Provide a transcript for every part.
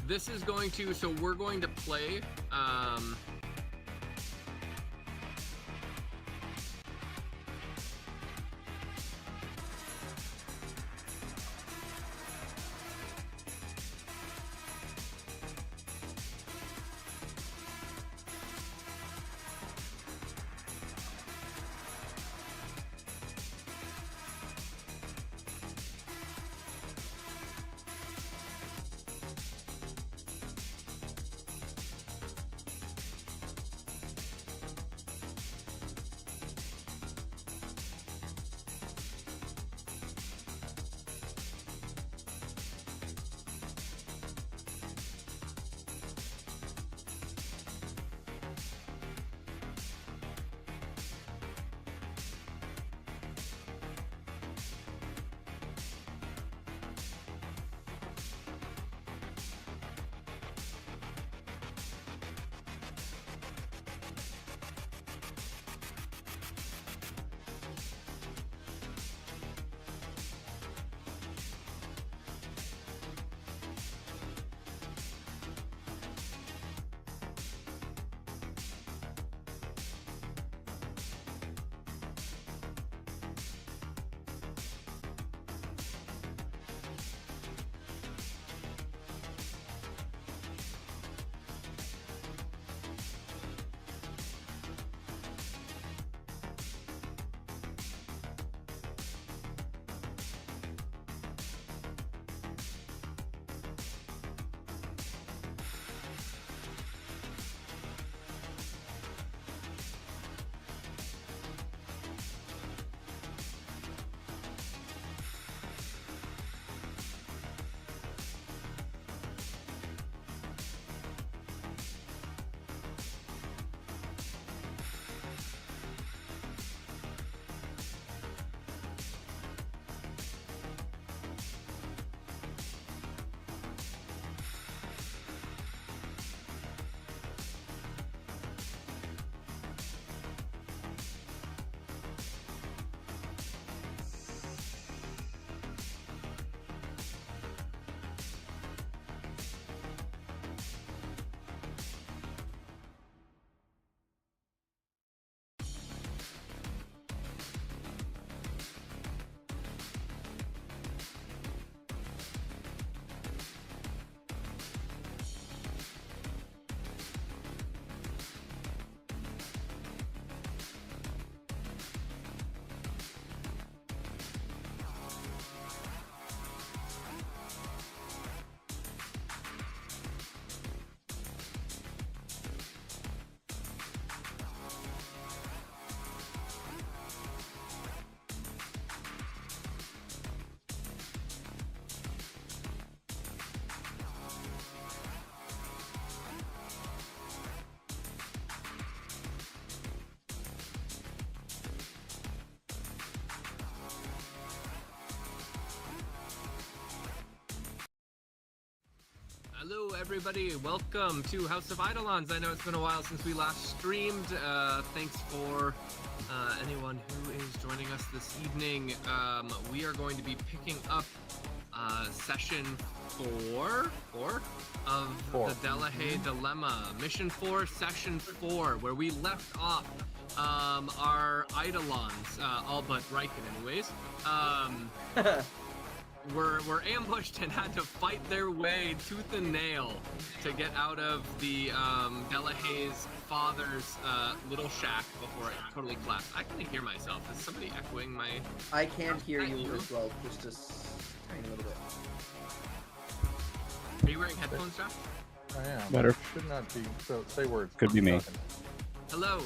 this is going to, so we're going to play, hello everybody, welcome to House of Eidolons. I know it's been a while since we last streamed. Thanks for anyone who is joining us this evening. We are going to be picking up session 4 of the Delahaye Dilemma. Mission 4, session 4, where we left off our Eidolons, all but Riken anyways. Were ambushed and had to fight their way tooth and nail to get out of the Delahaye's father's little shack before it totally collapsed. I can hear myself. Is somebody echoing my... I can hear you as well, just a tiny little bit. Are you wearing headphones, Josh? I am. Better. Should not be. So say words. Could be me. Talking. Hello.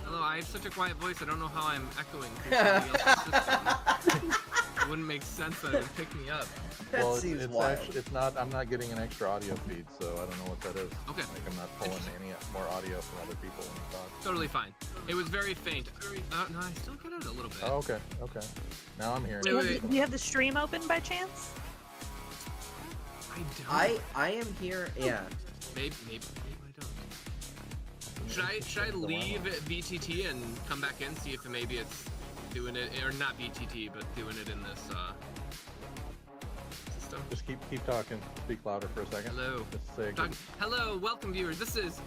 Hello, I have such a quiet voice, I don't know how I'm echoing through somebody else's system. It wouldn't make sense that it would pick me up. Well, seems it's wild. actually, it's not. I'm not getting an extra audio feed, so I don't know what that is. Okay. Like I'm not pulling any more audio from other people when you talk. Totally fine. It was very faint. No, I still get it a little bit. Oh, okay. Okay. Now I'm hearing. Wait. Do you have the stream open by chance? I don't. I am here. Yeah. Maybe I don't. Should I leave VTT and come back in, see if maybe it's doing it, or not VTT, but doing it in this system? just keep talking. Speak louder for a second. Hello. Just say good. Hello, welcome viewers. This is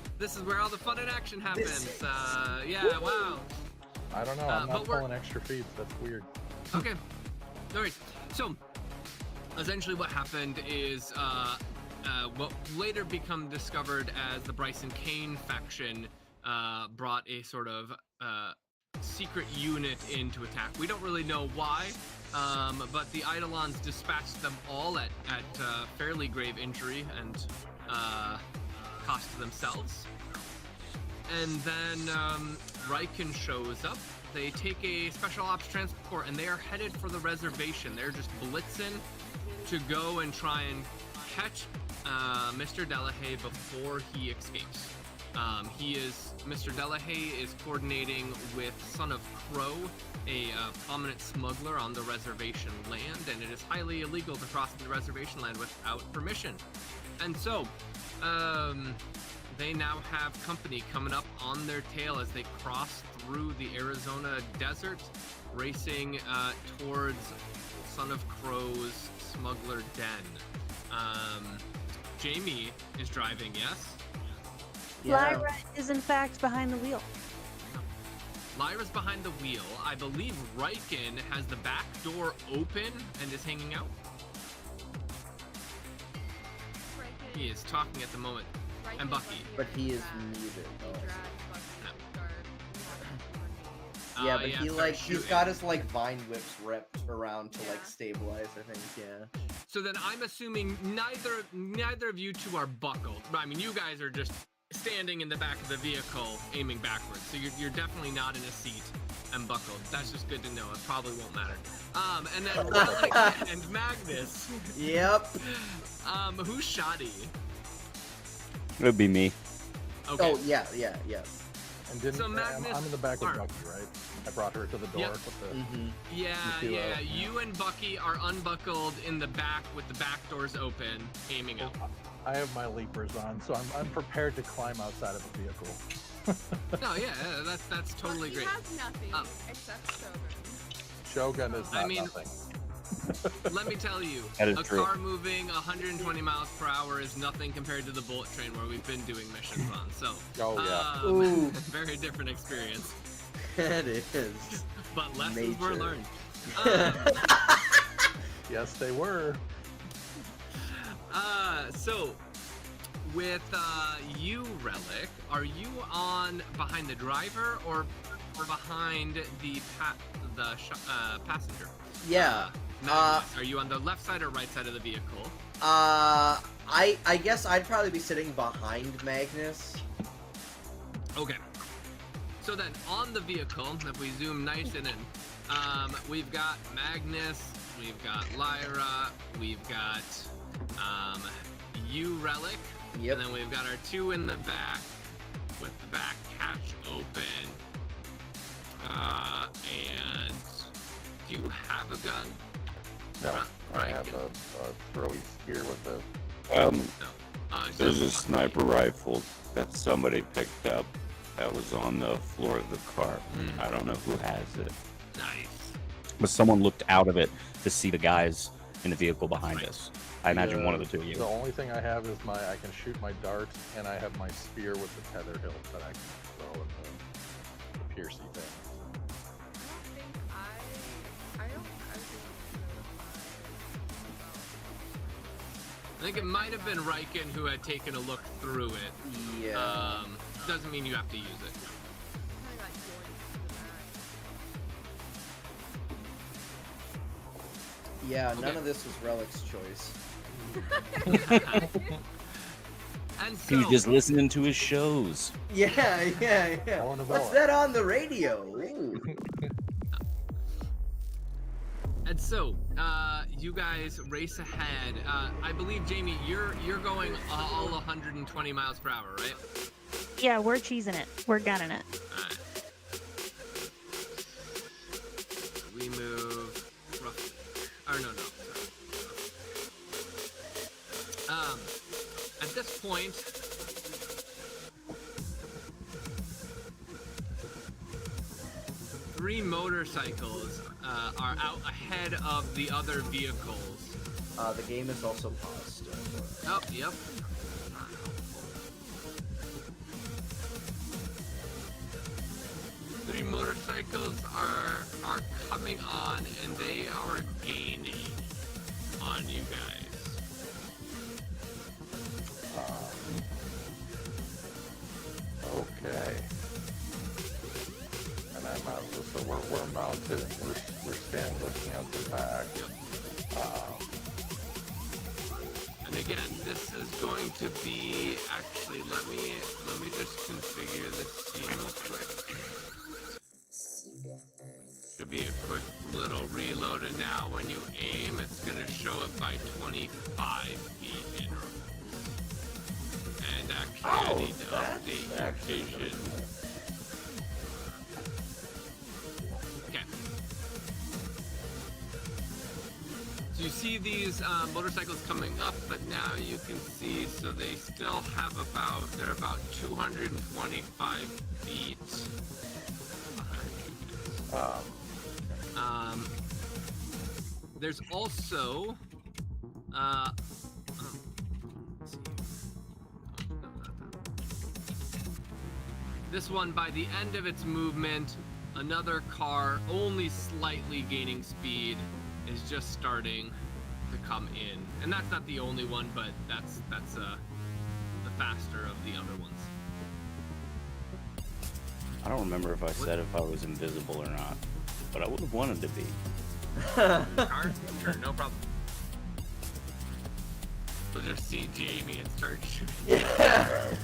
where all the fun and action happens. Yeah, wow. I don't know. I'm not but we're- pulling extra feeds. That's weird. Okay. No worries. So, essentially, what happened is what later become discovered as the Bryson Kane faction brought a sort of secret unit in to attack. We don't really know why, but the Eidolons dispatched them all at fairly grave injury and cost to themselves. And then Riken shows up. They take a special ops transport and they are headed for the reservation. They're just blitzing to go and try and catch Mr. Delahaye before he escapes. Mr. Delahaye is coordinating with Son of Crow, a prominent smuggler on the reservation land, and it is highly illegal to cross the reservation land without permission. And so, they now have company coming up on their tail as they cross through the Arizona desert, racing towards Son of Crow's smuggler den. Jamie is driving, yes? Yeah. Lyra is in fact behind the wheel. Lyra's behind the wheel. I believe Riken has the back door open and is hanging out. He is talking at the moment. And Bucky. But he is muted. Yeah, but he's got his vine whips ripped around to stabilize, I think, yeah. So then I'm assuming neither of you two are buckled. I mean, you guys are just standing in the back of the vehicle aiming backwards. So you're definitely not in a seat and buckled. That's just good to know. It probably won't matter. And then Relic and Magnus. Yep. Who's shoddy? It would be me. Okay. Oh, yeah, yes. And So Magnus- I'm in the back with Mark. Bucky, right? I brought her to the door Yep. with the. Mm-hmm. Yeah. You and Bucky are unbuckled in the back with the back doors open, aiming up. I have my leapers on, so I'm prepared to climb outside of the vehicle. No, yeah, that's totally great. He has nothing except Shogun. Shogun is not nothing. Let me tell you, That is a true. car moving 120 miles per hour is nothing compared to the bullet train where we've been doing missions on. So, Oh yeah. Ooh. very different experience, It is. but lessons were Major. learned. Yes, they were. So, with you, Relic, are you on behind the driver or behind the passenger? Yeah. Magnus, are you on the left side or right side of the vehicle? I guess I'd probably be sitting behind Magnus. Okay. So then, on the vehicle, if we zoom nice in, we've got Magnus, we've got Lyra, we've got you, Relic, Yep. and then we've got our two in the back with the back hatch open. And do you have a gun? No, I Right. have a throwy spear with it. No. There's a sniper rifle that somebody picked up that was on the floor of the car. I don't know who has it. Nice. But someone looked out of it to see the guys in the vehicle behind us. I imagine one of the two of you. The only thing I have is I can shoot my dart, and I have my spear with the tether hilt that I can throw at the piercy thing. I think it might have been Riken who had taken a look through it. Yeah. Doesn't mean you have to use it. Yeah, none Okay. of this was Relic's choice. And He was so, just listening to his shows. Yeah. Telling us What's all. that on the radio? Ooh. And so, you guys race ahead. I believe, Jamie, you're going all 120 miles per hour, right? Yeah, we're cheesing it. We're gunning it. Alright. We move roughly. Or no. Sorry. At this point, three motorcycles are out ahead of the other vehicles, The game is also paused. Oh, yep. The motorcycles are coming on, and they are gaining on you guys. Okay. And I'm out, so we're mounted. We're standing looking at the back. And again, this is going to be actually. Let me just configure this scene real quick. Should be a quick little reload, and now when you aim, it's gonna show it by 25 feet in. And actually, I need to update your vision. Okay. So you see these motorcycles coming up, but now you can see, so they still have they're about 225 feet behind you. There's also, let's see. Oh, no, not that. This one, by the end of its movement, another car, only slightly gaining speed, is just starting to come in. And that's not the only one, but that's the faster of the other ones. I don't remember if I said if I was invisible or not, but I would have wanted to be. Car? Sure, no problem. So just see Jamie and start shooting. Yeah.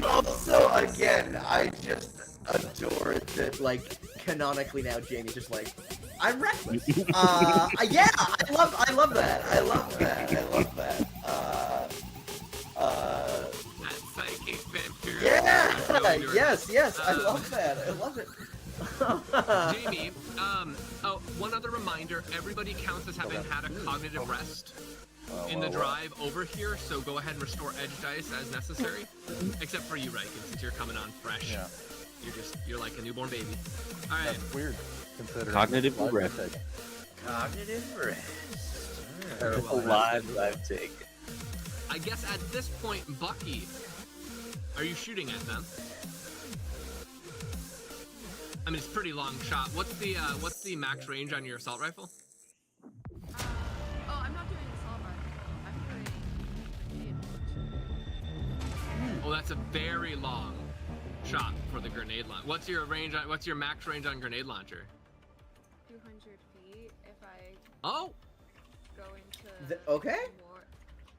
Also, again, I just adore that. Like, canonically now, Jamie's just like, I'm reckless. Yeah, I love that. I love that. That psychic vampire. Yeah. Yes. I love that. I love it. Jamie, one other reminder, everybody counts as having had a cognitive rest in the drive over here, so go ahead and restore edge dice as necessary. Except for you, Riken, since you're coming on fresh. Yeah. You're like a newborn baby. Alright. That's weird, considering Cognitive live rest. take. Cognitive rest. Live take. I guess at this point, Bucky, are you shooting at them? I mean, it's a pretty long shot. What's the max range on your assault rifle? I'm not doing assault rifle. I'm doing Oh, that's a very long shot for the grenade launcher. What's your max range on grenade launcher? 200 feet if I Oh, go into okay. more.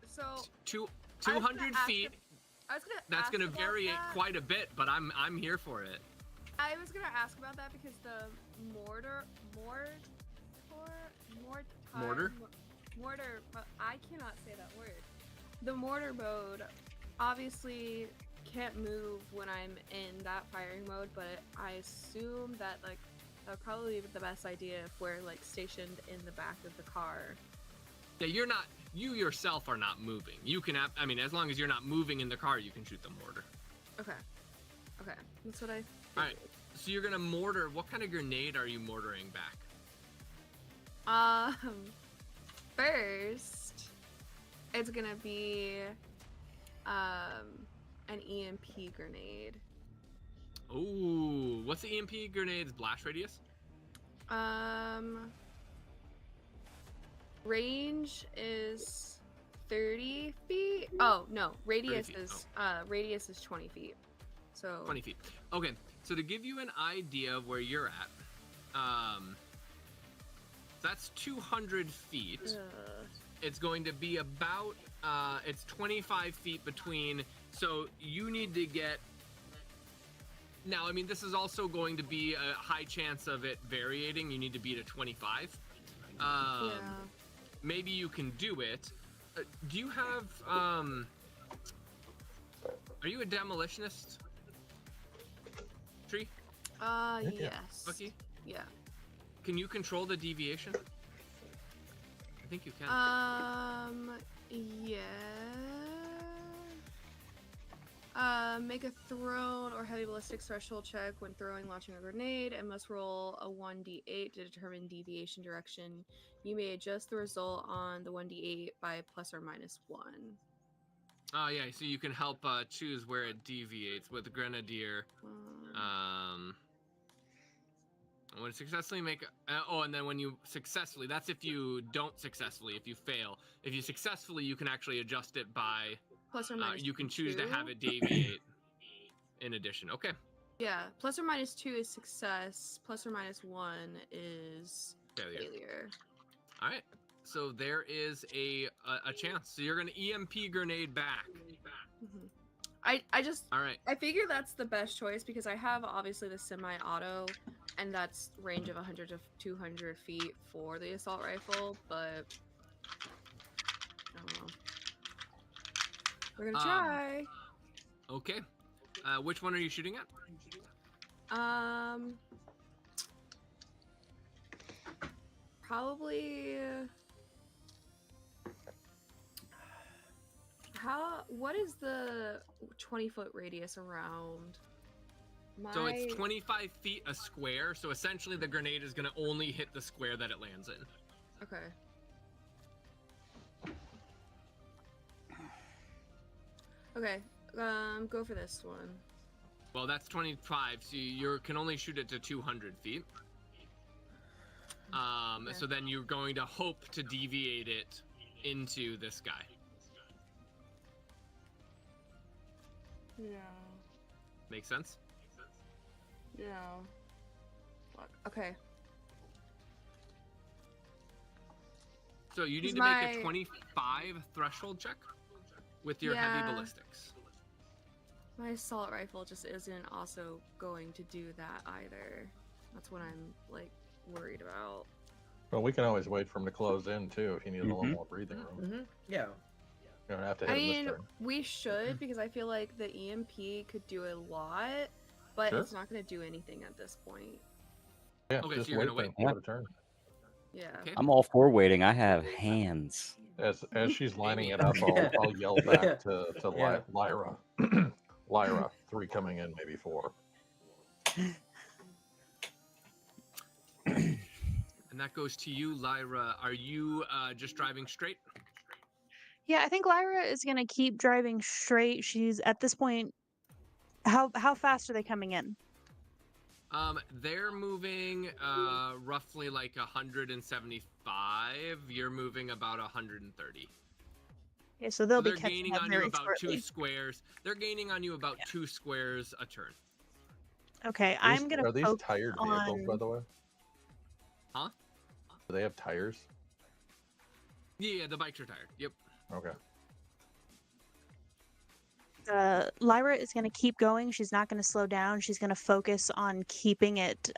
So 200 feet. I was gonna That's ask gonna about vary it that. quite a bit, but I'm here for it. I was gonna ask about that because the mortar. I cannot say that word. The mortar mode obviously can't move when I'm in that firing mode, but I assume that like that would probably be the best idea if we're like stationed in the back of the car. Yeah, you yourself are not moving. You can I mean, as long as you're not moving in the car, you can shoot the mortar. Okay, that's what I. All right. So you're gonna mortar. What kind of grenade are you mortaring back? First, it's gonna be an EMP grenade. Ooh, what's the EMP grenade's blast radius? Range is 30 feet. Oh no, radius feet. is radius is 20 feet. So 20 feet. Okay, so to give you an idea of where you're at, that's 200 feet. It's going to be about, it's 25 feet between, so you need to get, now, I mean, this is also going to be a high chance of it varying. You need to beat a 25. yeah. Maybe you can do it. Do you have, are you a demolitionist? Tree? Yes. Bucky? Yeah. Can you control the deviation? I think you can. Yeah. Make a thrown or heavy ballistics threshold check when throwing, launching a grenade, and must roll a 1d8 to determine deviation direction. You may adjust the result on the 1d8 by +or -1. Oh yeah, so you can help choose where it deviates with Grenadier. When successfully make and then when you successfully, that's if you don't successfully, if you fail. If you successfully, you can actually adjust it by +or -2. you can choose to have it deviate in addition. Okay. Yeah, +or -2 is success, +or -1 is failure. All right. So there is a chance. So you're gonna EMP grenade back. Mm-hmm. I just All right. I figure that's the best choice because I have obviously the semi-auto, and that's range of 100 to 200 feet for the assault rifle, but I don't know. We're gonna try. Okay. Which one are you shooting at? Probably. What is the 20-foot radius around? So it's 25 feet a square. So essentially, the grenade is gonna only hit the square that it lands in. Okay. Okay. Go for this one. Well, that's 25. So you can only shoot it to 200 feet. Okay. So then you're going to hope to deviate it into this guy. Yeah. Make sense? Yeah. Fuck. Okay. So you need Is to make a 25 threshold check with your heavy Yeah. ballistics. My assault rifle just isn't also going to do that either. That's what I'm like worried about. Well, we can always wait for him to close in too if he needs a little more breathing room. Yeah. You don't have to I hit him mean, this turn. we should because I feel like the EMP could do a lot, but Sure. it's not going to do anything at this point. Yeah, Okay, just so you're wait gonna for him wait. to give it a turn. Yeah. Okay. I'm all for waiting. I have hands. As she's lining Maybe. it up, I'll yell back to Yeah. Lyra. Lyra, 3 coming in, maybe 4. And that goes to you, Lyra. Are you just driving straight? Yeah, I think Lyra is gonna keep driving straight. She's at this point. How fast are they coming in? They're moving roughly like 175. You're moving about 130. Okay, so they'll So be they're catching gaining up on you very about shortly. 2 squares. They're gaining on you about 2 squares a turn. Okay, I'm gonna Are these focus tired vehicles, on. by the way? Huh? Do they have tires? Yeah, the bikes are tired. Yep. Okay. Lyra is going to keep going. She's not going to slow down. She's going to focus on keeping it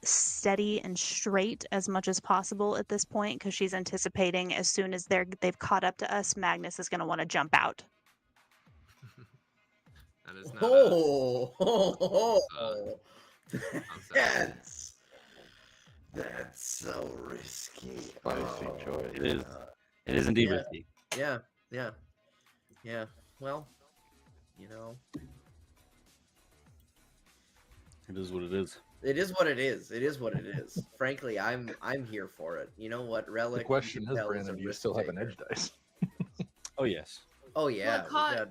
steady and straight as much as possible at this point because she's anticipating as soon as they've caught up to us, Magnus is going to want to jump out. That is not That's so risky. Spicy choice. It is. God. It is indeed Yeah. risky. Yeah. Well, It is what it is. it is what it is. It is what it is. Frankly, I'm here for it. You know what, Relic? The question you is, can tell Brandon, a do you risk still have an taker. edge dice? Oh yes. Oh yeah, Well,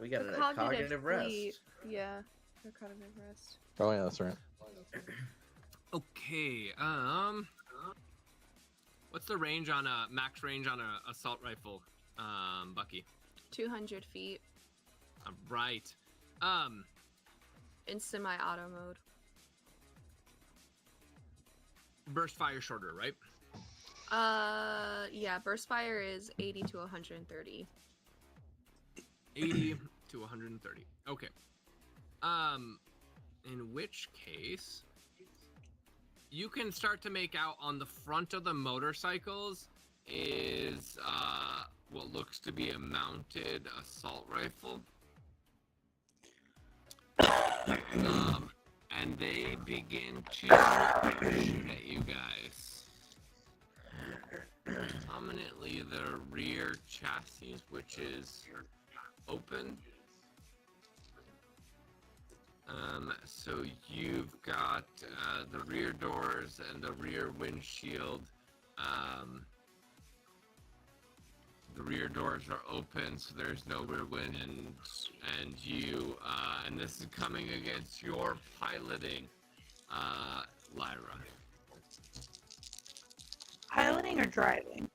we got the a cognitive rest. fleet- Yeah, the cognitive rest. Oh yeah, that's right. Okay. What's the range on a max range on a assault rifle, Bucky? 200 feet Right. in semi-auto mode. Burst fire shorter, right? Yeah, burst fire is 80 to 130. 80 to 130. Okay. In which case, you can start to make out on the front of the motorcycles is what looks to be a mounted assault rifle. And they begin to shoot at you guys. Prominently the rear chassis, which is open. So you've got the rear doors and the rear windshield. The rear doors are open, so there's no rear wind, and you, and this is coming against your piloting, Lyra. Piloting or driving?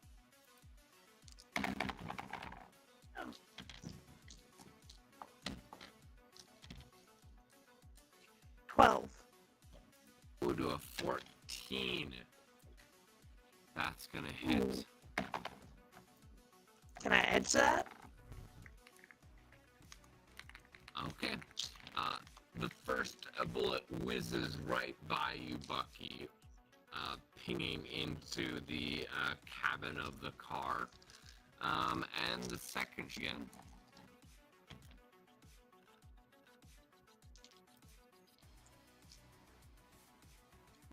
12. Go to a 14. That's gonna hit. Can I edge that? Okay. The first bullet whizzes right by you, Bucky, pinging into the cabin of the car. And the second again.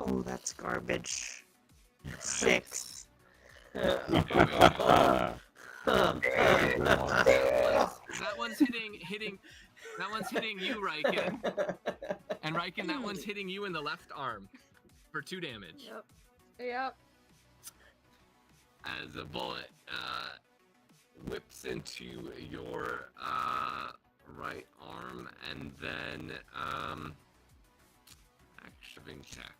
Oh, that's garbage. 6. That one's hitting you, Riken. And Riken, that one's hitting you in the left arm for 2 damage. Yep. As a bullet whips into your right arm, and then action check.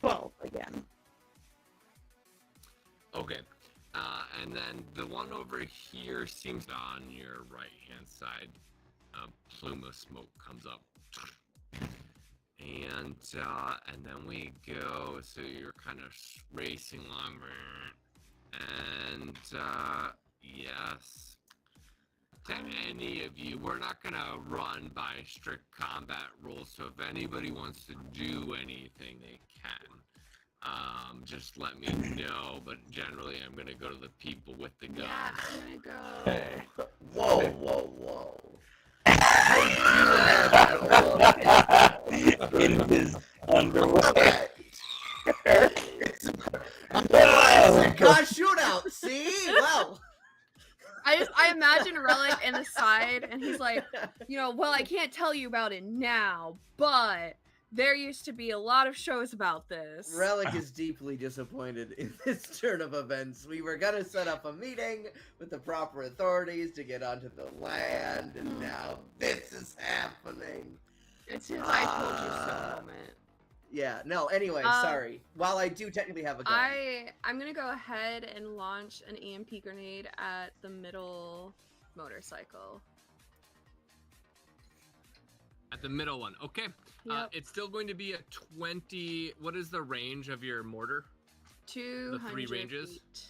12 again. Okay. And then the one over here seems on your right-hand side. A plume of smoke comes up. And then we go, so you're kind of racing along. And, yes. To any of you, we're not going to run by strict combat rules, so if anybody wants to do anything, they can. Just let me know, but generally I'm going to go to the people with the guns. I'm gonna go. Whoa. In his underwear. It's a car shootout. See? Well. I imagine Relic in the side, and he's like, well, I can't tell you about it now, but there used to be a lot of shows about this. Relic is deeply disappointed in this turn of events. We were gonna set up a meeting with the proper authorities to get onto the land, and now this is happening. It's his I told you so moment. Yeah, no, anyway, sorry. While I do technically have a gun. I'm gonna go ahead and launch an EMP grenade at the middle motorcycle. At the middle one. Okay. Yep. It's still going to be a 20. What is the range of your mortar? 200 The 3 ranges? feet.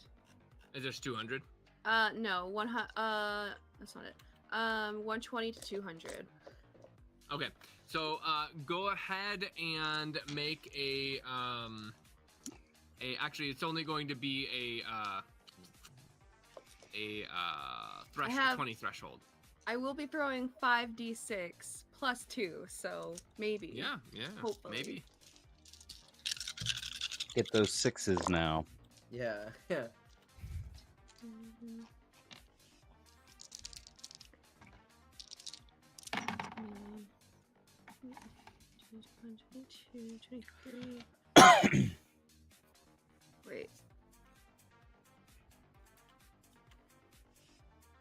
Is there 200? No, that's not it. 120 to 200. Okay. So, go ahead and make actually, it's only going to be a threshold, 20 threshold. I will be throwing 5d6 plus 2, so maybe. Yeah, Hopefully. maybe. Get those 6s now. Yeah. Wait.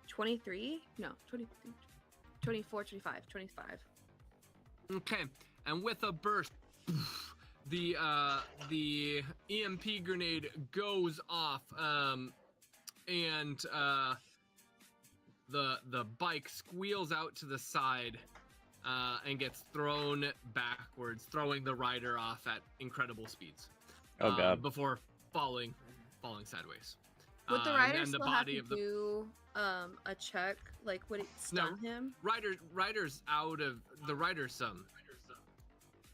23? No, 23. 24, 25, 25. Okay, and with a burst, the EMP grenade goes off, and the bike squeals out to the side, and gets thrown backwards, throwing the rider off at incredible speeds. Oh god. Before falling sideways. Would the And rider then the still have body to of the do a check? Like, would it stun him? rider's out of the rider's Oh,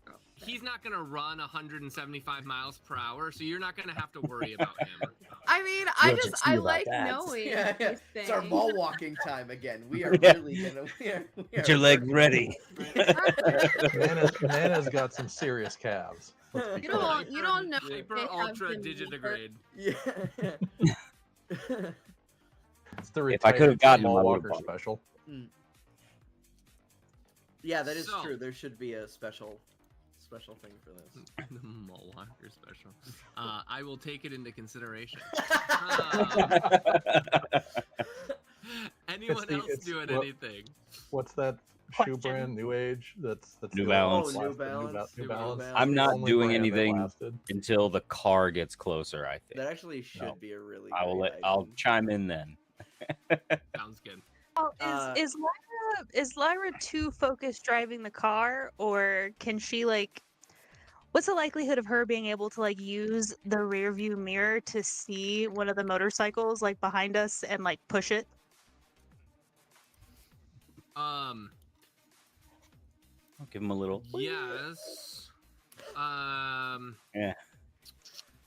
okay. He's not gonna run 175 miles per hour, so you're not gonna have to worry about him. I mean, You'll I just just see I about like that. knowing Yeah. these It's our things. mall walking time again. We are Yeah. really gonna. We are Get your leg ready. Nana's got some serious calves. You don't know. Hyper if they have Ultra them Digidegrade. Yeah. It's the If I could have retired gotten him, small I would've walker bought it. special. Yeah, that is So- true. There should be a special thing for this. The Mallwalker special. I will take it into consideration. Anyone the- else it's doing what- anything? What's that shoe Question. brand? New Age. That's New the only one Balance. that Oh, New lasted. Balance. New New Balance. Balance. I'm The not only doing brand that anything lasted. until the car gets closer. I think. That actually should No. be a really. I will. great I'll item. chime in then. Sounds good. Oh, Uh, is Lyra too focused driving the car, or can she like? What's the likelihood of her being able to like use the rear view mirror to see one of the motorcycles like behind us and like push it? I'll give him a little. Yes. Yeah.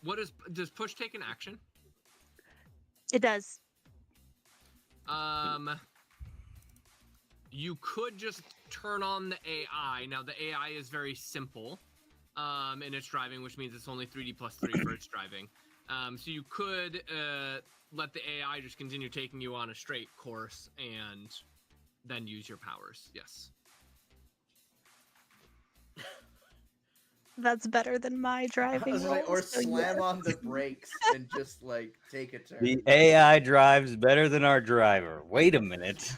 What does push take an action? It does. You could just turn on the AI. Now the AI is very simple, in its driving, which means it's only 3D plus 3 for its driving. So you could let the AI just continue taking you on a straight course and then use your powers. Yes. That's better than my I driving. was gonna say, or rolls, so slam yes. on the brakes and just like take a turn. The AI drives better than our driver. Wait a minute.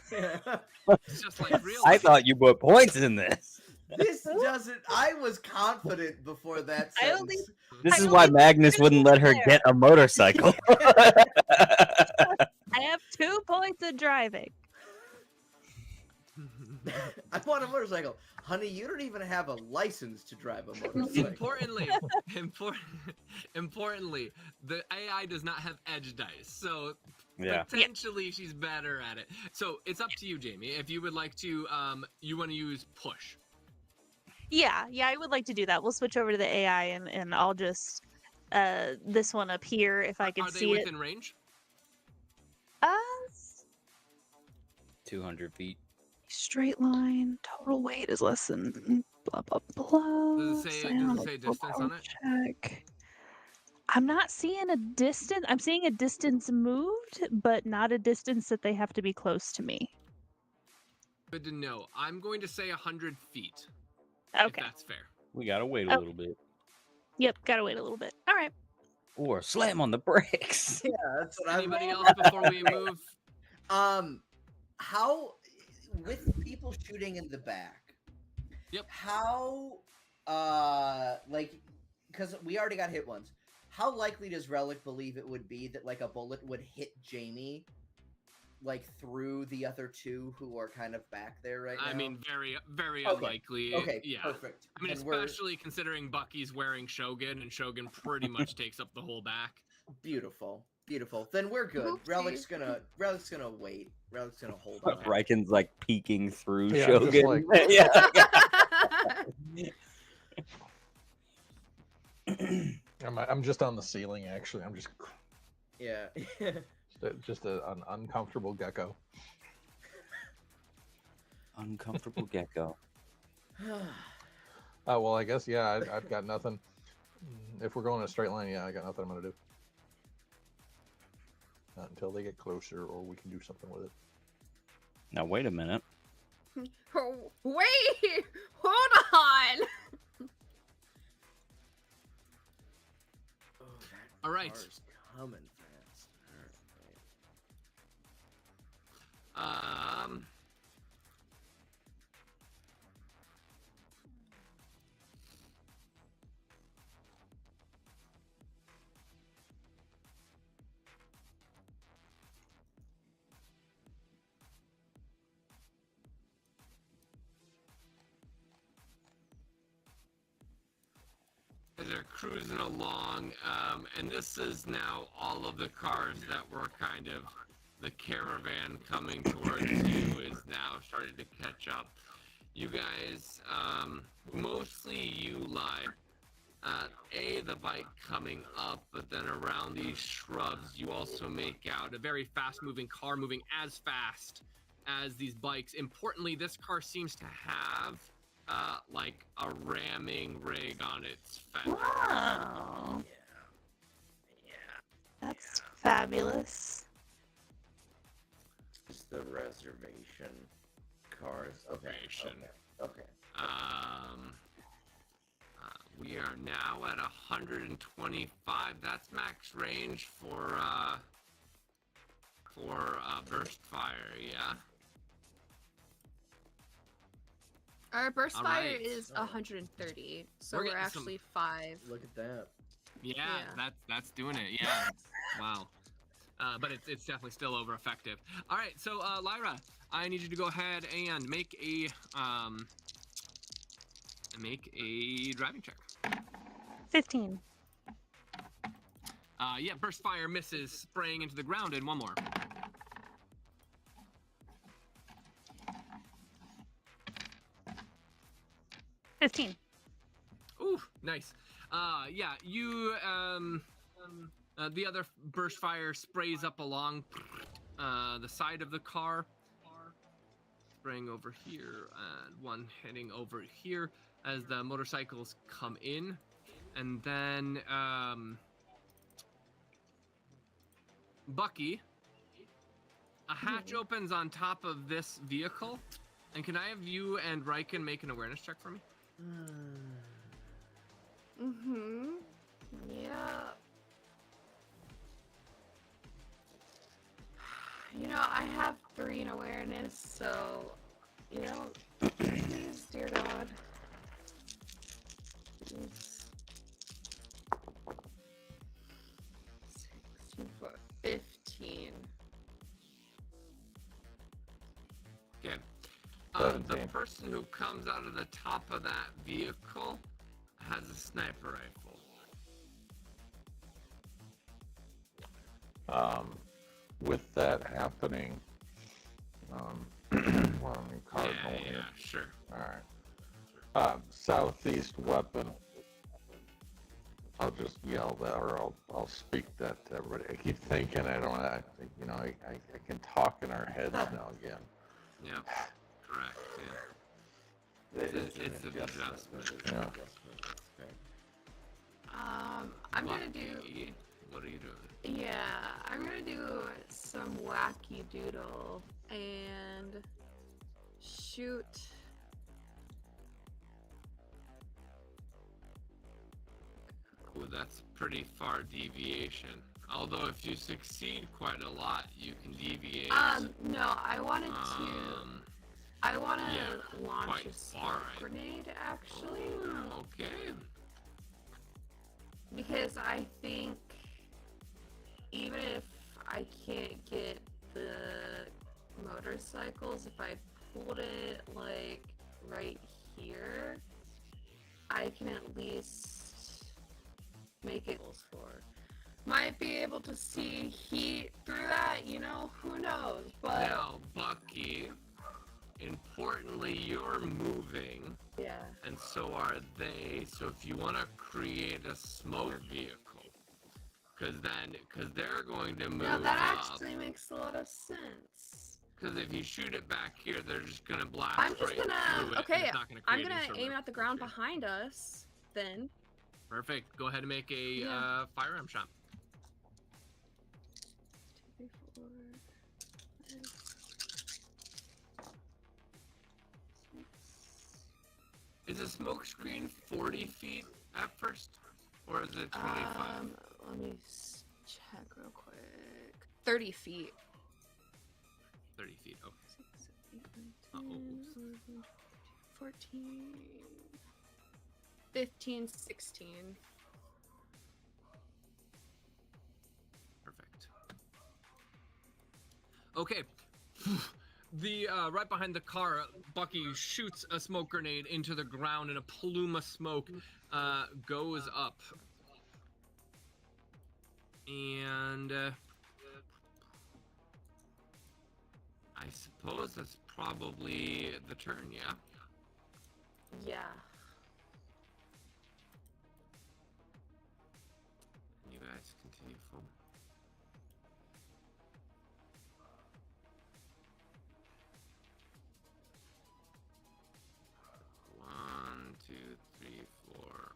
It's just like real. I thought you put points in this. This doesn't. I was confident before that I only- sentence. This I is only why put Magnus 2 wouldn't let her there. get a motorcycle. I have 2 points in driving. I want a motorcycle, honey. You don't even have a license to drive a motorcycle. Importantly, the AI does not have edge dice, so Yeah. potentially she's better at it. So it's up to you, Jamie. If you would like to, you want to use push. Yeah, I would like to do that. We'll switch over to the AI and I'll just this one up here if I can Are they see it. within range? 200 feet. Straight line. Total weight is less than blah blah blah. Does it say distance on it? Check. I'm not seeing a distance. I'm seeing a distance moved, but not a distance that they have to be close to me. Good to know. I'm going to say 100 feet. Okay. If that's fair. We gotta wait a Oh. little bit. Yep. Gotta wait a little bit. All right. Or slam on the brakes. Yeah, that's what I'm. Anybody else before we move? How with people shooting in the back? Yep. How, like, because we already got hit once. How likely does Relic believe it would be that like a bullet would hit Jamie, like through the other 2 who are kind of back there right now? I mean, very, very Okay. unlikely. Okay, Yeah. perfect. I mean, And we're- especially considering Bucky's wearing Shogun, and Shogun pretty much takes up the whole back. Beautiful. Then we're good. Oopsie. Relic's gonna wait. Relic's gonna hold on. Riken's like peeking through Yeah, just Shogun. like- Yeah. I'm just on the ceiling. Actually, I'm just Yeah. an uncomfortable gecko. Uncomfortable gecko. Oh well, I guess yeah. I've got nothing. If we're going in a straight line, yeah, I got nothing I'm gonna do. Not until they get closer, or we can do something with it. Now wait a minute. Oh, wait! Hold on! Oh, that All right. car's coming fast. They're cruising along, and this is now all of the cars that were kind of the caravan coming towards you is now starting to catch up. You guys, mostly you lie. The bike coming up, but then around these shrubs, you also make out a very fast-moving car moving as fast as these bikes. Importantly, this car seems to have like a ramming rig on its fender. Wow. That's Fabulous. It's the reservation cars. Okay. Reservation. Okay. We are now at 125. That's max range for burst fire. Yeah. Our burst All fire right. is All right. 130, so We're we're getting some- actually 5. Look at that. Yeah, that's doing it. Yeah. Wow. But it's definitely still over effective. All right, so Lyra, I need you to go ahead and make a driving check. 15. Yeah, burst fire misses, spraying into the ground, and one more. $15. Ooh, nice. Yeah, you the other burst fire sprays up along the side of the car, spraying over here, and one heading over here as the motorcycles come in, and then Bucky, a hatch opens on top of this vehicle, and can I have you and Riken make an awareness check for me? Mm-hmm. Yeah. You know, I have 3 in awareness, so, you know, please, dear God. Please. 16, 15. Okay. The 17. person who comes out of the top of that vehicle has a sniper rifle. With that happening, well, cardinal Yeah, here. sure. All right. Southeast weapon. I'll just yell that, or I'll speak that to everybody. I keep thinking I can talk in our heads now again. Yeah, correct. Yeah. It's an adjustment. Yeah. I'm gonna do, Bucky, what are you doing? yeah, I'm gonna do some wacky doodle and shoot. Ooh, that's pretty far deviation. Although if you succeed quite a lot, you can deviate. No, I wanted to. I want to yeah, launch quite a far, smoke I- grenade, actually, Okay. because I think even if I can't get the motorcycles, if I pulled it like right here, I can at least make it for. Might be able to see heat through that, you know, who knows, but Now, Bucky, importantly, you're moving, yeah. and so are they. So if you want to create a smoke vehicle, because they're going to move No, that up. actually makes a lot of sense. Because if you shoot it back here, they're just gonna blast I'm just right through gonna, it. okay, It's not gonna I'm create gonna any sort aim of at the ground atmosphere. behind us, then. Perfect. Go ahead and make a Yeah. firearm shot. 2, 3, 4, 5, 6. Is a smoke screen 40 feet at first, or is it 25? Let me check real quick. 30 feet. 30 feet. Okay. 6, 7, 8, 9, Uh-oh. 10, 11, 14, 15, 16. Perfect. Okay. The right behind the car, Bucky shoots a smoke grenade into the ground, and a plume of smoke goes up. And I suppose that's probably the turn, yeah? Yeah. You guys continue forward. One, two, three, four.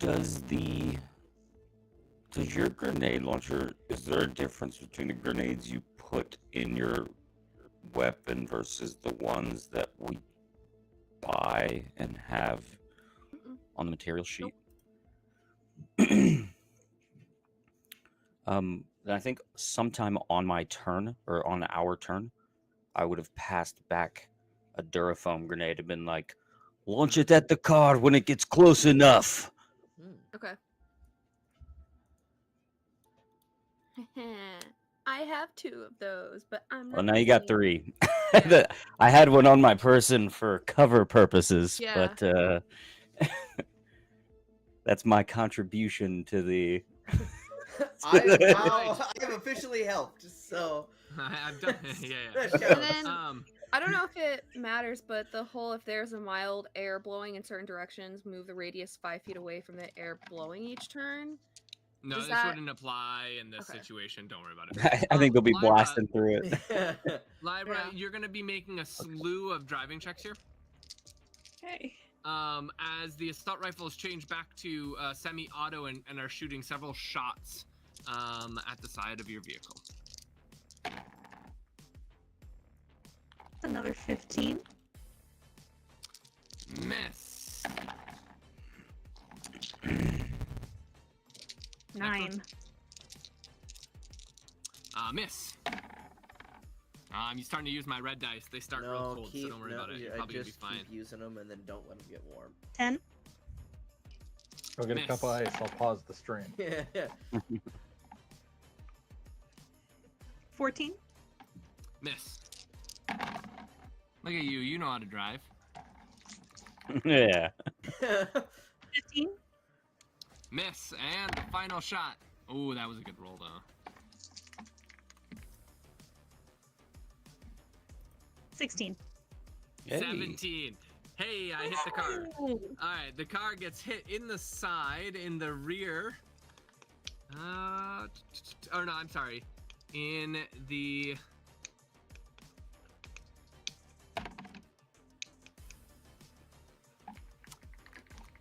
Does your grenade launcher, is there a difference between the grenades you put in your weapon versus the ones that we buy and have Mm-mm. on the material sheet? I think sometime on my turn, or on our turn, I would have passed back a Durafoam grenade and been like, launch it at the car when it gets close enough. Okay. I have 2 of those, but I'm not. Well, now you got using- 3. Yeah. I had one on my person for cover purposes, Yeah. but that's my contribution to the. I have officially helped, so. I've done. Yeah. That And shows. then I don't know if it matters, but the whole if there's a mild air blowing in certain directions, move the radius 5 feet away from the air blowing each turn. No, Does this that- wouldn't apply in this Okay. situation. Don't worry about it. I think they'll be Lyra, blasting through it. Lyra, Yeah. you're gonna be making a slew of driving checks here. Okay. As the assault rifles change back to semi-auto and are shooting several shots at the side of your vehicle. Another 15. Miss. 9. Miss. You're starting to use my red dice. They start real No, cold, keep. so don't worry no, about it. You're I probably gonna be just fine. keep using them and then don't let them get warm. 10. I'll get a cup of Miss. ice. I'll pause the stream. Yeah. 14. Miss. Look at you. You know how to drive. Yeah. 15. Miss. And the final shot. Oh, that was a good roll, though. 16. Hey. 17. Hey, I hit the car. All right, the car gets hit in the side, in the rear. Or no, I'm sorry. In the...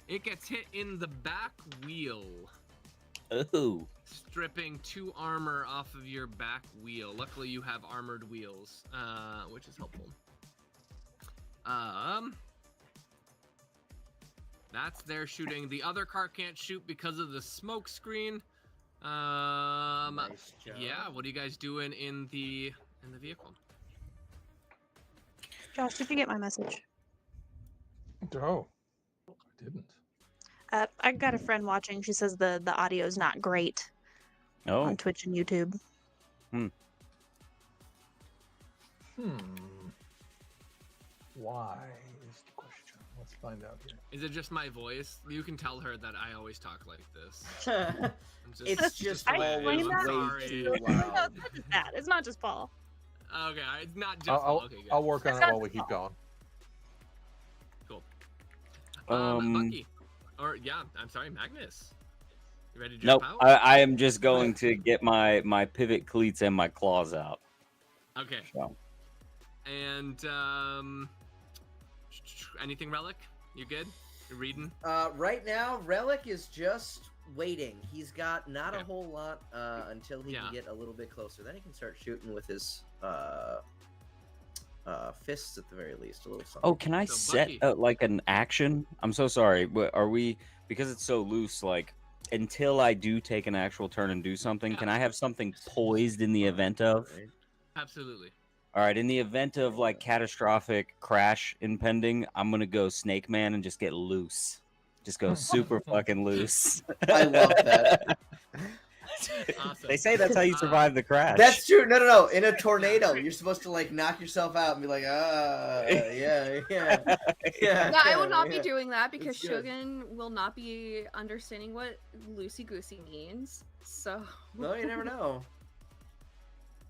It gets hit in the back wheel, Oh. stripping 2 armor off of your back wheel. Luckily, you have armored wheels, which is helpful. That's their shooting. The other car can't shoot because of the smoke screen. Nice job. Yeah, what are you guys doing in the vehicle? Josh, did you get my message? Oh, I didn't. I got a friend watching. She says the audio is not great Oh. on Twitch and YouTube. Why is the question? Let's find out here. Is it just my voice? You can tell her that I always talk like this. It's just I always explained that. way Sorry. too No, loud. it's not just that. It's not just Paul. Okay, it's not just. I'll okay, good. I'll work on It's it not while we keep going. Cool. Um, Bucky, or yeah, I'm sorry, Magnus. You ready to jump Nope. out? I am just going to get my pivot cleats and my claws out. Okay. So. And anything relic? You good? You reading? Right now, Relic is just waiting. He's got not a Okay. whole lot until he Yeah. can get a little bit closer. Then he can start shooting with his fists at the very least. A little something. Oh, can I So, set Bucky. like an action? I'm so sorry, but are we, because it's so loose, like until I do take an actual turn and do something, Yeah. can I have something poised in the event of? Right. Absolutely. All right, in the event of like catastrophic crash impending, I'm gonna go Snake Man and just get loose. Just go super fucking loose. I love that. Awesome. They say that's how you survive the crash. That's true. No. In a tornado, you're supposed to like knock yourself out and be like, yeah. Yeah, I will not be yeah. doing that because That's good. Shogun will not be understanding what loosey goosey means. So, No, you never know.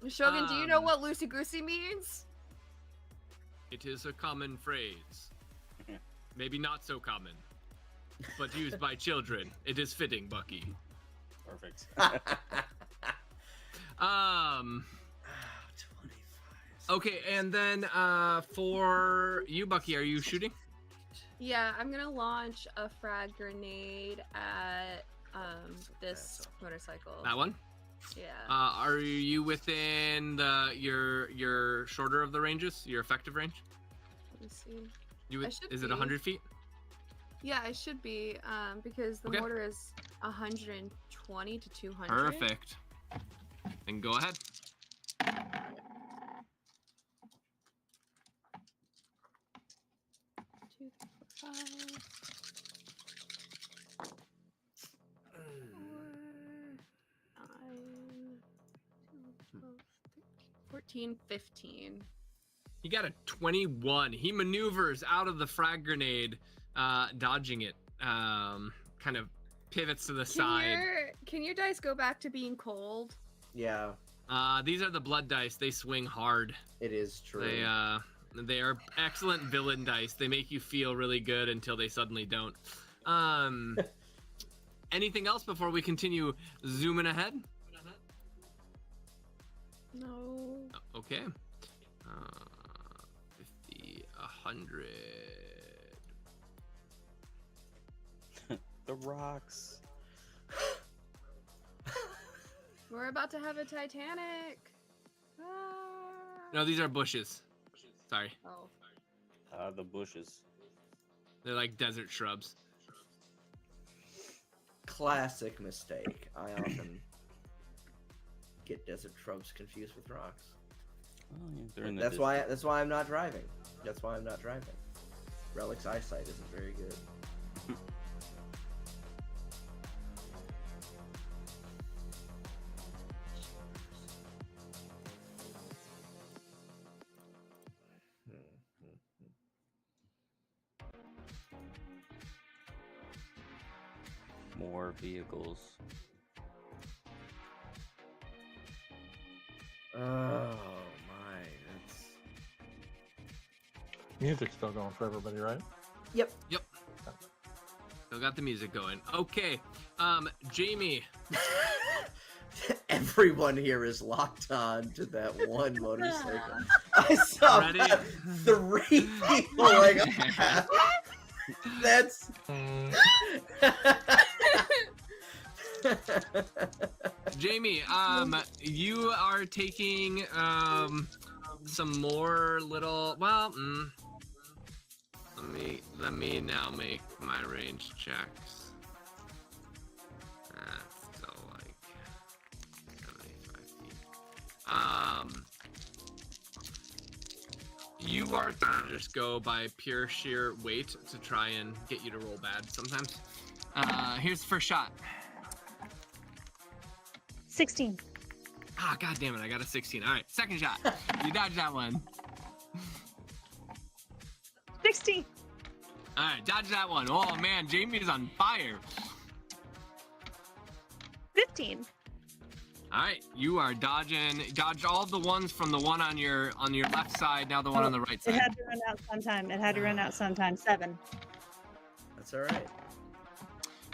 Shogun, do you know Um, what loosey goosey means? It is a common phrase. Maybe not so common, but used by children. It is fitting, Bucky. Perfect. 25. Okay, and then for you, Bucky, are you shooting? Yeah, I'm gonna launch a frag grenade at this motorcycle. That one? Yeah. Are you within your shorter of the ranges? Your effective range? Let me see. You I should is it be. 100 feet? Yeah, I should be. Because the Okay. mortar is 120 to 200. Perfect. Then go ahead. 2, 3, 4, 5. 14, 15. He got a 21. He maneuvers out of the frag grenade, dodging it. Kind of pivots to the side. Can your dice go back to being cold? Yeah, These are the blood dice. They swing hard. it is true. They are excellent villain dice. They make you feel really good until they suddenly don't. Anything else before we continue zooming ahead? No. Okay. 50, 100. The rocks. We're about to have a Titanic. Ah. No, these are bushes. Sorry. Oh. The bushes. They're like desert shrubs. Classic mistake. I often get desert shrubs confused with rocks. Oh, yeah, they're in the That's why I'm not driving. That's why I'm not driving. Relic's eyesight isn't very good. More vehicles. Oh my, that's... Music's still going for everybody, right? Yep. Yep. Still got the music going. Okay. Jamie. Everyone here is locked on to that one motorcycle. I saw Ready? about 3 people like, that's... Jamie, you are taking some more little. Well, let me now make my range checks. That's still like 75 feet. You are gonna just go by pure sheer weight to try and get you to roll bad sometimes. Here's the first shot. 16. Ah, god damn it, I got a 16. All right, second shot. You dodged that one. 16. All right, dodge that one. Oh man, Jamie's on fire. 15. All right, you are dodged all the ones from the one on your left side, now the one on the right It side. had to run out sometime. It had to run out sometime. 7. That's alright.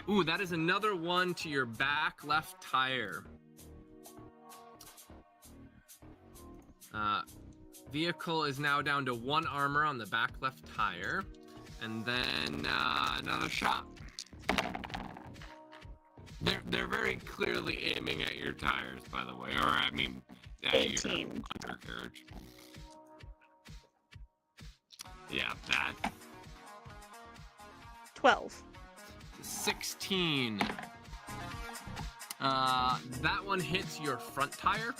Ooh, that is another one to your back left tire. Vehicle is now down to 1 armor on the back left tire. And then another shot. They're very clearly aiming at your tires, by the way. Or, I mean, at 18. your undercarriage. Yeah, that. 12. 16. That one hits your front tire.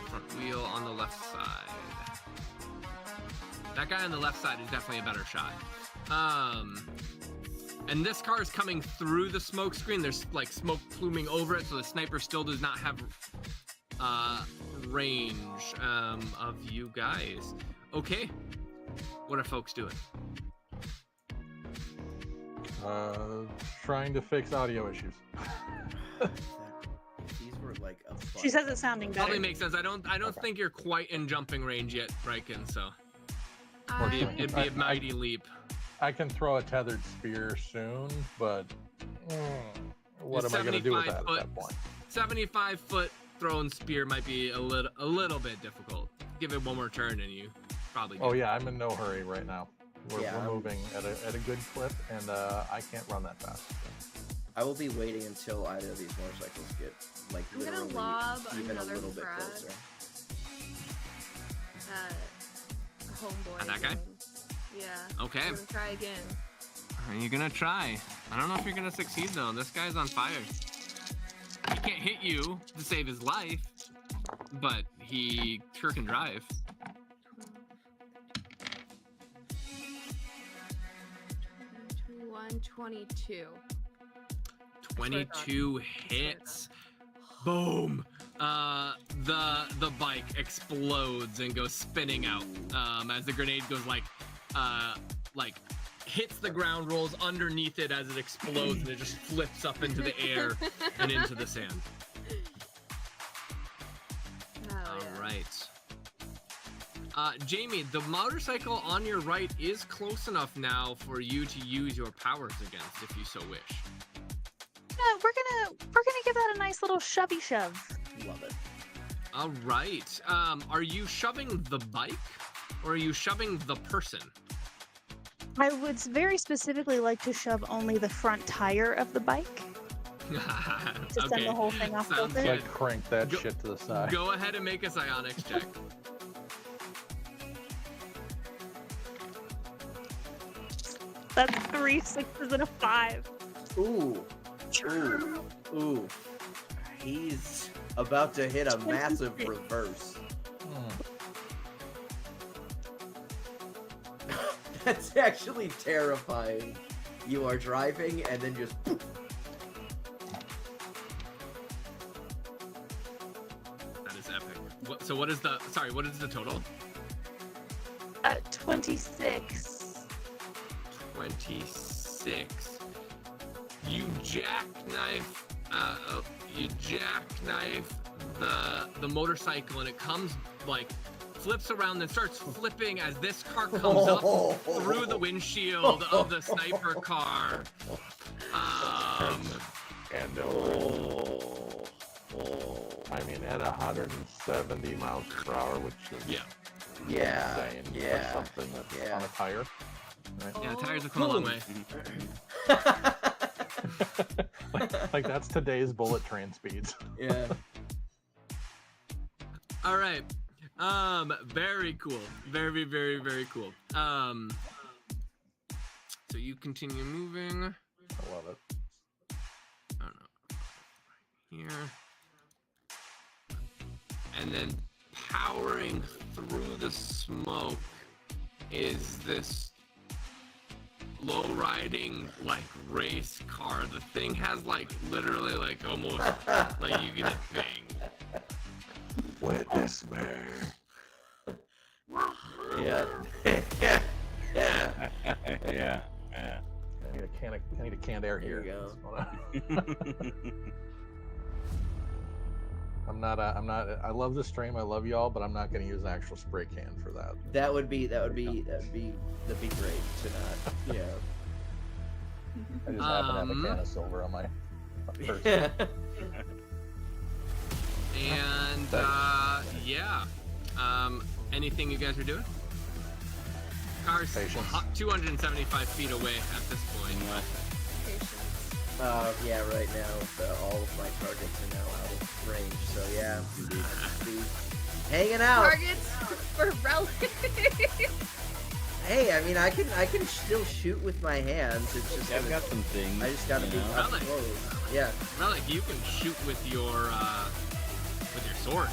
Front wheel on the left side. That guy on the left side is definitely a better shot. And this car is coming through the smoke screen. There's like smoke pluming over it, so the sniper still does not have range of you guys. Okay, what are folks doing? Trying to fix audio issues. These were like a bunch. She says it's sounding better. Probably makes sense. I don't think you're quite in jumping range yet, Riken, so it'd be a mighty leap. I can throw a tethered spear soon, but what am I going to do with that at that point? 75-foot thrown spear might be a little bit difficult. Give it one more turn and you probably. Oh yeah, I'm in no hurry right now. We're Yeah, I'm- moving at a good clip, and I can't run that fast. I will be waiting until either of these motorcycles get like I'm gonna literally lob even a another little bit frag. closer. Homeboy. At that guy? again. Yeah. Okay. I'm gonna try again. Are you gonna try? I don't know if you're gonna succeed though. This guy's on fire. He can't hit you to save his life, but he sure can drive. 22. 22 hits. Boom. The bike explodes and goes spinning out as the grenade goes like hits the ground, rolls underneath it as it explodes, and it just flips up into the air and into the sand. Oh, All yeah. right. Jamie, the motorcycle on your right is close enough now for you to use your powers against, if you so wish. Yeah, we're gonna give that a nice little shovey shove. Love it. All right. Are you shoving the bike, or are you shoving the person? I would very specifically like to shove only the front tire of the bike to send the whole thing off Sounds kilter. good. Like crank that Go- shit to the side. Go ahead and make a psionics check. That's 3 6s and a 5. Ooh. Ooh. Ooh. He's about to hit a massive reverse. Hmm. That's actually terrifying. You are driving and then just poof. That is epic. So what is the total? 26. 26. You jackknife the motorcycle, and it comes like flips around, then starts flipping as this car comes up through the windshield of the sniper car. And I mean, at 170 miles per hour, which is Yeah. insane for Yeah. something that's Yeah. on a tire. Right? Yeah, tires have come a long way. like that's today's bullet train speeds. Yeah. All right. Very cool. Very, very, very cool. So you continue moving. I love it. I don't know. Here. And then powering through the smoke is this low riding like race car. The thing has like literally like almost like you get a thing. Witness me. Yeah. Yeah. Yeah. I need a canned air There here. you go. I love the stream. I love y'all, but I'm not going to use an actual spray can for that. That'd be great to not. Yeah. I just happen to have a can of silver on my purse. And yeah. Anything you guys are doing? Car's Patience. 275 feet away at this point. Patience. Yeah, right now all of my targets are now out of range, so yeah, be hanging out. Targets for relic. Hey, I mean, I can still shoot with my hands. It's just Yeah, I've gonna- got some things. I just gotta be you know? up Relic. close. Yeah, Relic, you can shoot with your sword.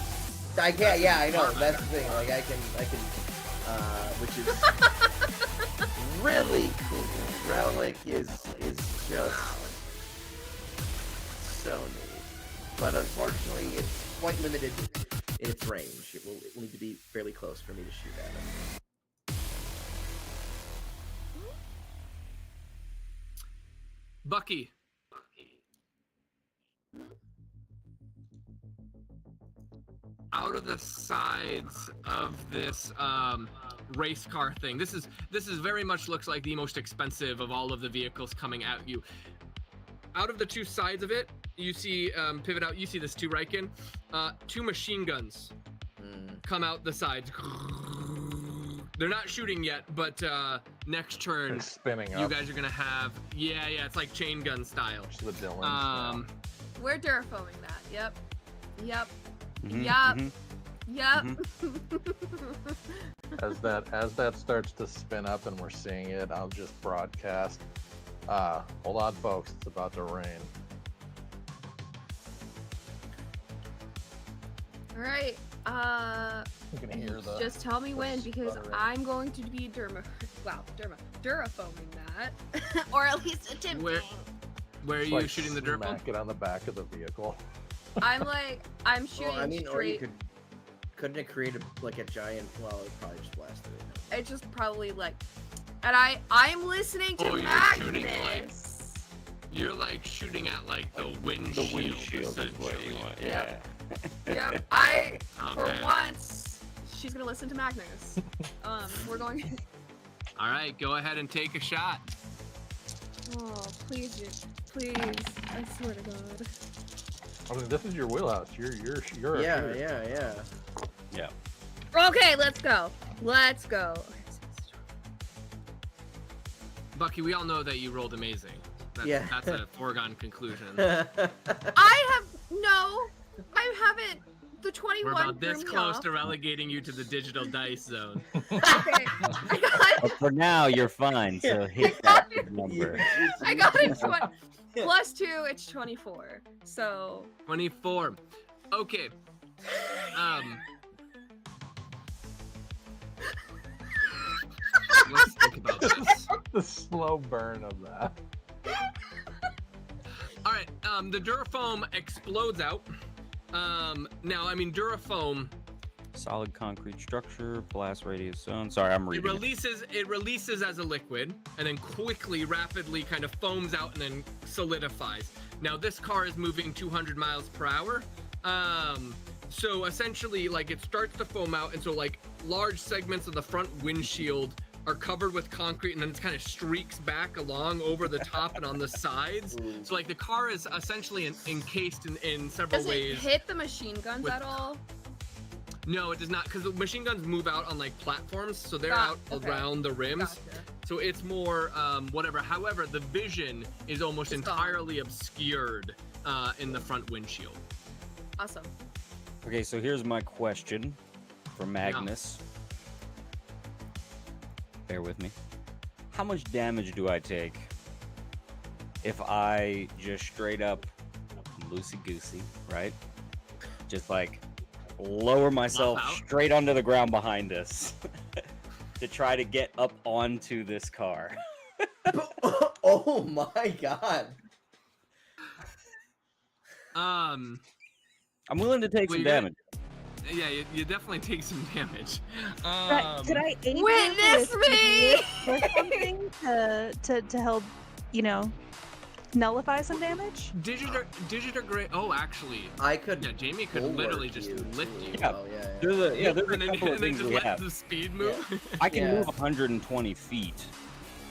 I can't. Yeah, I know. Smart. That's the thing. Like I can, which is really cool. Relic is just so neat, but unfortunately, it's quite limited in its range. It will need to be fairly close for me to shoot at it. Bucky. Out of the sides of this race car thing, this is very much looks like the most expensive of all of the vehicles coming at you. Out of the two sides of it, you see pivot out. You see this too, Riken. 2 machine guns come out the sides. They're not shooting yet, but next turn, It's spinning you up. guys are gonna have it's like chain gun style. It's the Delahaye. We're Durafoaming that. Yep. Mhm, Yup. mhm. Yep. As that starts to spin up and we're seeing it, I'll just broadcast. Hold on, folks. It's about to rain. All right. You can hear the. Just tell me when, because sputtering. I'm going to be Durafoaming that, or at least attempting. Where are Just, you like, shooting the Durafome? Smack it on the back of the vehicle. I'm shooting Well, I mean, or straight. you couldn't it create a giant? Well, it probably just blasted it. It's just probably like, and I'm listening to Oh, you're shooting, Magnus. You're like shooting at like the windshield. The windshield is what you essentially. want. Yeah. Yep. For Okay. once, she's gonna listen to Magnus. We're going. All right, go ahead and take a shot. Oh, please. I swear to God. I mean, this is your wheelhouse. You're a shooter. Yeah. Okay, let's go. Bucky, we all know that you rolled amazing. That's a foregone conclusion. I haven't. The 21 We're about threw this me close off. to relegating you to the digital dice zone. Okay. I But for now, you're fine. So hit got that number. got a 20 plus 2. It's 24. So 24. Okay. Let's think about this. The slow burn of that. All right. The Durafoam explodes out. Now, I mean, Durafoam. Solid concrete structure, blast radius zone. Sorry, I'm It reading. releases as a liquid, and then quickly, rapidly, kind of foams out and then solidifies. Now, this car is moving 200 miles per hour. So essentially, like, it starts to foam out, and so like large segments of the front windshield are covered with concrete, and then it kind of streaks back along over the top and on the sides. So like the car is essentially encased in several does ways. it hit the machine guns with- at all? No, it does not, because the machine guns move out on like platforms, so they're Got- out okay. around the rims. Gotcha. So it's more whatever. However, the vision is almost It's gone. entirely obscured in the front windshield. Awesome. Okay, so here's my question for Magnus. Bear with me. How much damage do I take if I just straight up loosey-goosey, right? Just like lower myself out? straight onto the ground behind us to try to get up onto this car. Oh my God. Um, I'm willing to take Well, some you got- damage. yeah, you definitely take some damage. Could I aid you Witness with me! or something to help, nullify some damage? Digital Oh, actually, I could. yeah, Jamie could bulwark literally just you, lift too. you. Yeah. Oh, yeah. There's a and then, couple of and then things just we let have. the speed move. I can Yeah. move 120 feet,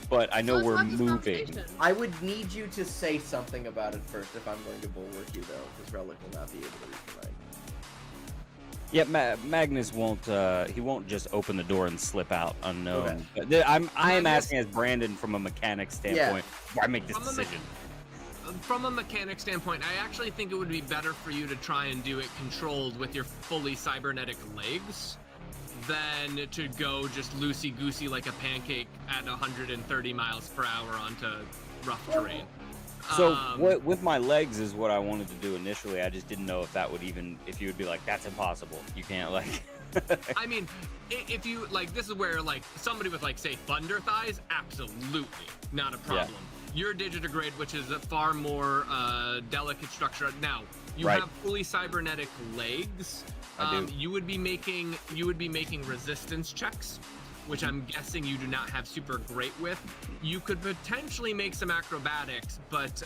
but I know Let's we're have this moving. conversation. I would need you to say something about it first if I'm going to bulwark you, though, because Relic will not be able to reach the mic. Yeah, Magnus won't. He won't just open the door and slip out unknown. Okay. But I am Magnus- asking as Brandon from a mechanic standpoint before I make this From a decision. From a mechanic standpoint, I actually think it would be better for you to try and do it controlled with your fully cybernetic legs than to go just loosey-goosey like a pancake at 130 miles per hour onto rough terrain. So what with my legs is what I wanted to do initially. I just didn't know if that would if you would be like, that's impossible. You can't like. I mean, if you like, this is where like somebody with like say thunder thighs, absolutely not a problem. Your digitigrade, which is a far more delicate structure. Now you Right. have fully cybernetic legs. I do. You would be making resistance checks, which I'm guessing you do not have super great with. You could potentially make some acrobatics, but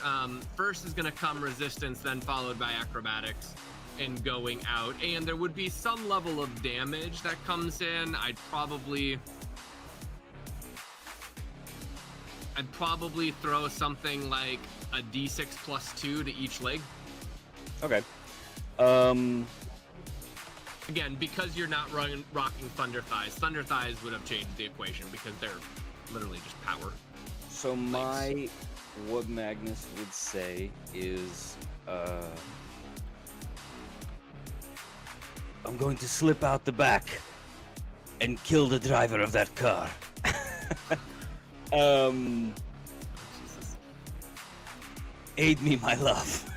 first is going to come resistance, then followed by acrobatics and going out. And there would be some level of damage that comes in. I'd probably throw something like a d6 plus 2 to each leg. Okay. Again, because you're not rocking Thunder Thighs would have changed the equation because they're literally just power. So what Magnus would say is, I'm going to slip out the back and kill the driver of that car. Jesus. Aid me, my love.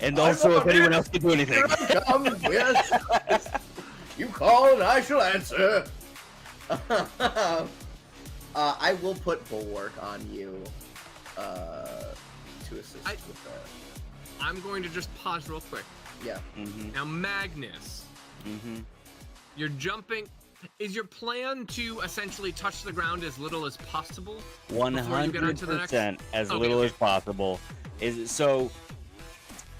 And also, if anyone else can do anything. Here I come, yes. You call and I shall answer. I will put Bulwark on you to assist with that. I'm going to just pause real quick. Yeah. Mm-hmm. Now, Magnus, you're jumping. Is your plan to essentially touch the ground as little as possible? before you get onto the next? 100% as Okay, little okay. as possible. Is so.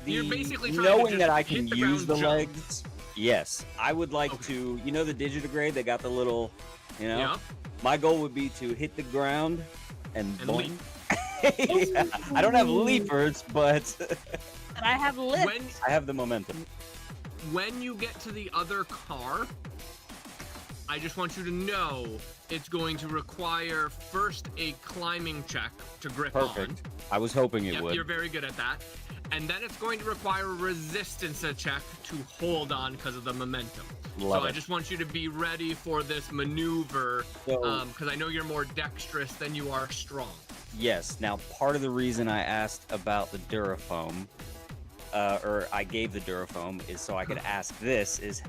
You're The- basically trying to knowing just that I hit can the use the ground, jump. legs. Yes, I would like Okay. to. You know the digidegrade? They got the little. You know. Yeah. My goal would be to hit the ground and leap. boing. Yeah, I don't have leapers, but And I have lift. When I have the momentum. when you get to the other car, I just want you to know it's going to require first a climbing check to grip on. Perfect. I was hoping it Yep, would. you're very good at that. And then it's going to require a resistance check to hold on because of the momentum. Love so I it. just want you to be ready for this maneuver So- because I know you're more dexterous than you are strong. Yes. Now, part of the reason I asked about the Durafoam, or I gave the Durafoam, is so I could ask this: is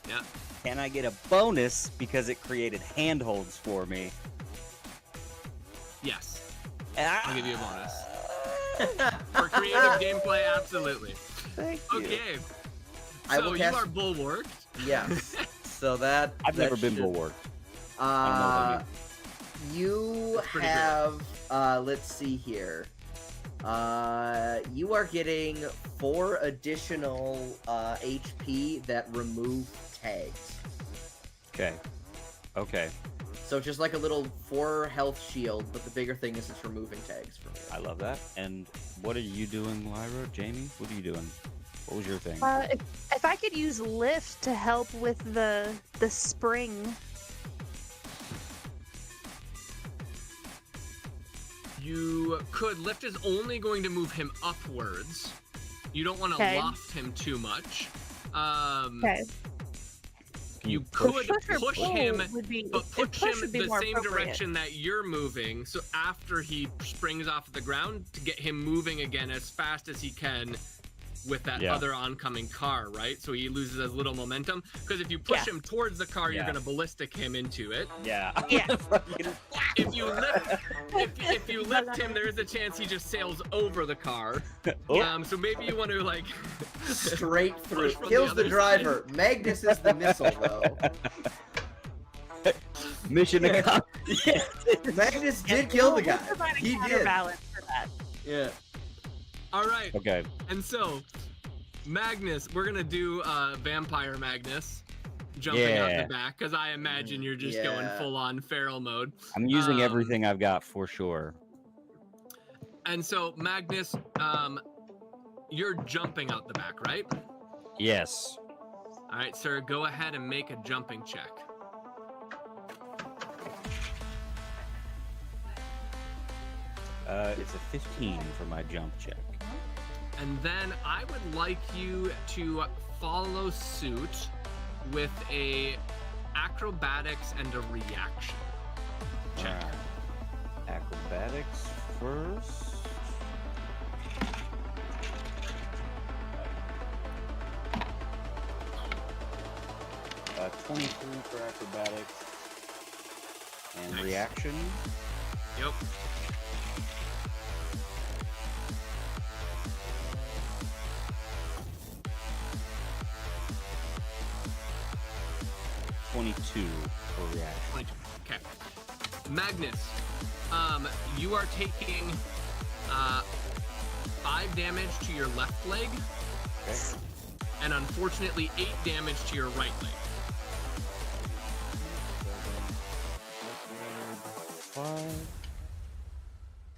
Yeah. can I get a bonus because it created handholds for me? Yes. Ah, I'll give you a bonus. For creative gameplay, absolutely. Thank you. Okay. I So will you cast- are bulwarked. Yes. So that I've that never been should- bulwarked. Uh, you That's pretty have. Let's see here. You are getting 4 additional HP that remove tags. Okay. Okay. So just like a little 4 health shield, but the bigger thing is it's removing tags from you. I love that. And what are you doing, Lyra? Jamie? What are you doing? What was your thing? If I could use lift to help with the spring. You could. Lift is only going to move him upwards. You don't want to Okay. loft him too much. Okay. Can You push? could or push pull him, would be, but if push push him would be the more same appropriate. direction that you're moving. So after he springs off the ground, to get him moving again as fast as he can with that Yeah. other oncoming car, right? So he loses as little momentum. Because if you push Yeah. him towards the car, you're Yeah. gonna ballistic him into it. Yeah. Yeah. If you lift, if you lift him, there is a chance he just sails over the car. Oh. So maybe you want to like Straight through. Push from Kills the the other driver. Magnus is the missile, though. Mission accomplished. Magnus did kill the guy. He did. Balance for that. Yeah. All right. Okay. And so, Magnus, we're gonna do Vampire Magnus jumping out Yeah. the back because I imagine you're just going Yeah. full on feral mode. I'm using Um, everything I've got for sure. And so, Magnus, you're jumping out the back, right? Yes. All right, sir. Go ahead and make a jumping check. It's a 15 for my jump check. And then I would like you to follow suit with a acrobatics and a reaction check. Alright. Acrobatics first. Uh, 23 for acrobatics. And Nice. reaction. Yep. $22 for reaction. 22. Okay. Magnus, you are taking 5 damage to your left leg, Okay. and unfortunately 8 damage to your right leg. 5.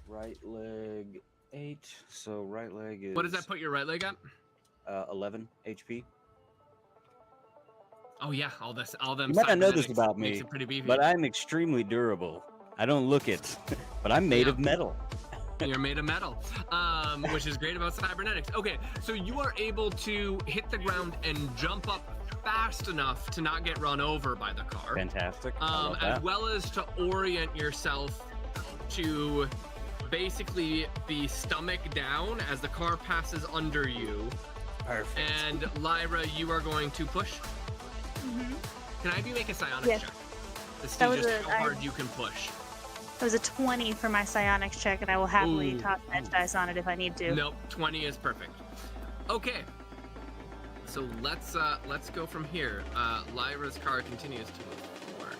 Right leg 8. So right leg is. What does that put your right leg at? 11 HP. Oh yeah, all them. You might not know this cybernetics about makes me, it pretty beefy. but I'm extremely durable. I don't look it, but I'm made Yeah. of metal. You're made of metal, which is great about cybernetics. Okay, so you are able to hit the ground and jump up fast enough to not get run over by the car. Fantastic. I love As that. well as to orient yourself to basically be stomach down as the car passes under you. Perfect. And Lyra, you are going to push. Mhm. Can I have you make a psionics Yes. check? To see That was just a- how hard you can push. It was a 20 for my psionics check, and I will happily Ooh. toss edge dice on it if I need to. Nope, 20 is perfect. Okay. So let's go from here. Lyra's car continues to move forward.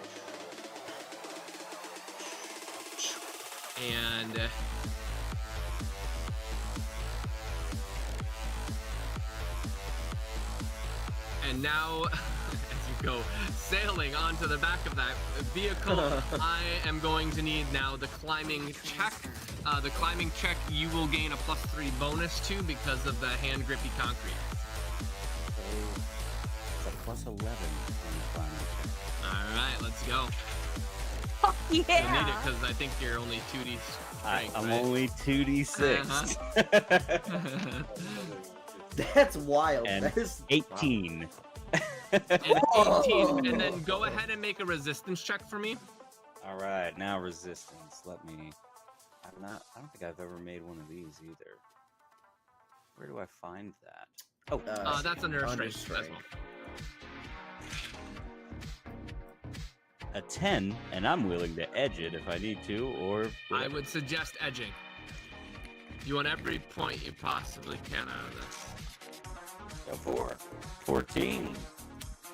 And now as you go sailing onto the back of that vehicle, I am going to need now the climbing check. The climbing check you will gain a +3 bonus to because of the hand grippy concrete. So it's a plus 11 on the climbing check. All right, let's go. Oh, You'll need it yeah! because I think you're only 2d strength, I'm right? only 2d6. That's wild. And That is 18. And 18, and then go ahead and make a resistance check for me. All right, now resistance. Let me. I don't think I've ever made one of these either. Where do I find that? Oh, That's under under strength as strength. well. a 10, and I'm willing to edge it if I need to, or I would suggest edging. You want every point you possibly can out of this. A 4. 14.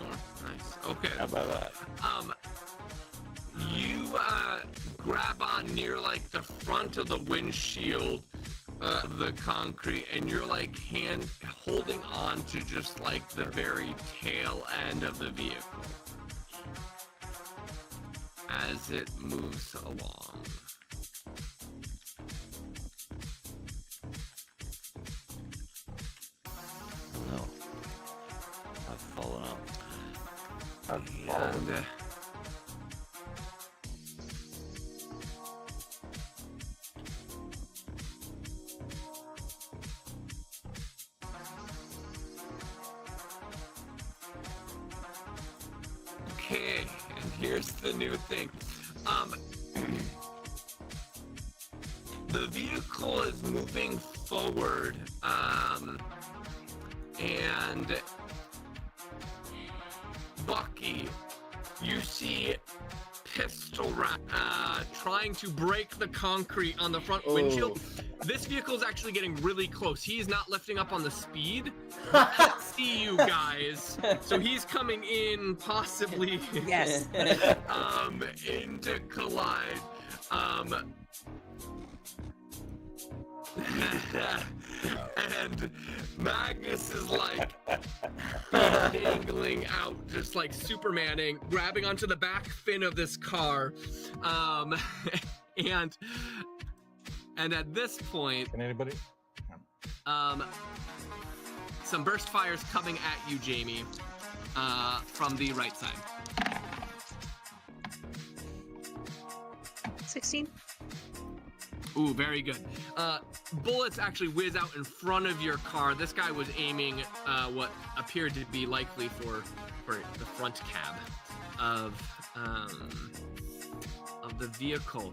Oh, nice. Okay. How about that? You grab on near like the front of the windshield of the concrete, and you're like hand holding on to just like the very tail end of the vehicle as it moves along. no. I've fallen off. And okay, and here's the new thing. The vehicle is moving forward, and Bucky, you see Pistol Rat trying to break the concrete on the front windshield. This vehicle is actually getting really close. He's not lifting up on the speed. He can see you guys, so he's coming in possibly Yes. into collide. And Magnus is like dangling out, just like Supermaning, grabbing onto the back fin of this car. And at this point, Can anybody? some burst fires coming at you, Jamie, from the right side. 16. Ooh, very good. Bullets actually whiz out in front of your car. This guy was aiming what appeared to be likely for the front cab of the vehicle.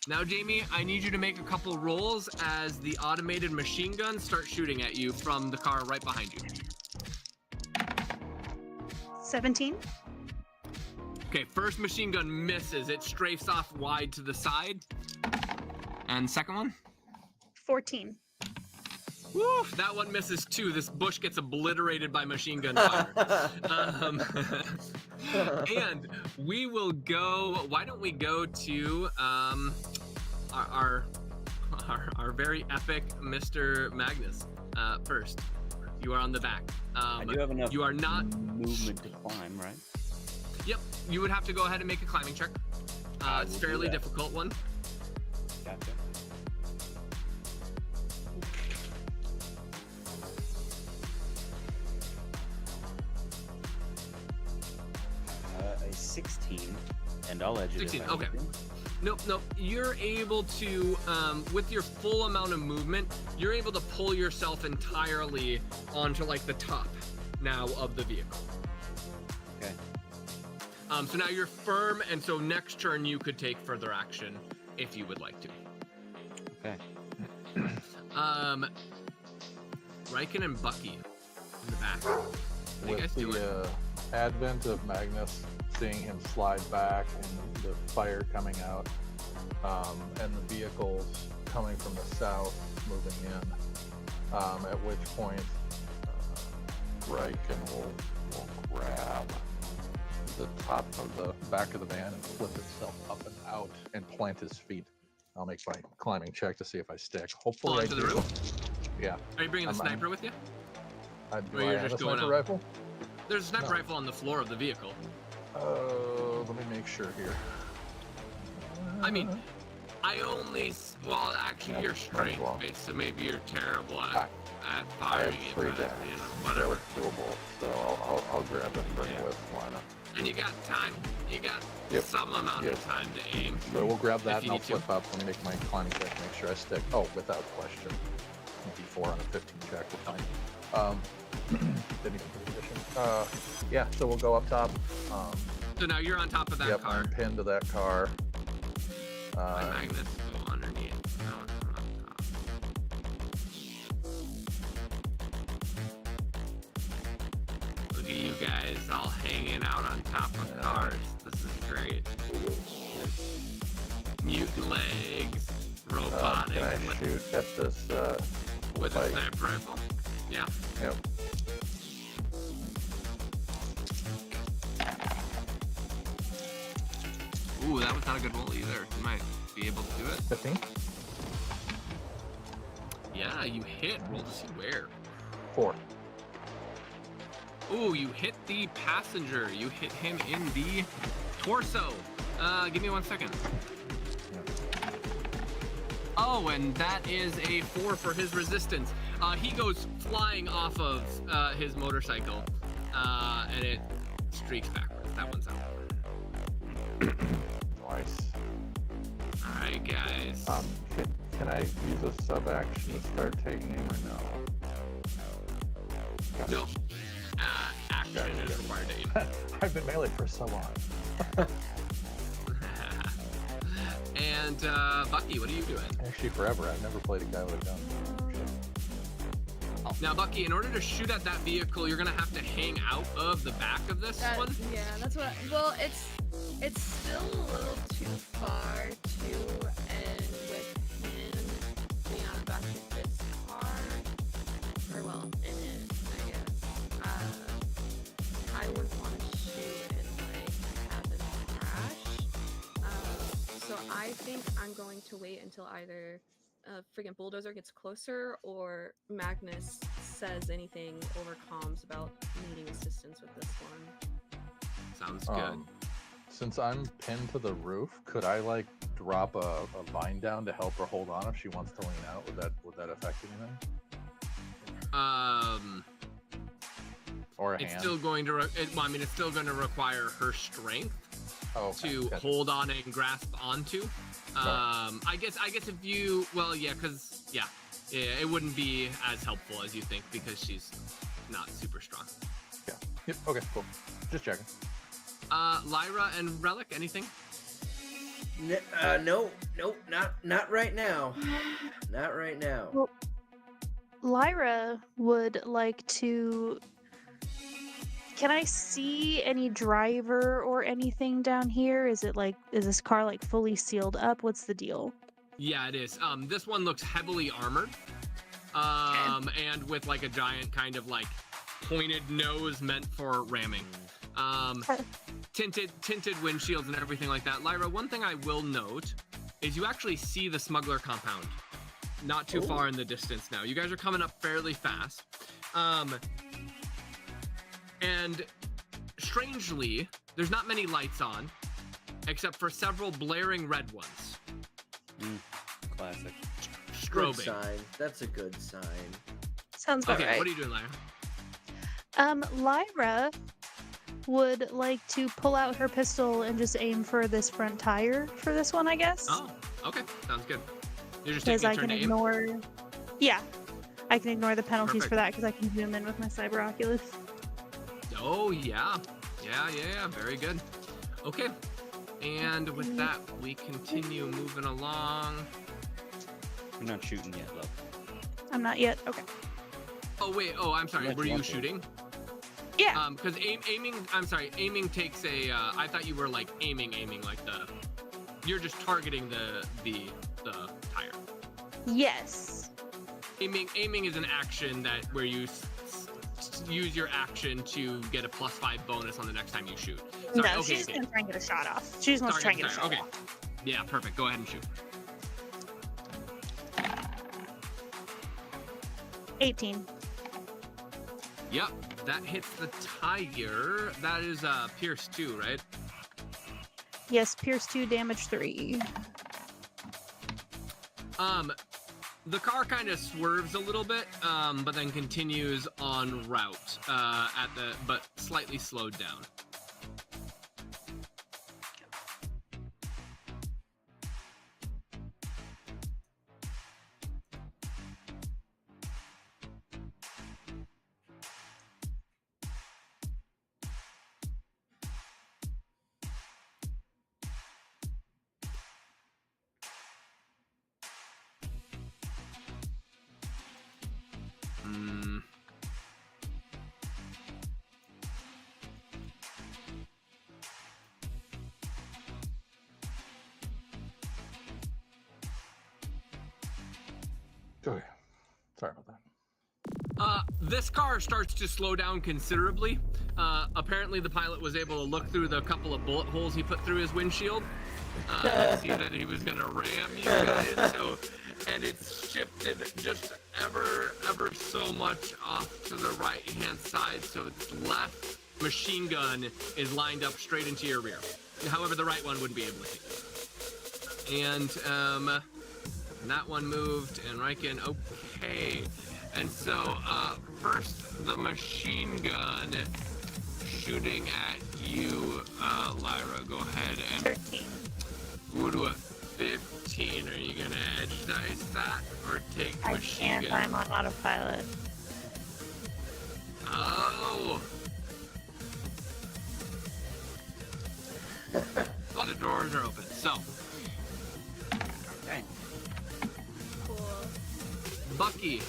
Now, Jamie, I need you to make a couple rolls as the automated machine guns start shooting at you from the car right behind you. 17. Okay, first machine gun misses. It strafes off wide to the side. And second one? 14. Woo, that one misses too. This bush gets obliterated by machine gun fire. And we will go. Why don't we go to our very epic Mr. Magnus first? You are on the back. I do have enough You are not. movement to climb, right? Yep. You would have to go ahead and make a climbing check. I It's will a do fairly that. difficult one. Gotcha. 16, and I'll edge it. 16, if I okay. need to. Nope. You're able to, with your full amount of movement, you're able to pull yourself entirely onto like the top now of the vehicle. Okay. So now you're firm, and so next turn you could take further action if you would like to. Okay. Riken and Bucky in the back. What are you guys With doing? the advent of Magnus, seeing him slide back and the fire coming out, and the vehicles coming from the south moving in, at which point Riken will grab the top of the back of the van and flip itself up and out and plant his feet. I'll make my climbing check to see if I stick. Hopefully I Onto the do. roof? Yeah. Are you bringing the I'm- sniper with you? Do Or I you're have just a going sniper out? rifle? There's a sniper No. rifle on the floor of the vehicle. Let me make sure here. I mean, well, actually, Yeah, you're might as strength well. based, so maybe you're terrible Ah, at I firing have it, 3 but, damage. you know, whatever. So it's doable. So I'll grab it and bring Yeah. it with. Why not? And you got time. You got Yep. some amount Yep. of time to aim. So we'll grab If that you and I'll need to. flip up and make my climbing check to make sure I stick. Oh, without question. D4 on a 15 check, we're fine. Didn't even put addition. Yeah, so we'll go up top. So now you're on top of that Yep, car. I'm pinned to that car. My Magnus go underneath. No, it's not on top. Look at you guys all hanging out on top of cars. This is great. Mute legs, robotic, Can I shoot at this? with a like- sniper rifle. Yeah. Yep. Ooh, that was not a good roll either. You might be able to do it. 15? Yeah, you hit. Roll to see where. 4. Ooh, you hit the passenger. You hit him in the torso. Give me 1 second. Oh, and that is a 4 for his resistance. He goes flying off of his motorcycle, and it streaks backwards. That one's out. Nice. All right, guys. Can I use a sub action to start taking aim or no? No. Action is required to aim. I've been melee for so long. And Bucky, what are you doing? Actually, forever. I've never played a guy with a gun. Now, Bucky, in order to shoot at that vehicle, you're gonna have to hang out of the back of this one. Yeah, that's what. Well, it's still a little too far to end with him being on the back of this car, or well, in it, I guess. I wouldn't want to shoot and like have him crash. So I think I'm going to wait until either friggin' bulldozer gets closer or Magnus says anything over comms about needing assistance with this one. Sounds good. Since I'm pinned to the roof, could I like drop a vine down to help her hold on if she wants to lean out? Would that affect anything? Or a It's hand? still going to. It's still going to require her strength okay. to Gotcha. hold on and grasp onto. I guess if you, it wouldn't be as helpful as you think because she's not super strong. Yeah. Yep. Okay. Cool. Just checking. Lyra and Relic, anything? No, not right now. Not right now. Well, Lyra would like to. Can I see any driver or anything down here? Is this car like fully sealed up? What's the deal? Yeah, it is. This one looks heavily armored, and with like a giant kind of like pointed nose meant for ramming. Tinted windshields and everything like that. Lyra, one thing I will note is you actually see the smuggler compound not too far in the distance now. You guys are coming up fairly fast. And strangely, there's not many lights on, except for several blaring red ones. Classic. Good Strobing. sign. That's a good sign. Sounds about Okay, right. what are you doing, Lyra? Lyra would like to pull out her pistol and just aim for this front tire for this one, I guess. Oh, okay, sounds good. You're just Because taking a I turn can to aim. ignore. Yeah, I can ignore the penalties Perfect. for that because I can zoom in with my cyber oculus. Oh yeah, yeah. Very good. Okay, and with that, we continue moving along. You're not shooting yet, love. I'm not yet. Okay. Oh wait. Oh, I'm sorry. Unless Were you you want to. shooting? Yeah. Because aiming. I'm sorry. Aiming takes a. I thought you were like aiming like the. You're just targeting the tire. Yes. Aiming is an action that where you use your action to get a +5 bonus on the next time you shoot. Sorry, No, okay, she's okay. gonna try and get a shot off. She just wants to try and get a shot Okay. off. Yeah, perfect. Go ahead and shoot. 18. Yep, that hits the tire. That is Pierce 2, right? Yes, Pierce 2, damage 3. The car kind of swerves a little bit, but then continues on route but slightly slowed down. Hmm. Go ahead. Sorry about that. This car starts to slow down considerably. Apparently the pilot was able to look through the couple of bullet holes he put through his windshield. See that he was gonna ram you guys, and it's shifted just ever so much off to the right hand side, so its left machine gun is lined up straight into your rear. However, the right one wouldn't be able to hit you. And that one moved, and Riken, okay. And so, first, the machine gun shooting at you, Lyra. Go ahead and 13. go to a 15. Are you gonna edge dice that, or take I machine can't. gun? I'm on autopilot. Oh! All the doors are open. So, Okay. Cool. Bucky,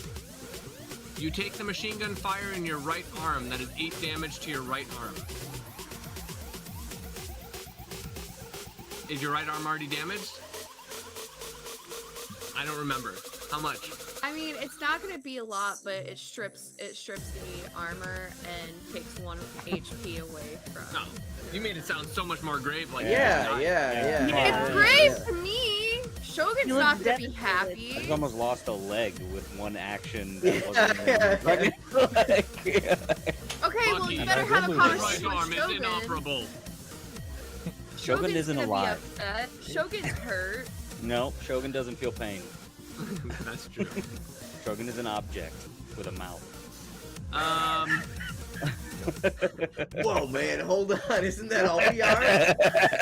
you take the machine gun fire in your right arm. That is 8 damage to your right arm. Is your right arm already damaged? I don't remember. How much? I mean, it's not gonna be a lot, but it strips the armor and takes 1 HP away from. No. You made it sound so much more grave like Yeah. It's brave to me. Shogun's You look not gonna be devastated. I happy. just almost lost a leg with one action. That wasn't Okay, well Bucky, you better have a your right conversation arm with is Shogun. inoperable. Shogun isn't gonna be alive. upset. Shogun's hurt. No, Shogun doesn't feel pain. That's true. Shogun is an object with a mouth. Whoa, man, hold on. Isn't that all we are?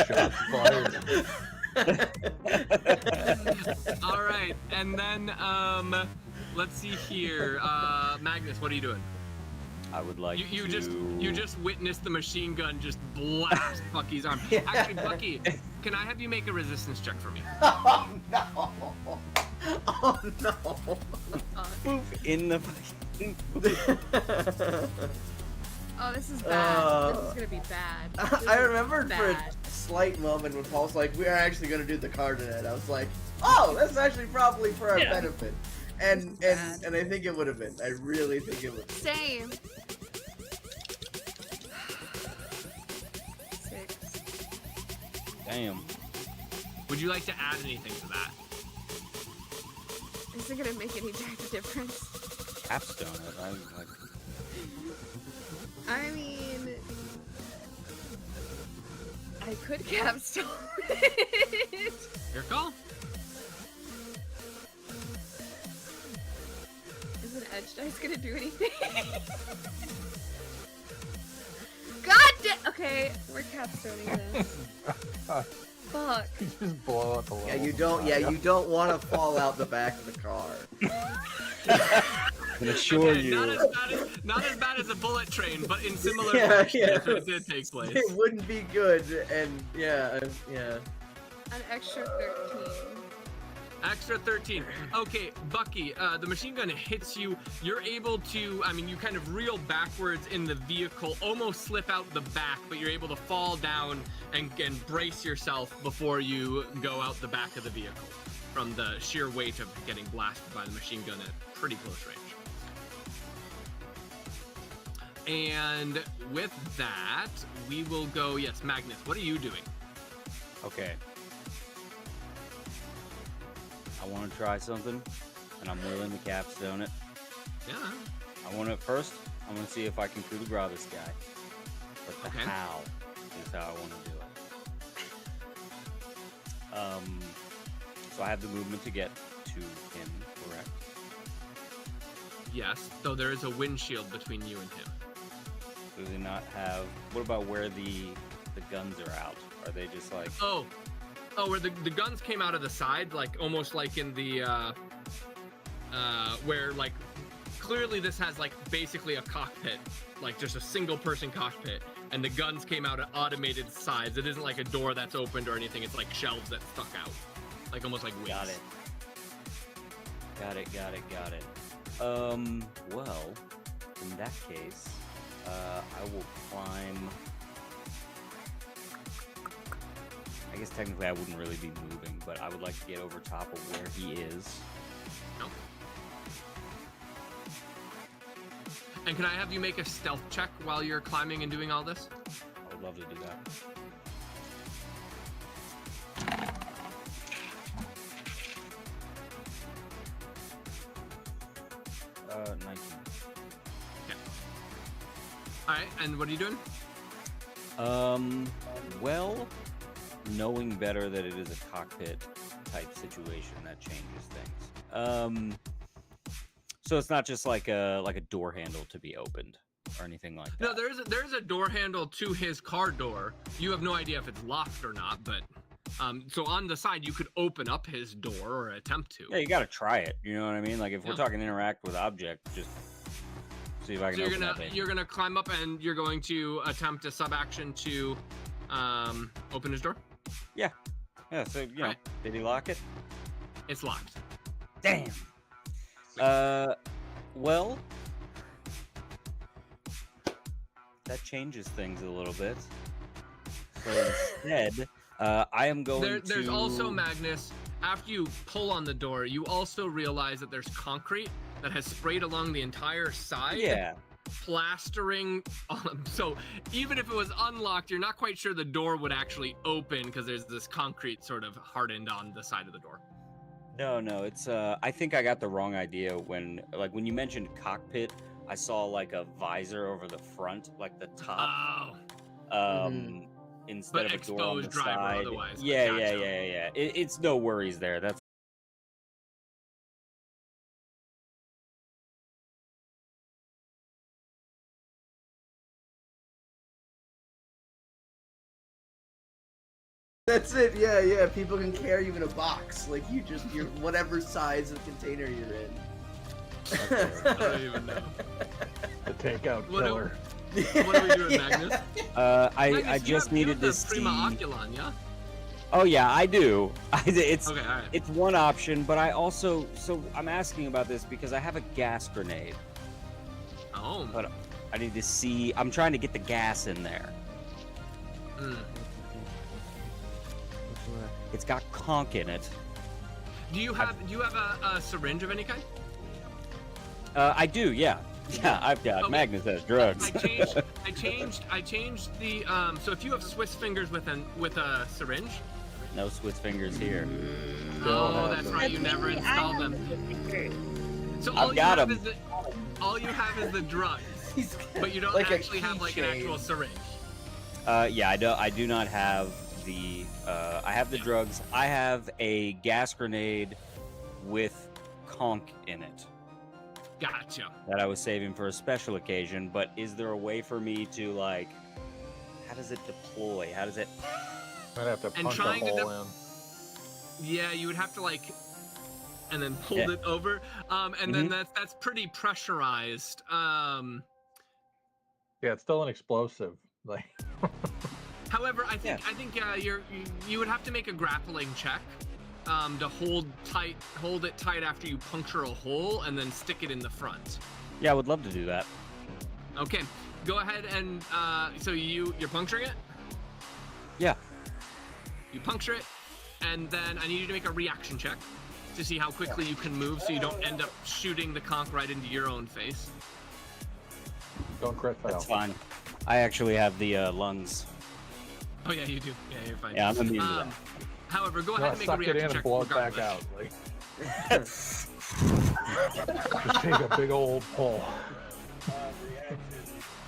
Shots fired. All right, and then let's see here. Magnus, what are you doing? I would like You to... just witnessed the machine gun just blast Bucky's arm. Actually, Bucky, can I have you make a resistance check for me? Oh no! Oh no! in the Oh, this is bad. This is gonna be bad. This I is remembered for a bad. slight moment when Paul's like, "We are actually going to do the car tonight." I was like, "Oh, that's actually probably for our benefit," and bad. I think it would have been. I really think it would. Same. 6. damn. Would you like to add anything to that? Is it gonna make any type of difference? Capstone it. I like. I mean, I could capstone it. Your call. Is an edge dice gonna do anything? God damn! Okay, we're capstoning this. Fuck. You just blow up the Yeah, level. you don't want to fall out the back of the car. I can assure Okay, you. not as bad as a bullet train, but in similar Yeah, fashion, yeah. it did take place. It wouldn't be good, and yeah. An extra 13. Extra 13. Okay, Bucky, the machine gun hits you. You're able to, you kind of reel backwards in the vehicle, almost slip out the back, but you're able to fall down and brace yourself before you go out the back of the vehicle from the sheer weight of getting blasted by the machine gun at pretty close range. And with that, we will go, yes, Magnus, what are you doing? Okay. I want to try something, and I'm willing to capstone it. Yeah. I want to first. I want to see if I can coup de grace this guy. But the Okay. how is how I want to do it. So I have the movement to get to him, correct? Yes, though there is a windshield between you and him. Does he not have? What about where the guns are out? Are they just like? Oh, where the guns came out of the side, like almost like in the where like clearly this has like basically a cockpit, like just a single person cockpit, and the guns came out of automated sides. It isn't like a door that's opened or anything. It's like shelves that stuck out, like almost like wings. Got it. Well, in that case, I will climb. I guess technically I wouldn't really be moving, but I would like to get over top of where he is. No. And can I have you make a stealth check while you're climbing and doing all this? I would love to do that. Uh, 19. Okay. All right, and what are you doing? Well, knowing better that it is a cockpit type situation, that changes things. So it's not just like a door handle to be opened or anything like that. No, there's a door handle to his car door. You have no idea if it's locked or not, but so on the side you could open up his door or attempt to. Yeah, you gotta try it. You know what I mean? Like if we're Yeah. talking interact with object, just see if I can So open that thing. you're gonna climb up and you're going to attempt a sub action to open his door. Yeah, so you know, Right. did he lock it? It's locked. Damn. Well, that changes things a little bit. So instead, I am going There's to. also, Magnus, after you pull on the door, you also realize that there's concrete that has sprayed along the entire side. Yeah. Plastering. So even if it was unlocked, you're not quite sure the door would actually open because there's this concrete sort of hardened on the side of the door. No, it's I think I got the wrong idea when you mentioned cockpit, I saw like a visor over the front, like the top. Oh. Instead But of a door on the exposed driver side. otherwise, but Yeah. gotcha. It's no worries there. That's That's it. Yeah. People can carry you in a box, like you're whatever size of container you're in. I don't even know. The takeout What do- killer. What are we doing, Magnus? I Magnus, just you needed have to the Prima see. Oculon, yeah? Oh yeah, I do. It's Okay, all right. it's one option, but I also I'm asking about this because I have a gas grenade. Oh. But I need to see. I'm trying to get the gas in there. Mm. It's got conch in it. Do you have a syringe of any kind? I do, yeah. Yeah, I've got Okay. Magnus has drugs. I changed the so if you have Swiss fingers with a syringe. No Swiss fingers here. Oh, that's right, you never installed them. So all I've got you have 'em. is all you have is the drugs, He's but you don't like a actually have like an keychain. actual syringe. Yeah, I do not have the. I have the drugs. I have a gas grenade with conch in it Gotcha. that I was saving for a special occasion. But is there a way for me to like how does it deploy? How does it? I'd have to And punch a trying to hole in. Yeah, you would have to like, and then hold Yeah. it over, and then that's pretty pressurized. Yeah, it's still an explosive. Like, However, I think you would have to make a grappling check to hold it tight after you puncture a hole and then stick it in the front. Yeah, I would love to do that. Okay, go ahead and so you're puncturing it. Yeah. You puncture it, and then I need you to make a reaction check to see how quickly you can move, so you don't end up shooting the conch right into your own face. don't crit fail. That's fine. I actually have the lungs. Oh yeah, you do. Yeah, you're fine. Yeah, I'm immune to that. However, go No, ahead and make a suck it reaction in check and blow it back regardless. out. Like, just take a big old pull.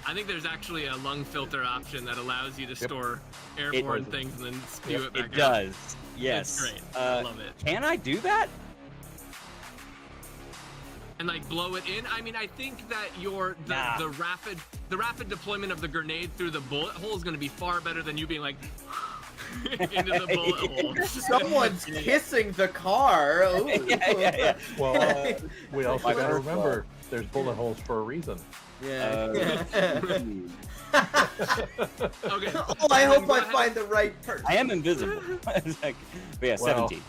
I think there's actually a lung filter option that allows you to store airborne things and then spew it back It out. does. Yes. It's great. I love it. Can I do that? And like blow it in. I mean, I think that Nah. the rapid deployment of the grenade through the bullet hole is going to be far better than you being like into the bullet hole. Someone's kissing the car. Ooh. Yeah. Well, we also My got to first remember there's bullet holes for a reason. Yeah. Okay. Oh, I hope I find the right person. I am invisible. It's like, but yeah, Well. 17.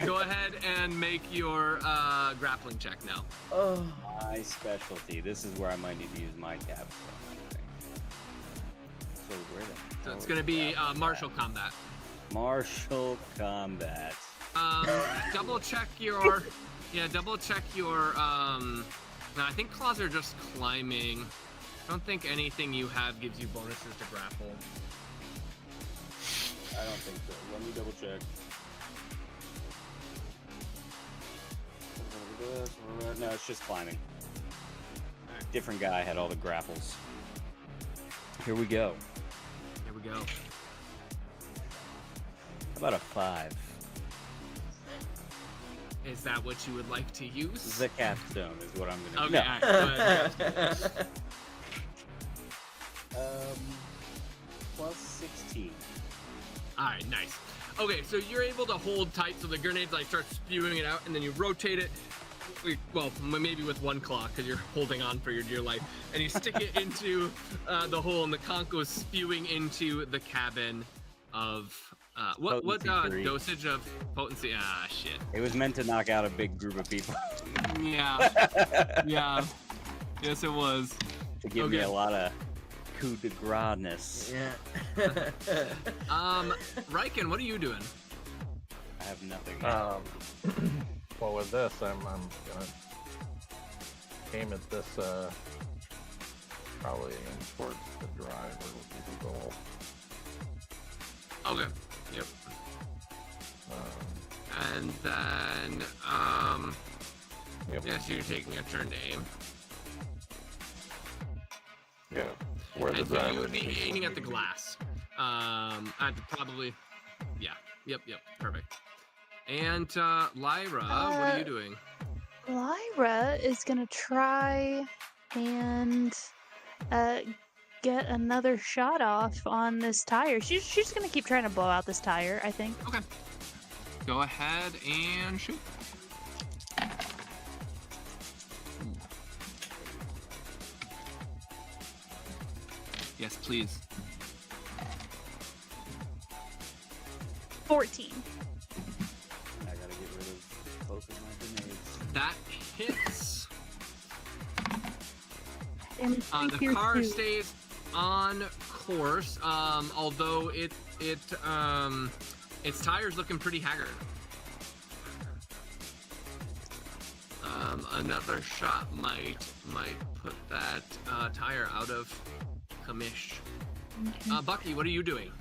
Go ahead and make your grappling check now. Oh. My specialty. This is where I might need to use my cap. So where the So hell it's going to is be that? martial combat. Martial combat. Double check your. Yeah, double check your. No, I think claws are just climbing. I don't think anything you have gives you bonuses to grapple. I don't think so. Let me double check. No, it's just climbing. Different guy had all the grapples. Here we go. Here we go. How about a 5? Is that what you would like to use? The capstone is what I'm gonna Okay, alright, go ahead. Plus 16. Alright, nice. Okay, so you're able to hold tight so the grenade like starts spewing it out, and then you rotate it. Well, maybe with one claw because you're holding on for your dear life, and you stick it into the hole, and the conch goes spewing into the cabin of what Potency 3. dosage of potency? Ah, shit. It was meant to knock out a big group of people. Yeah, yeah. Yes, it was. To give me Okay. a lot of coup de grace. Yeah. Riken, what are you doing? I have nothing. Well, with this, I'm gonna aim at this. Probably aim towards the drive or the goal. Okay. Yep. And then, Yep. yeah, so you're taking a turn to aim. Yeah. Where the And so drive you would is. be aiming at the glass. I'd probably, yeah. Yep, perfect. And, Lyra, what are you doing? Lyra is gonna try and get another shot off on this tire. She's gonna keep trying to blow out this tire, I think. Okay. Go ahead and shoot. Yes, please. 14. I gotta get rid of both of my grenades. That hits. And The here car too. stays on course, although its tire's looking pretty haggard. Another shot might put that tire out of commish. Bucky, what are you doing?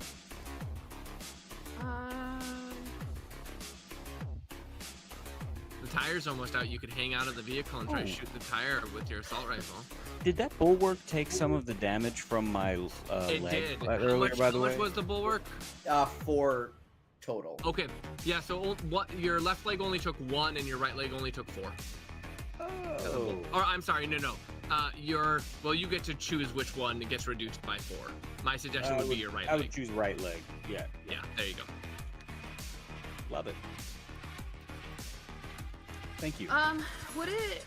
The tire's almost out. You could hang out of the vehicle and try to Oh. shoot the tire with your assault rifle. Did that bulwark take some of the damage from my It leg did. earlier, by the how way? much was the bulwark? 4 total. Okay. Yeah, so your left leg only took 1 and your right leg only took 4. Oh. Or I'm sorry, no. You get to choose which one gets reduced by 4. My suggestion would be your right I leg. would choose right leg. Yeah. Yeah, there you go. Love it. Thank you. Would it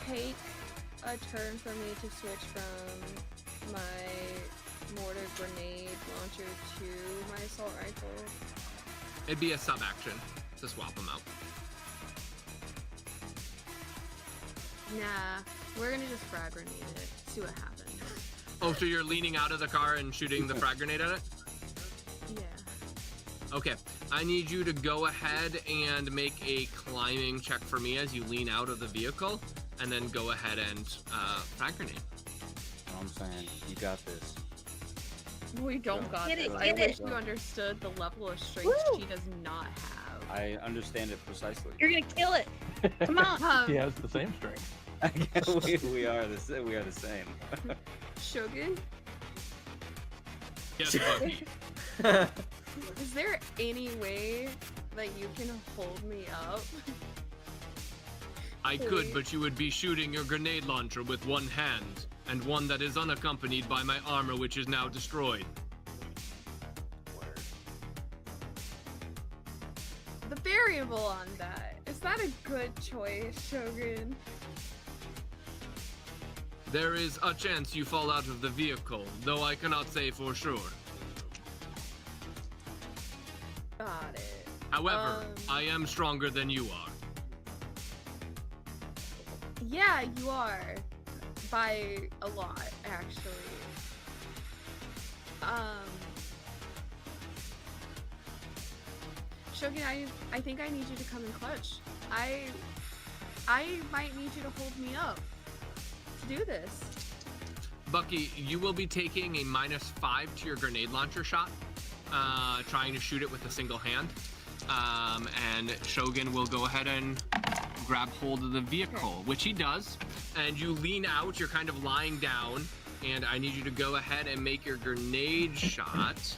take a turn for me to switch from my mortar grenade launcher to my assault rifle? It'd be a sub-action to swap them out. Nah, we're gonna just frag grenade it. See what happens. Oh, so you're leaning out of the car and shooting the frag grenade at it? Yeah. Okay, I need you to go ahead and make a climbing check for me as you lean out of the vehicle, and then go ahead and frag grenade. I'm saying, you got this. We don't got Get this. it, I get wish it. you understood the level of strength Woo! she does not have. I understand it precisely. You're gonna kill it. Come on. He has the same strength. we are the same. Shogun, Yes, Bucky. is there any way that you can hold me up? I could, but you would be shooting your grenade launcher with one hand, and one that is unaccompanied by my armor, which is now destroyed. The variable on that, is that a good choice, Shogun? There is a chance you fall out of the vehicle, though I cannot say for sure. Got it. However, I am stronger than you are. Yeah, you are. By a lot, actually. Shogun, I think I need you to come in clutch. I might need you to hold me up to do this. Bucky, you will be taking a -5 to your grenade launcher shot, trying to shoot it with a single hand. And Shogun will go ahead and grab hold of the vehicle, which he does. And you lean out, you're kind of lying down, and I need you to go ahead and make your grenade shot.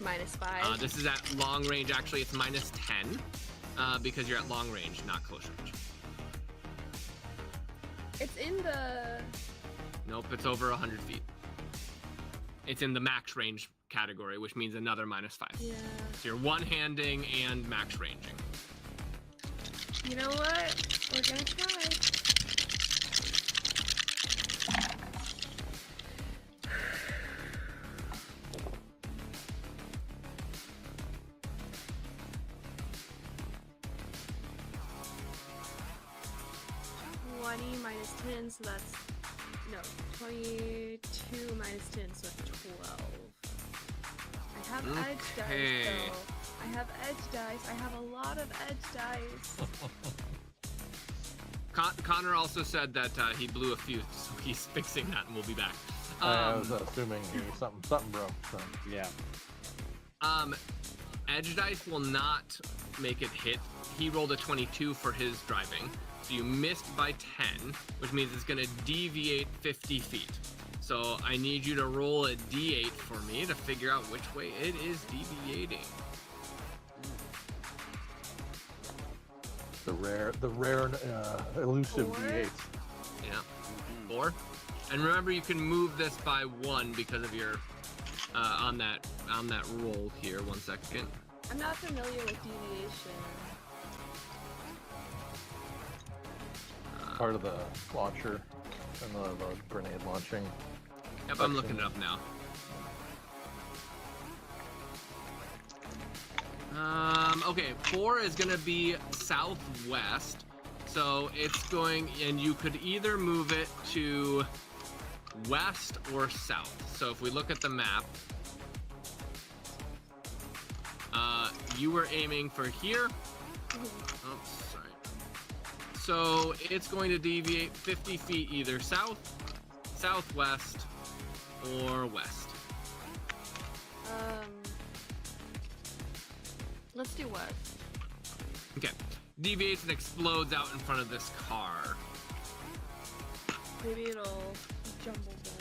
-5. This is at long range, actually it's -10, because you're at long range, not close range. It's in the... Nope, it's over 100 feet. It's in the max range category, which means another -5. Yeah. So you're one-handing and max ranging. You know what? We're gonna try. -10, so that's... No, 22 -10, so 12. I have edge dice, though. I have edge dice. I have a lot of edge dice. Connor also said that he blew a fuse, so he's fixing that and we'll be back. I was assuming something broke. So. Yeah. Edge dice will not make it hit. He rolled a 22 for his driving, so you missed by 10, which means it's going to deviate 50 feet. So I need you to roll a d8 for me to figure out which way it is deviating. The rare elusive 4? D8s. Yeah, 4. And remember, you can move this by 1 because of your on that roll here. 1 second. I'm not familiar with deviation. Part of the launcher and the grenade launching. Yep, I'm looking it up now. Okay, 4 is gonna be southwest. So it's going, and you could either move it to west or south. So if we look at the map, you were aiming for here. Oh, sorry. So it's going to deviate 50 feet either south, southwest, or west. Let's do west. Okay. Deviates and explodes out in front of this car. Maybe it'll jumble them.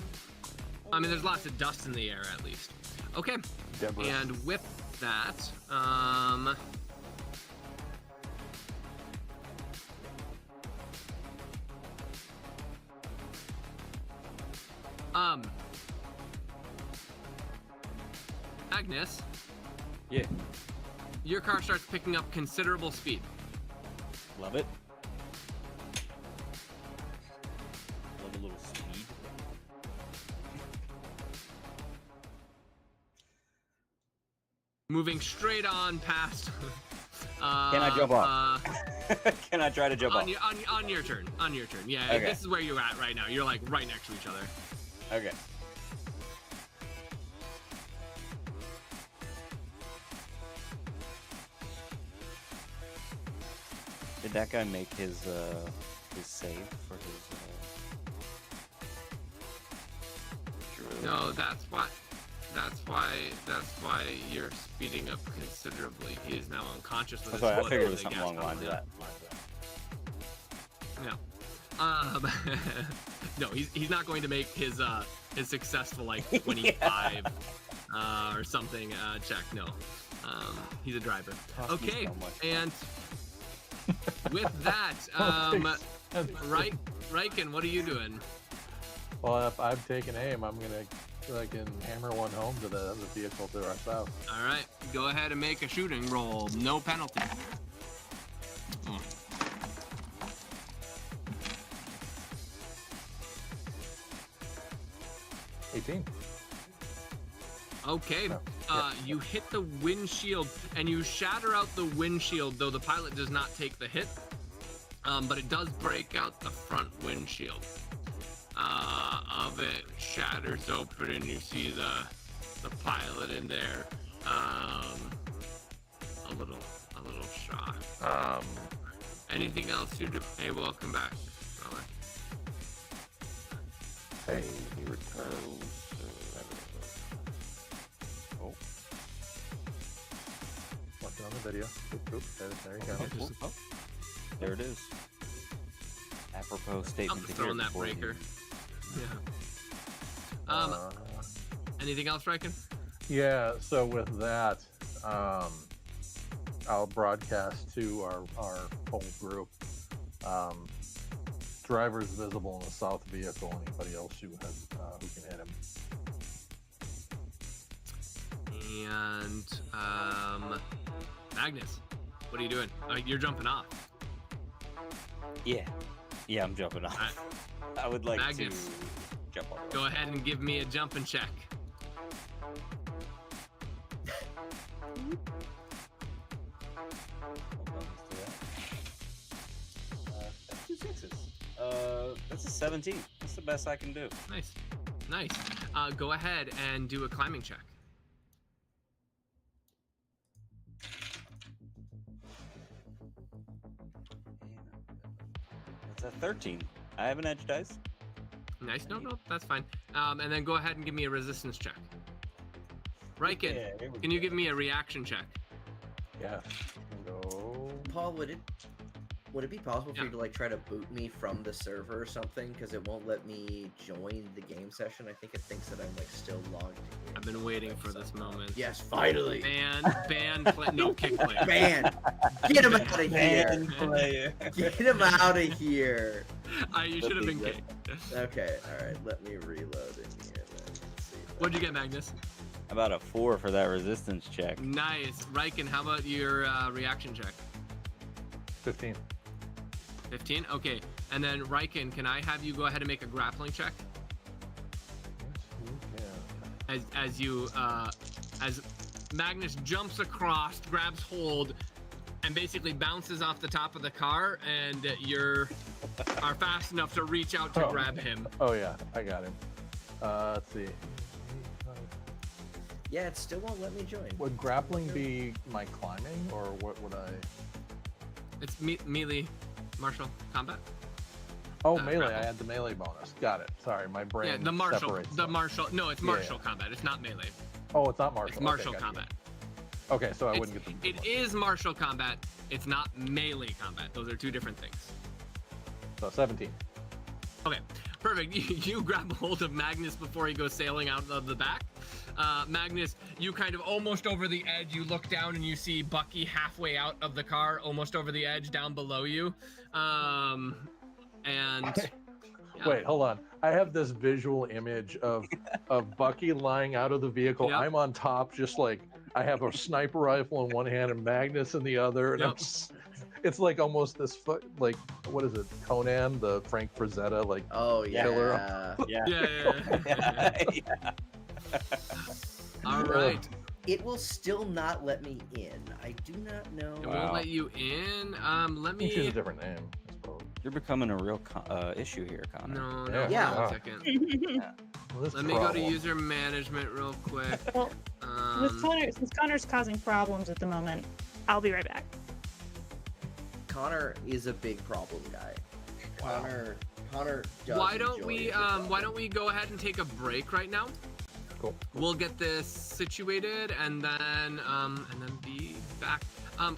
I mean, there's lots of dust in the air at least. Okay. Debris. And with that, Magnus. Yeah. Your car starts picking up considerable speed. Love it. Love a little speed. Moving straight on past. Can I jump off? Can I try to jump off? On your turn. On your turn. Yeah, Okay. this is where you're at right now. You're like right next to each other. Okay. Did that guy make his save for his? No, that's why you're speeding up considerably. He is now unconscious with his I foot figured it on was the something gas along the lines of pedal. that. No, he's not going to make his successful like 25 or something check. No, he's a driver. Cost me Okay, so much. and with that, Riken, what are you doing? Well, if I'm taking aim, I'm gonna hammer one home to the vehicle to our south. All right, go ahead and make a shooting roll. No penalty. 18. Okay, No. you hit the windshield and you shatter out the windshield, though the pilot does not take the hit, but it does break out the front windshield of it. Shatters open and you see the pilot in there, a little shocked. Anything else you do? Hey, welcome back, brother. Hey, he returns. Oh. Watching on the video. Oop, there you go. Oh, there it is. Apropos statement. I'm to throwing hear that before you- breaker. Yeah. Anything else, Riken? Yeah, so with that, I'll broadcast to our whole group. Drivers visible in the south vehicle. Anybody else who has who can hit him? And Magnus, what are you doing? You're jumping off. Yeah, I'm jumping off. Alright. I would like Magnus. to jump off. Go ahead and give me a jumping check. That's 2 sixes. That's a 17. That's the best I can do. Nice. Go ahead and do a climbing check. That's a 13. I have an edge dice. Nice. No, that's fine. And then go ahead and give me a resistance check. Riken, Yeah, here we can you go. give me a reaction check? Yeah. Go. Paul, would it be possible for Yeah. you to like try to boot me from the server or something? Because it won't let me join the game session. I think it thinks that I'm like still logged in. I've been waiting for this moment. Yes, finally. Ban, no, kick player. Man, get him out of here. Man player. Get him out of here. You should have been Good. kicked. Okay, all right. Let me reload in here then. Let's see. What'd you get, Magnus? About a 4 for that resistance check. Nice. Riken, how about your reaction check? 15. 15? Okay. And then Riken, can I have you go ahead and make a grappling check? Yeah. As Magnus jumps across, grabs hold, and basically bounces off the top of the car, and are fast enough to reach out to Oh. grab him. Oh yeah, I got him. Let's see. Yeah, it still won't let me join. Would grappling be my climbing, or what would I? It's melee martial combat. Oh, melee. grapple. I had the melee bonus. Got it. Sorry, my brain Yeah, the martial. separates The them. martial. No, it's Yeah, martial combat. It's not melee. Oh, it's not martial. It's martial okay, gotcha. combat. Okay, so I It's- wouldn't get the. It is martial combat. It's not melee combat. Those are two different things. So 17. Okay, perfect. You grab hold of Magnus before he goes sailing out of the back. Magnus, you kind of almost over the edge. You look down and you see Bucky halfway out of the car, almost over the edge, down below you. And yeah. Wait, hold on. I have this visual image of Bucky lying out of the vehicle. Yep. I'm on top, just like I have a sniper rifle in one hand and Magnus in the other, and Yep. it's like almost this like what is it, Conan, the Frank Frazetta like Oh killer. yeah. Yeah. All right. It will still not let me in. I do not know. It Wow. won't let you in. Let You choose me. a different name, I suppose. You're becoming a real issue here, Connor. No, Yeah. hold on a Yeah. second. Well, this Let me go to problem. user management real quick. Well, with Um, Connor, since Connor's causing problems at the moment, I'll be right back. Connor is a big problem guy. Connor does why don't enjoy we a big why problem. don't we go ahead and take a break right now? Cool. We'll get this situated and then be back.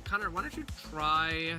Connor, why don't you try?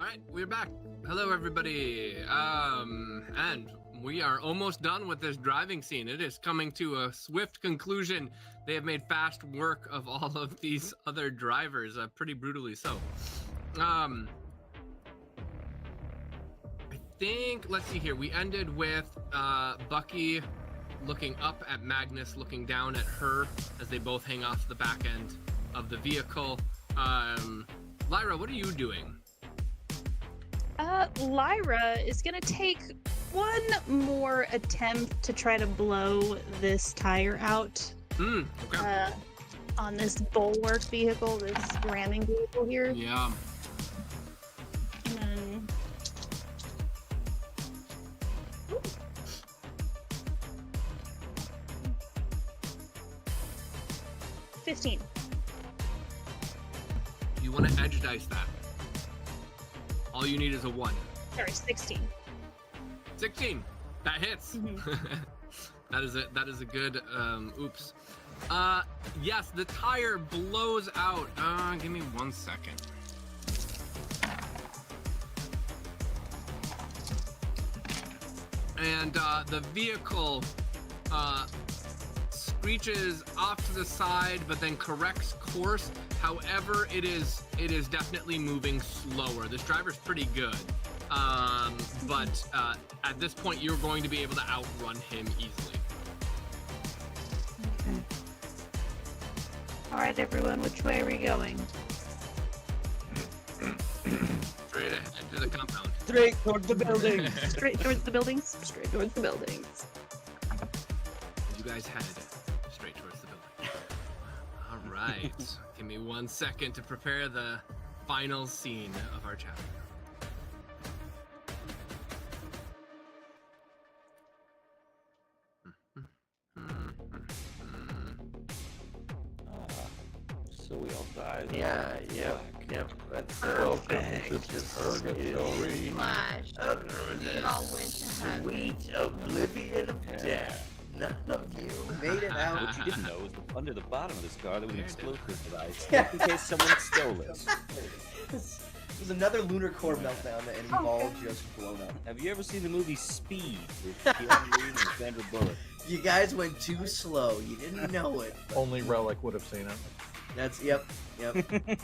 right, we're back. Hello, everybody. And we are almost done with this driving scene. It is coming to a swift conclusion. They have made fast work of all of these other drivers, pretty brutally so. I think, let's see here. We ended with Bucky looking up at Magnus, looking down at her as they both hang off the back end of the vehicle. Lyra, what are you doing? Lyra is gonna take one more attempt to try to blow this tire out. Okay. On this bulwark vehicle, this ramming vehicle here. Yeah. And then... 15. You want to edge dice that. All you need is a 1. Sorry, 16. 16. That hits. That is a good oops. Yes, the tire blows out. Give me 1 second. And the vehicle screeches off to the side, but then corrects course. However, it is definitely moving slower. This driver's pretty good, but at this point, you're going to be able to outrun him easily. Okay. All right, everyone, which way are we going? Straight ahead to the compound. Straight towards the building. Straight towards the buildings? Straight towards the buildings. You guys head straight towards the building. All right. Give me 1 second to prepare the final scene of our chapter. So we all died. Yeah, yep. That's perfect. Purgatory. Flash. We all went to heaven. Sweet oblivion of death. None of you made it out. What you didn't know is that under the bottom of this car there was an explosive device in case someone stole it. There's another lunar core meltdown and we've all just blown up. Have you ever seen the movie Speed with Keanu Reeves and Sandra Bullock? You guys went too slow. You didn't know it. Only Relic would have seen it. That's yep.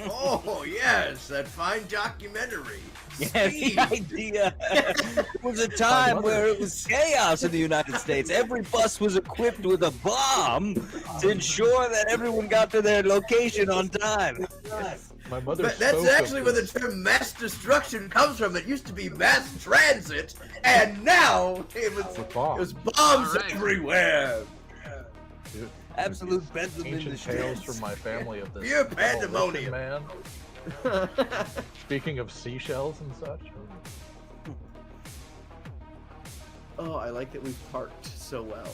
Oh yes, that fine documentary. Yeah, the idea. It was a time where it was chaos in the United States. Every bus was equipped with a bomb to ensure that everyone got to their location on time. My mother. But that's actually where the term mass destruction comes from. It used to be mass transit, and now it was bombs everywhere. Dude, Absolute bedlam in the ancient streets. tales from my family of this Pure demolition pandemonium. Man. Speaking of seashells and such. Oh, I like that we parked so well.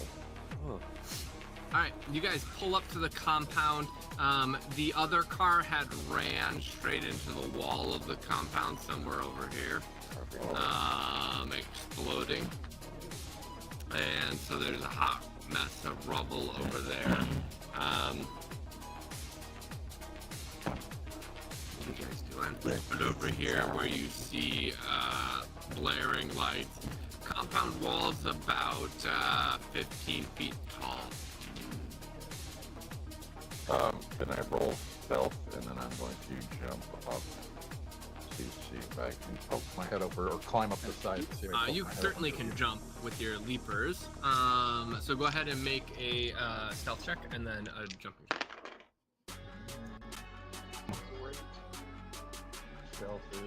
Oh. All right, you guys pull up to the compound. The other car had ran straight into the wall of the compound somewhere over here, exploding. And so there's a hot mess of rubble over there. What are you guys doing? And over here where you see blaring lights. Compound wall's about 15 feet tall. Can I roll stealth and then I'm going to jump up to see if I can poke my head over or climb up the side to see if I can You poke my head certainly over. can jump with your leapers. So go ahead and make a stealth check and then a jumping check. Stealth is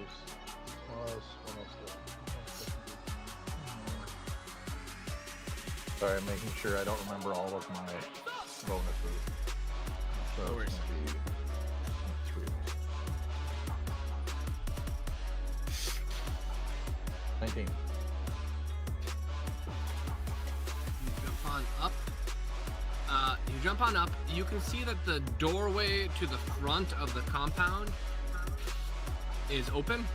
plus what else? Sorry, I'm making sure I don't remember all of my bonuses. So No worries. it's gonna be 3. 19. You jump on up. You jump on up. You can see that the doorway to the front of the compound is open.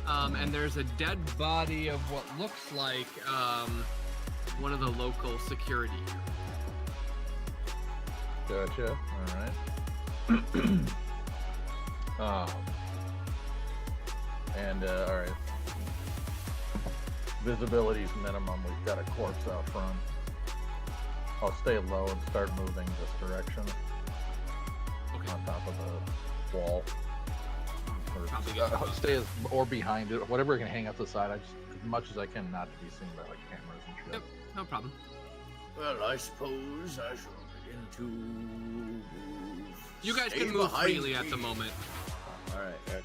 And there's a dead body of what looks like one of the local security. Gotcha. All right. And all right, visibility's minimum. We've got a corpse out front. I'll stay low and start moving this direction. Okay. On top of the wall. Probably Or, get close. stay or behind it, whatever can hang out the side. I just, as much as I can, not to be seen by like cameras and shit. Yep, no problem. Well, I suppose I shall begin to move. You guys Stay can move behind freely at the me. moment. All right.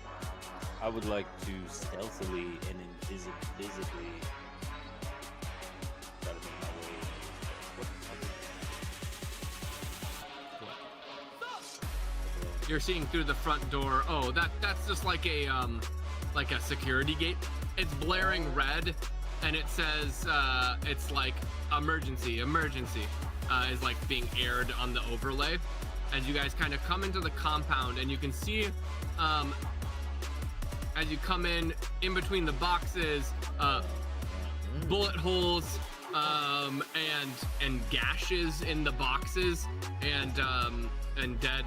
I would like to stealthily and invisibly try to make my way. You're seeing through the front door. Oh, that's just like a security gate. It's blaring red, and it says it's like emergency is like being aired on the overlay. As you guys kind of come into the compound, and you can see as you come in between the boxes, bullet holes and gashes in the boxes, and dead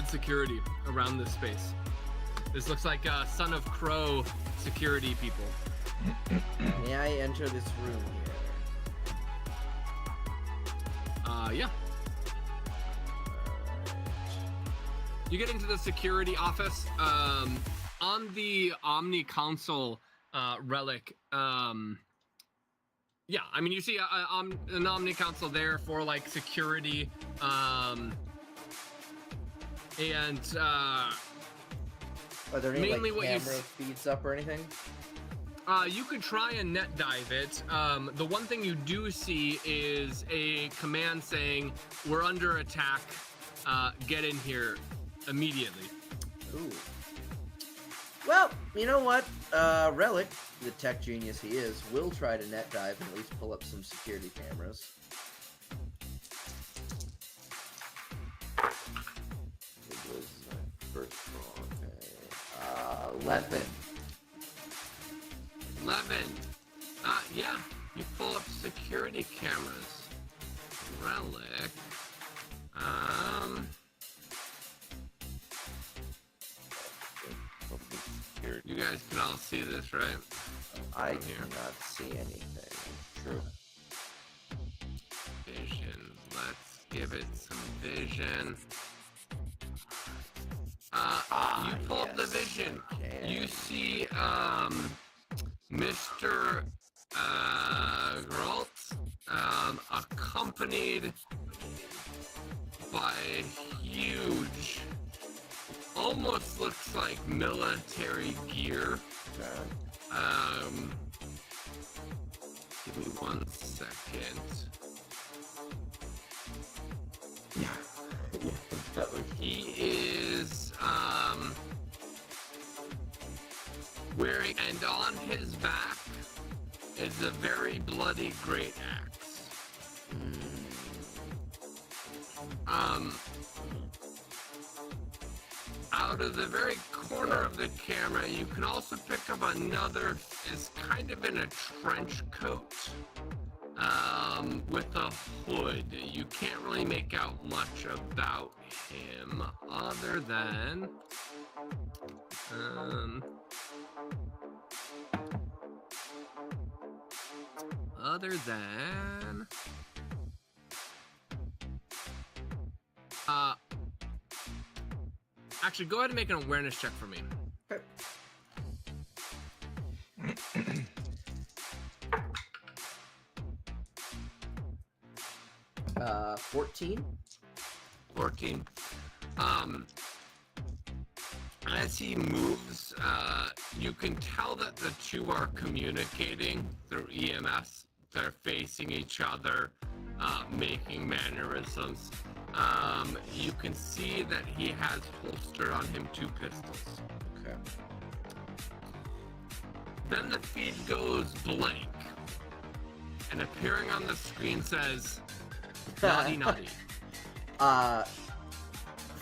security around this space. This looks like Son of Crow security people. May I enter this room here? Yeah. You get into the security office. On the Omni console relic. Yeah, I mean, you see an Omni console there for like security. And Are there any mainly like what you camera feeds up or anything? you could try and net dive it. The one thing you do see is a command saying, "We're under attack. Get in here immediately." Ooh. Well, you know what? Relic, the tech genius he is, will try to net dive and at least pull up some security cameras. It was my first roll. Okay. 11. 11. Yeah, you pull up security cameras. Relic. You guys can all see this, right? I From here. cannot see anything. True. Vision. Let's give it some vision. You pull up the yes, vision. I can. You see, Mr. Gralt, accompanied by huge, almost looks like military gear. Give me 1 second. He is wearing, and on his back is a very bloody great axe. Out of the very corner of the camera, you can also pick up another, is kind of in a trench coat, with a hood. You can't really make out much about him other than, actually, go ahead and make an awareness check for me. Okay. 14. 14. As he moves, you can tell that the two are communicating through EMS. They're facing each other, making mannerisms. You can see that he has holstered on him 2 pistols. Okay. Then the feed goes blank, and appearing on the screen says, "Naughty, naughty."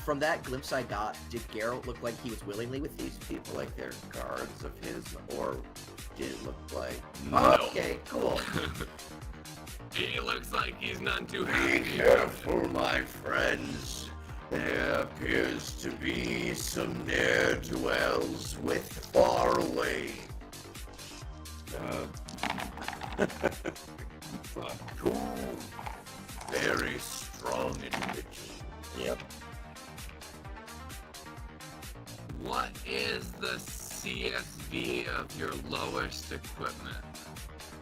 From that glimpse I got, did Geralt look like he was willingly with these people, like they're guards of his, or did it look like... No. Okay, cool. He looks like he's none too Be happy. careful, my friends. There appears to be some ne'er-do-wells with faraway. Two very strong individuals. Yep. What is the CSV of your lowest equipment?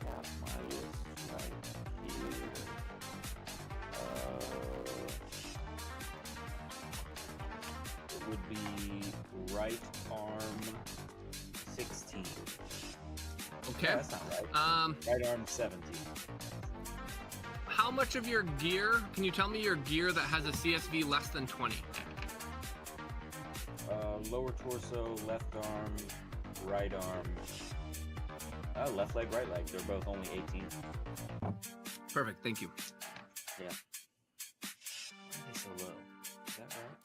Got my list right here. It would be right arm 16. Okay. No, that's not right. Right arm 17. How much of your gear, can you tell me your gear that has a CSV less than 20? Lower torso, left arm, right arm. Left leg, right leg. They're both only 18. Perfect, thank you. Yeah. Why are they so low? Is that right?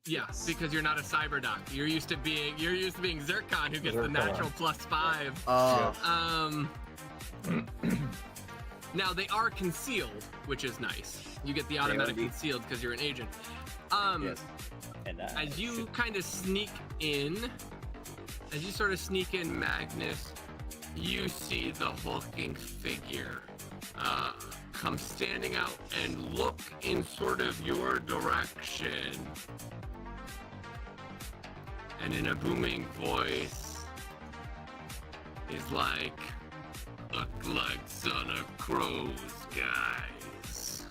Yeah, because you're not a cyber doc. You're used to being Zircon, who gets the Zircon. natural +5. Now they are concealed, which is nice. You get the automatic indeed. concealed because you're an agent. Yes. And As you kind of sneak in, Magnus, you see the hulking figure come standing out and look in sort of your direction. And in a booming voice, is like, look like Son of Crows, guys.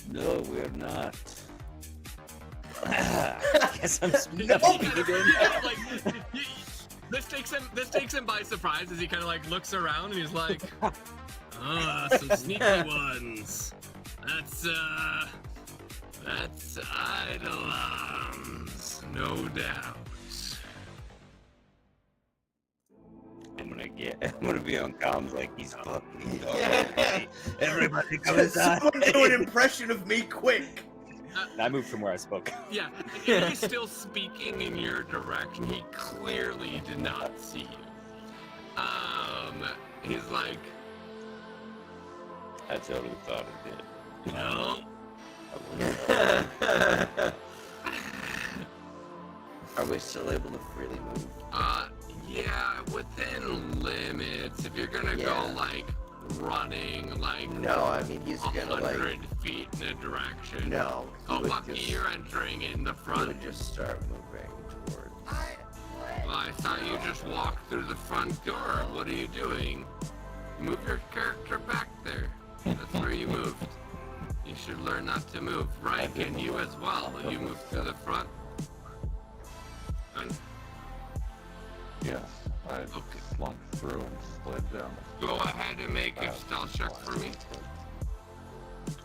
No, we're not. Guess I'm snuffing it in. This takes him by surprise as he kind of like looks around and he's like, some sneaky ones. That's Eidolons, no doubt. I'm gonna be on comms like he's fucking. Everybody come Someone inside. do an impression of me quick. I moved from where I spoke. Yeah, and he's still speaking in your direction. He clearly did not see you. He's like, I totally thought it did. no. Are we still able to freely move? Yeah, within limits. If you're gonna go Yeah. like running, like No, I mean he's gonna 100 feet in a direction. No. he Oh, would Bucky, just- you're entering in the He front. would just start moving towards. Well, I thought you just walked through the front door. What are you doing? Move your character back there. That's where you moved. You should learn not to move. Right, and you as well. You moved to the front. And Yes, I Okay. slunk through and slid down. go ahead and make a stealth check for me.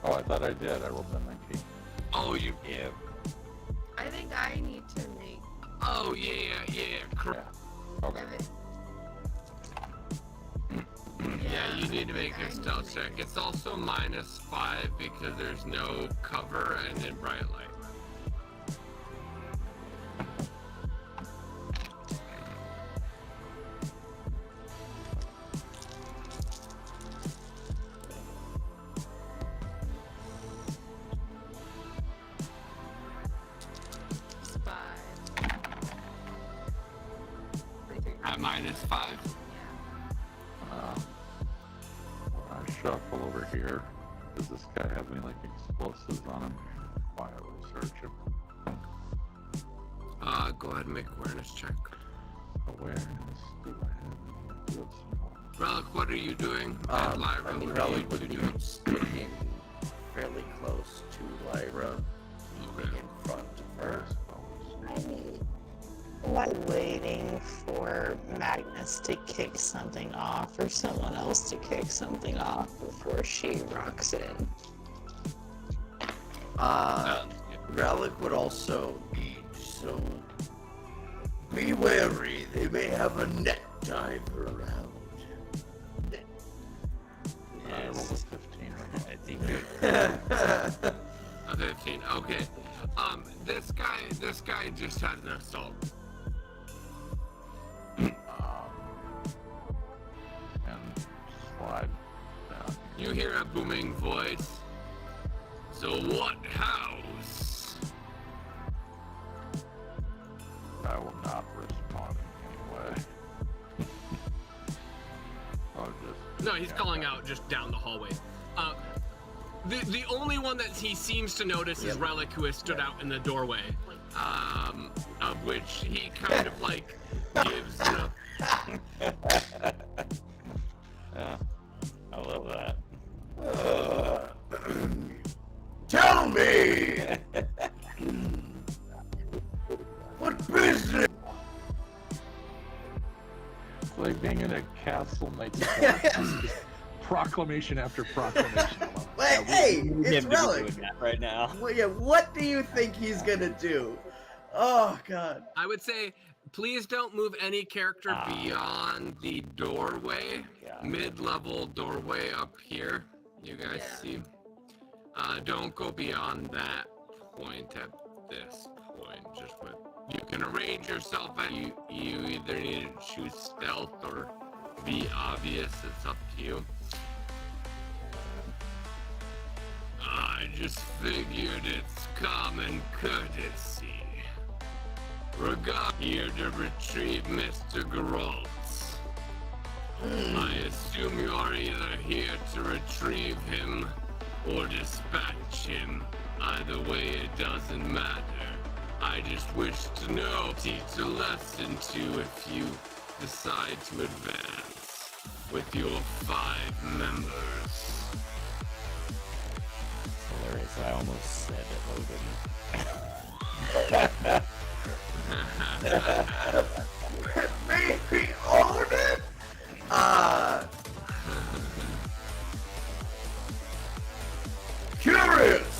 Oh, I thought I did. I rolled a 19. Oh, you. Yeah. I think I need to make Oh, yeah. Correct. Yeah. Okay. Yeah, you need to make a stealth check. It's also -5 because there's no cover and in bright light. spy. At -5. I shuffle over here. Does this guy have any like explosives on him? Quietly search him. Go ahead and make awareness check. Awareness. Do I have any? Relic, what are you doing? And Lyra, I mean, what are you Relic would two be doing? sticking fairly close to Lyra, Okay. in front of her. While waiting for Magnus to kick something off or someone else to kick something off before she rocks in. Relic would also be so. Be wary, they may have a net diver around. I rolled a 15. I think you're A 15. Okay. This guy just had an assault. And slide You hear a booming voice. So what house? I will not respond in any way. I'll just. No, he's calling out just down the hallway. The only one that he seems to notice is Relic, who has stood out in the doorway. Of which he kind of like gives a... Yeah, I love that. Tell me! What business? It's like being in a castle making proclamation after proclamation. Wait, hey, We need it's him to be Relic. doing that right now. Well, yeah, what do you think he's gonna do? Oh, God. I would say, please don't move any character beyond the doorway. Yeah. Mid-level doorway up here. You guys see? Don't go beyond that point at this point. Just with you can arrange yourself and you either need to choose stealth or be obvious. It's up to you. I just figured it's common courtesy. Regard here to retrieve Mr. Geralt's. I assume you are either here to retrieve him or dispatch him. Either way, it doesn't matter. I just wish to know, teach a lesson to if you decide to advance with your 5 members. Hilarious. I almost said Logan. Maybe own it? Curious.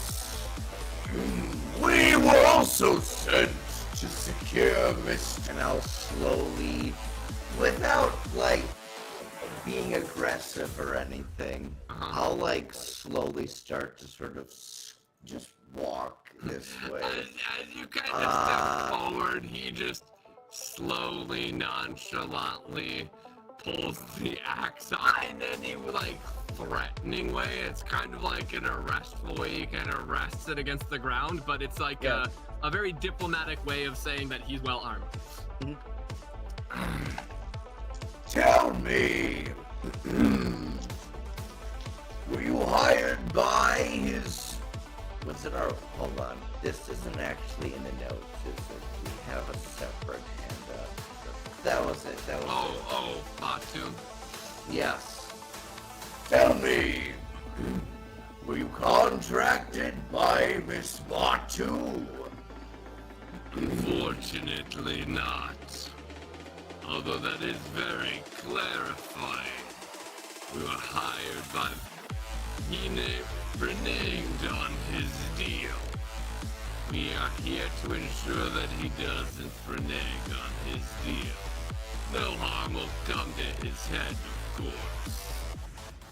We were also sent to secure Mr. And I'll slowly, without, like, being aggressive or anything, I'll, like, slowly start to sort of just walk this way. As you kind of step forward, he just slowly, nonchalantly pulls the axe on, and then he like threatening way. It's kind of like an arrestful way. He kind of rests it against the ground, but it's like a very diplomatic way of saying that he's well armed. Tell me, were you hired by his? Was it our? Hold on, this isn't actually in the notes. Is it? We have a separate handout. That was it. That was it. Oh, Batu. Yes. Tell me, were you contracted by Miss Batu? Unfortunately not. Although that is very clarifying. We were hired by... He reneged on his deal. We are here to ensure that he doesn't renege on his deal. No harm will come to his head, of course.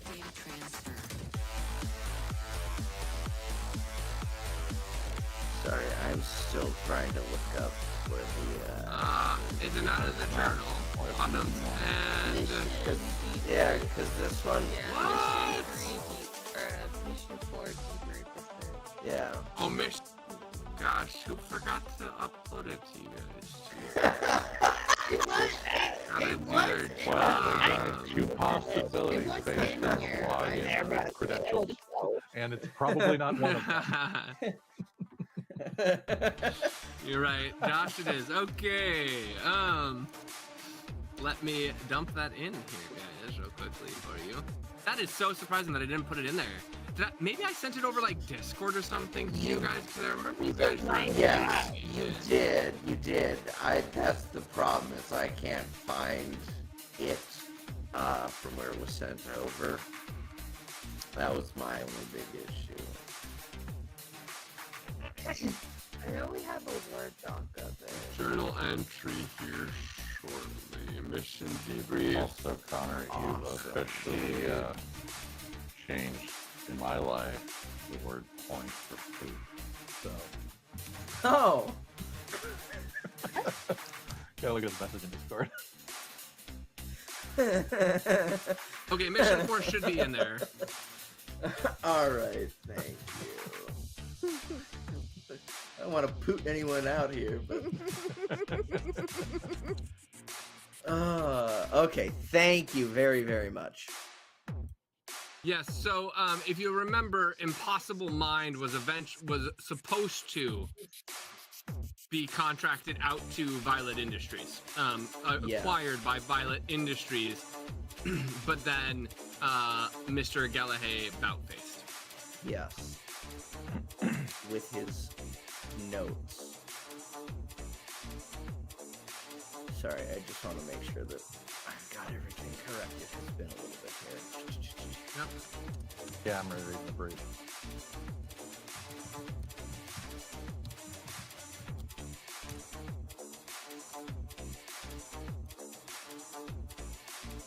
Data transfer. Sorry, I'm still trying to look up where the, Is it not in the journal? Autumn and... because this one... What? Mission 4 deeper pursuit. Yeah. Oh, mission... Gosh, who forgot to upload it to you guys? Gotta do their Well, job. there's 2 possibilities based on the login credentials, and it's probably not one of them. You're right, Josh. It is okay. Let me dump that in here, guys, real quickly for you. That is so surprising that I didn't put it in there. Maybe I sent it over like Discord or something to you guys, because I remember you guys were Yeah, you did. That's the problem, is I can't find it from where it was sent over. That was my only big issue. I know we have a Word doc of it. journal entry here shortly. Mission debrief. Also, Connor, you officially changed in my life the word point for food. So, Oh! gotta look at the message in Discord. Okay, mission 4 should be in there. All right, thank you. I don't want to poot anyone out here, but okay. Thank you very, very much. Yes, so if you remember, Impossible Mind was supposed to be contracted out to Violet Industries, Yeah. acquired by Violet Industries, but then Mr. Delahaye bout-faced. Yes. With his notes. Sorry, I just want to make sure that I've got everything correct. It has been a little bit here. Yep. Yeah, I'm reading the brief.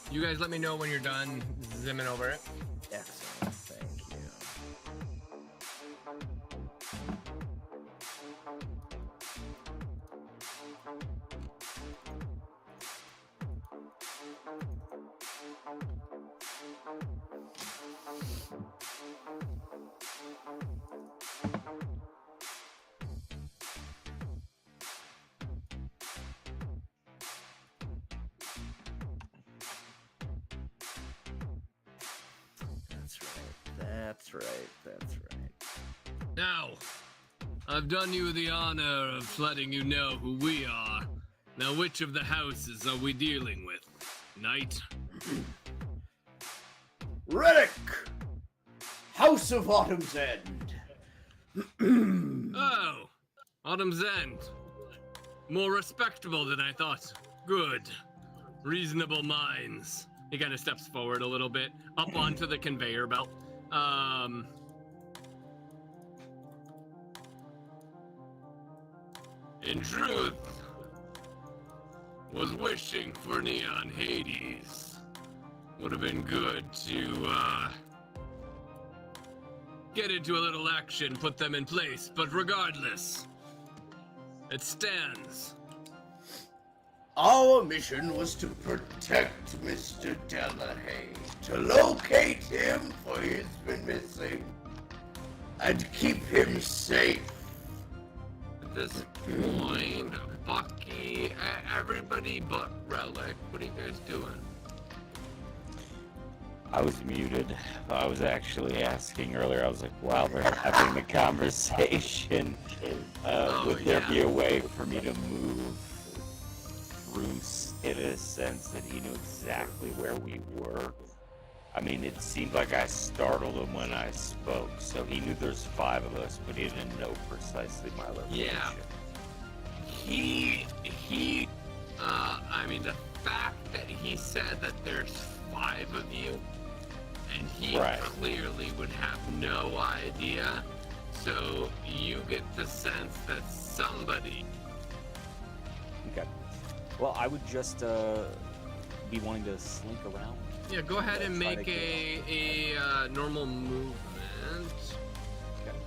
You guys let me know when you're done zimming over it. Excellent, thank you. That's right. That's right. Now, I've done you the honor of letting you know who we are. Now, which of the houses are we dealing with? Knight? Relic! House of Autumn's End. Oh, Autumn's End. More respectable than I thought. Good. Reasonable minds. He kind of steps forward a little bit, up onto the conveyor belt. In truth, was wishing for Neon Hades. Would have been good to, get into a little action, put them in place, but regardless, it stands. Our mission was to protect Mr. Delahaye, to locate him, for he's been missing, and keep him safe. At this point, Bucky, everybody but Relic, what are you guys doing? I was muted. I was actually asking earlier. I was like, while they're having the conversation, would there be a way for me to move Bruce in a sense that he knew exactly where we were? I mean, it seemed like I startled him when I spoke, so he knew there's 5 of us, but he didn't know precisely my location. Yeah. I mean, the fact that he said that there's 5 of you, and he clearly would have no idea, so you get the sense that somebody... Okay. Well, I would just be wanting to slink around. Yeah, go ahead and Try to make get- a normal movement. Okay.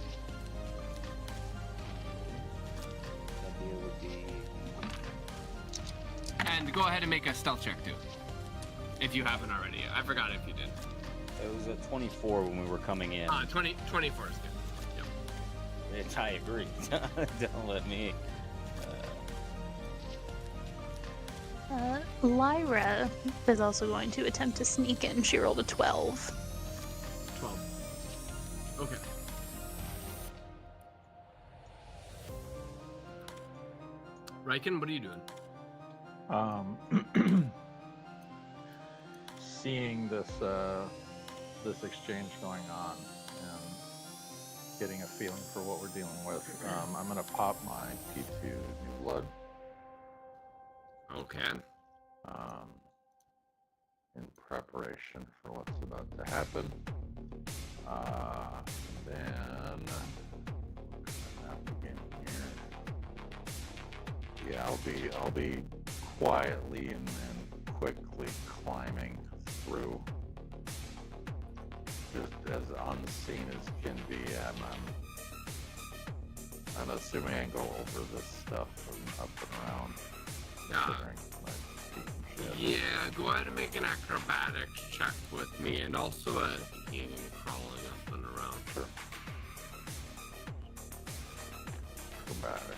Idea would be... And go ahead and make a stealth check, too. If you haven't already. I forgot if you did. It was a 24 when we were coming in. 24 is good. Yep. I agree. Don't let me... Lyra is also going to attempt to sneak in. She rolled a 12. 12. Okay. Riken, what are you doing? Seeing this exchange going on and getting a feeling for what we're dealing with, I'm gonna pop my P2 New Blood. Okay. In preparation for what's about to happen. Then yeah, I'll be quietly and quickly climbing through, just as unseen as can be. I'm assuming I can go over this stuff and up and around. Yeah. considering my feet and Yeah, go ahead and make an acrobatics check with me, and also a crawling up and around. Sure. Acrobatic.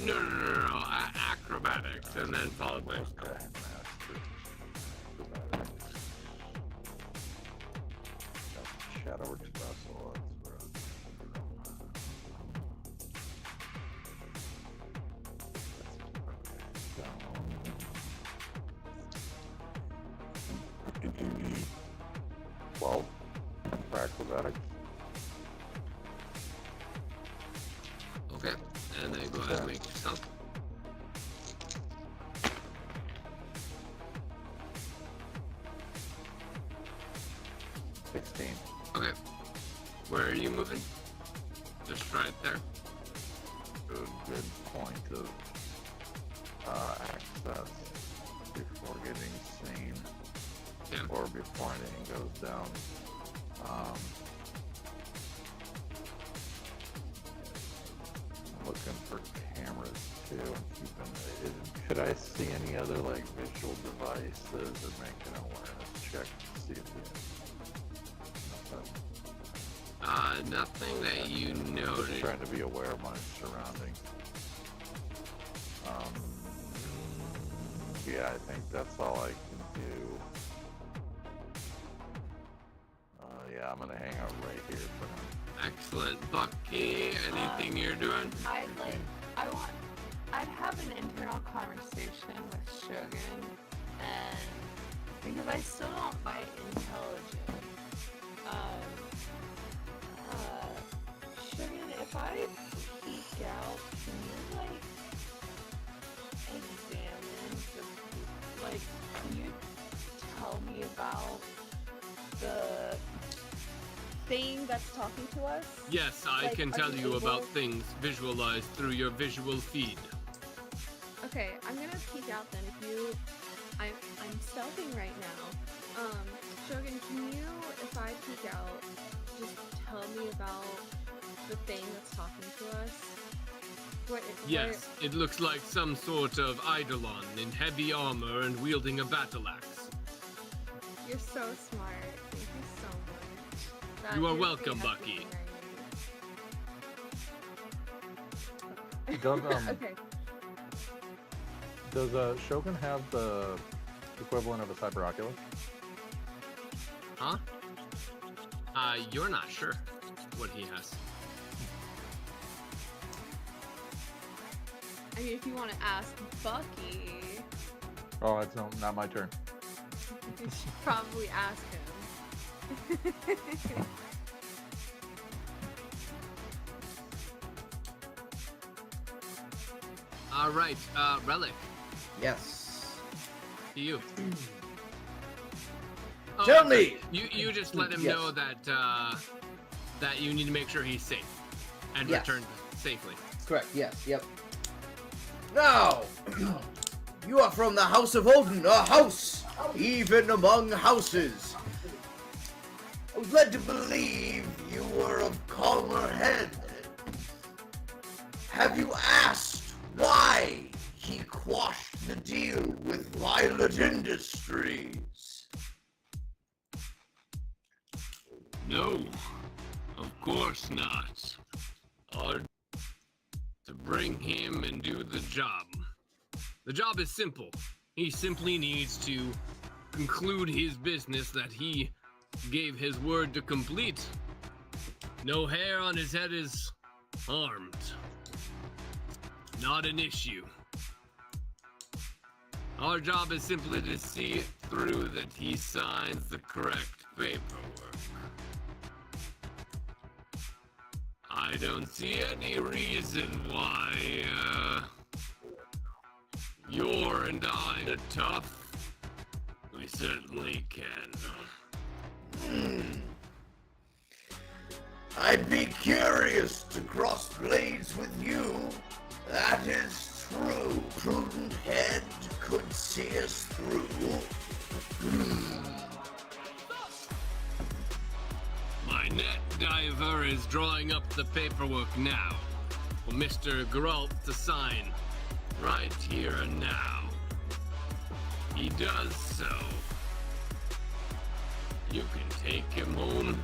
No. Acrobatics, and then followed by Okay. Master. Acrobatics. Shadow or vessel. Well, for acrobatics. Okay, and then go ahead and make yourself. Okay, where are you moving? Just right there. Good point of access before getting seen, Yeah. or before anything goes down. I'm looking for cameras too. Could I see any other like visual devices or make an awareness check to see if Nothing that you I'm noticed. trying to be aware of my surroundings. Yeah, I think that's all I can do. Yeah, I'm gonna hang out right here for now. Excellent. Bucky, anything you're doing? I'd have an internal conversation with Shogun, and because I still don't buy intelligence. Shogun, if I peek out, can you like examine can you tell me about the thing that's talking to us? Yes, I Like, can are tell you you about able- things visualized through your visual feed. Okay, I'm gonna peek out then. I'm stealthing right now. Shogun, can you, if I peek out, just tell me about the thing that's talking to us? Yes, it looks like some sort of Eidolon in heavy armor and wielding a battle axe. You're so smart. Thank you so much. You are gives me welcome, Bucky. everything I Does need. Okay. does Shogun have the equivalent of a cyber oculus? Huh? You're not sure what he has. I mean, if you want to ask Bucky, Oh, it's not my turn. you should probably ask him. All right, Relic, Yes. to you. Tell okay. me! You just let him Yes. know that that you need to make sure he's safe and Yes. return safely. Correct, yes, yep. Now, you are from the House of Odin, a house, even among houses. I was led to believe you were of calmer head. Have you asked why he quashed the deal with Violet Industries? No, of course not. Or to bring him and do the job. The job is simple. He simply needs to conclude his business that he gave his word to complete. No hair on his head is harmed. Not an issue. Our job is simply to see it through that he signs the correct paperwork. I don't see any reason why, you're and I are tough. We certainly can. I'd be curious to cross blades with you. That is true. Prudent head could see us through. My net diver is drawing up the paperwork now for Mr. Geralt to sign right here and now. he does so, you can take him home,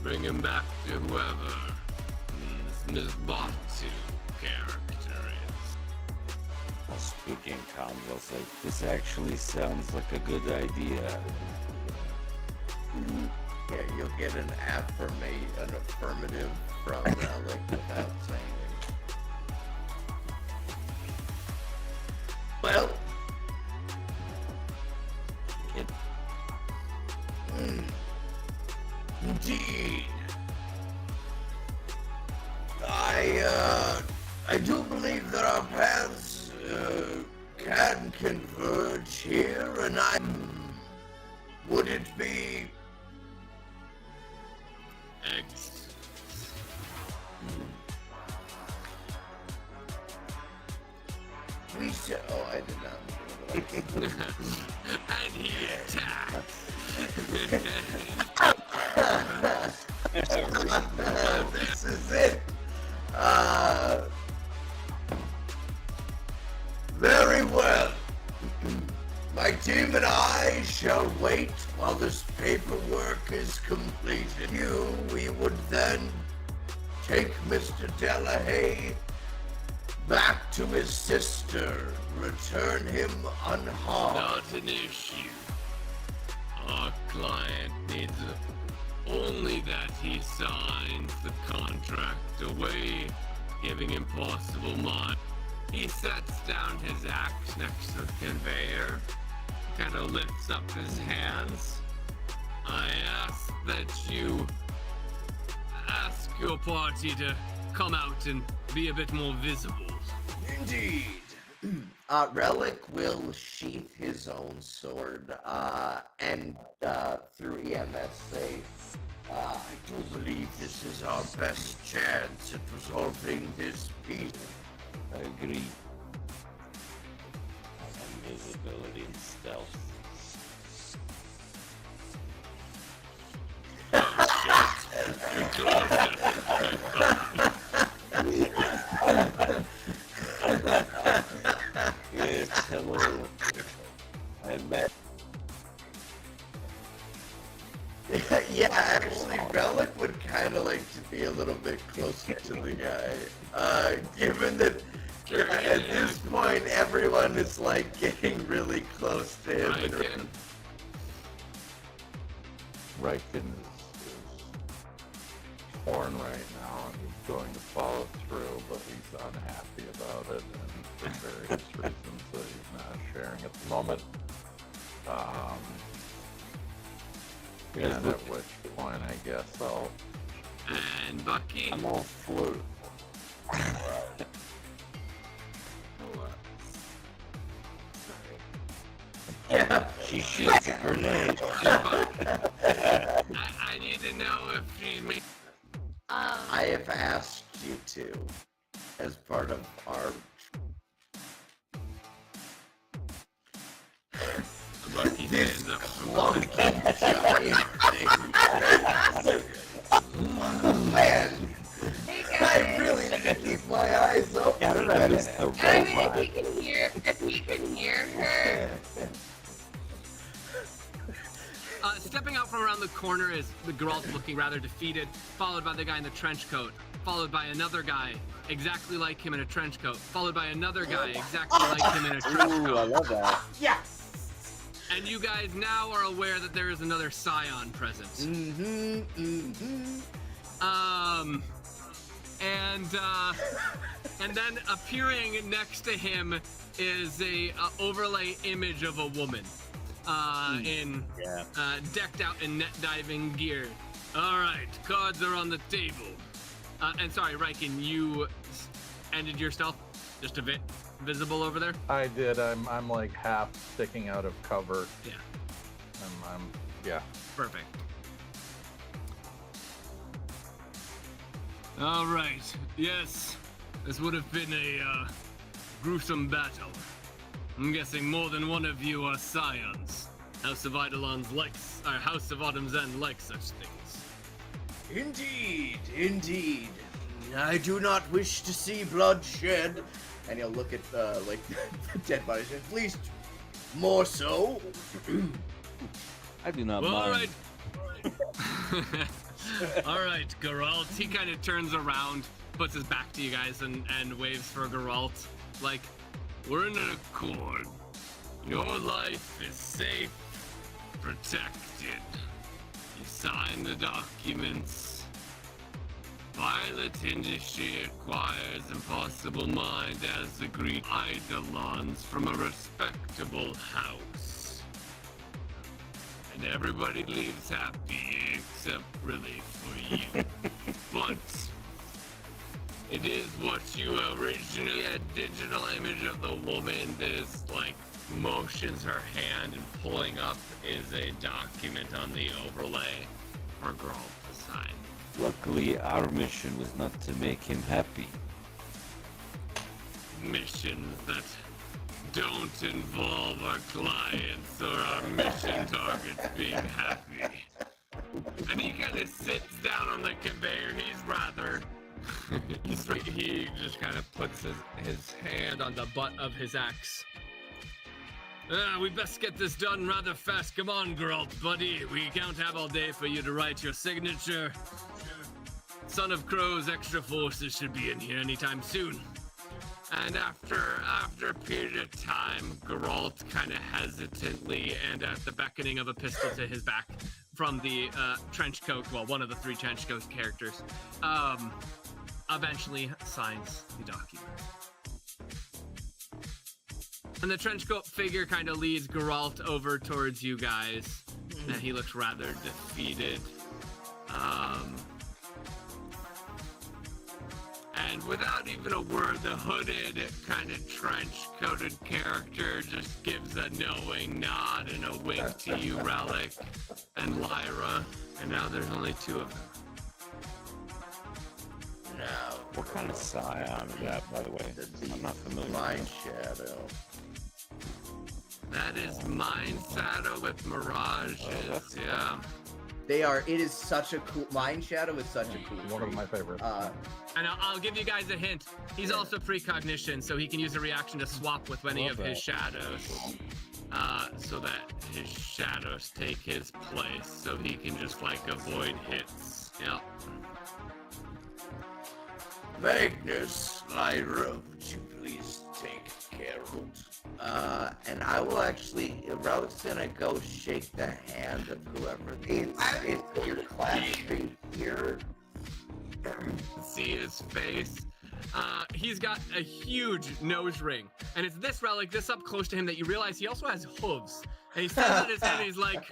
bring him back to whoever Ms. Batu character is. Speaking convos, like this actually sounds like a good idea. Yeah, you'll get an affirmative from Relic without saying anything. Well, indeed. I do believe that our paths can converge here, and would it be Excellent. we should? Oh, I did not. And he attacks. This is it. Very well. My team and I shall wait while this paperwork is completed. We would then take Mr. Delahaye back to his sister, return him unharmed. Not an issue. Our client needs only that he signs the contract away, giving him possible money. He sets down his axe next to the conveyor, kind of lifts up his hands. I ask that you ask your party to come out and be a bit more visible. Indeed. Relic will sheath his own sword, and through EMS say, I do believe this is our best chance at resolving this peace. I agree. Invisibility and stealth. Yes, hello. I met. Yeah, actually, Relic would kind of like to be a little bit closer to the guy. Given that at this point everyone is like getting really close to him. Riken is torn right now, and he's going to follow through, but he's unhappy about it, and for various reasons that he's not sharing at the moment. And at which point, I guess I'll... And Bucky. I'm all flu. Yeah. She shoots a grenade. I need to know if she makes. I have asked you to, as part of our... Bucky this stands up. clunky giant thing. Oh, man. Hey I guys. really need to keep my eyes open. That is the I mean, robot. if you can hear her. Stepping out from around the corner is the girl looking rather defeated, followed by the guy in the trench coat, followed by another guy exactly like him in a trench coat, followed by another guy exactly like him in a trench Ooh, I coat. love that. Yes. And you guys now are aware that there is another scion present. And then appearing next to him is a overlay image of a woman, decked out in net diving gear. All right, cards are on the table. And sorry, Riken, you ended your stealth just a bit visible over there. I did. I'm like half sticking out of cover. Yeah. Yeah. Perfect. All right. Yes, this would have been a gruesome battle. I'm guessing more than one of you are scions. House of Eidolons likes, or House of Autumn's End likes such things. Indeed, indeed. I do not wish to see bloodshed. And he'll look at the dead bodies and please More so. I do not Well, all mind. right. All right, Geralt. He kind of turns around, puts his back to you guys, and waves for Geralt. Like, we're in an accord. Your life is safe, protected. You sign the documents. Violet Industry acquires Impossible Mind as agreed Eidolons from a respectable house. And everybody leaves happy except really for you. But it is what you originally had digital image of the woman that is like motions her hand and pulling up is a document on the overlay for Girl to sign. Luckily, our mission was not to make him happy. Missions that don't involve our clients or our mission targets being happy. And he kind of sits down on the conveyor. He's rather... he just kind of puts his hand on the butt of his axe. We best get this done rather fast. Come on, Geralt, buddy. We can't have all day for you to write your signature. Son of Crow's extra forces should be in here anytime soon. And after a period of time, Geralt kind of hesitantly and at the beckoning of a pistol to his back from the trenchcoat, well, one of the 3 trenchcoat characters, eventually signs the document. And the trenchcoat figure kind of leads Geralt over towards you guys, and he looks rather defeated. And without even a word, the hooded, kind of trench-coated character just gives a knowing nod and a wink to you, Relic, and Lyra. And now there's only 2 of them. Now, What kind of scion is that, by the way? I'm not familiar. Mind Shadow. That is Mind Shadow with Mirages, yeah. They are. It is such a cool. Mind Shadow is such a cool. One of trait. my favorites. And I'll give you guys a hint. He's also precognition, so he can use a reaction to swap with any of his shadows. So that his shadows take his place, so he can just like avoid hits. Yep. Magnus, Lyra, would you please take Geralt? And I will actually, Relic's gonna go shake the hand of whoever. It's you're clasping here. See his face. He's got a huge nose ring, and it's this relic, this up close to him, that you realize he also has hooves. And he stands at his head and he's like,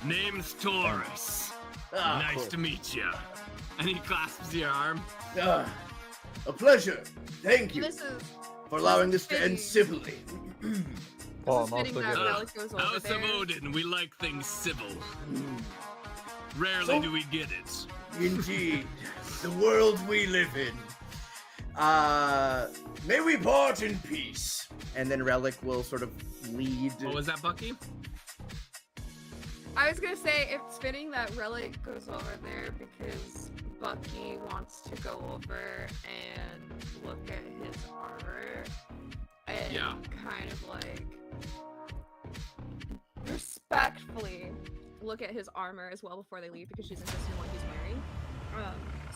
"Name's Taurus. Nice to meet you." And he clasps your arm. A pleasure. Thank you This is for allowing this to end fitting. civilly. Well, This I'm is fitting also that getting- Relic goes over House of there. Odin, we like things civil. Rarely So- do we get it. Indeed, the world we live in. May we part in peace. And then Relic will sort of lead. What was that, Bucky? I was gonna say it's fitting that Relic goes over there because Bucky wants to go over and look at his armor and Yeah. kind of like respectfully look at his armor as well before they leave because she's interested in what he's wearing.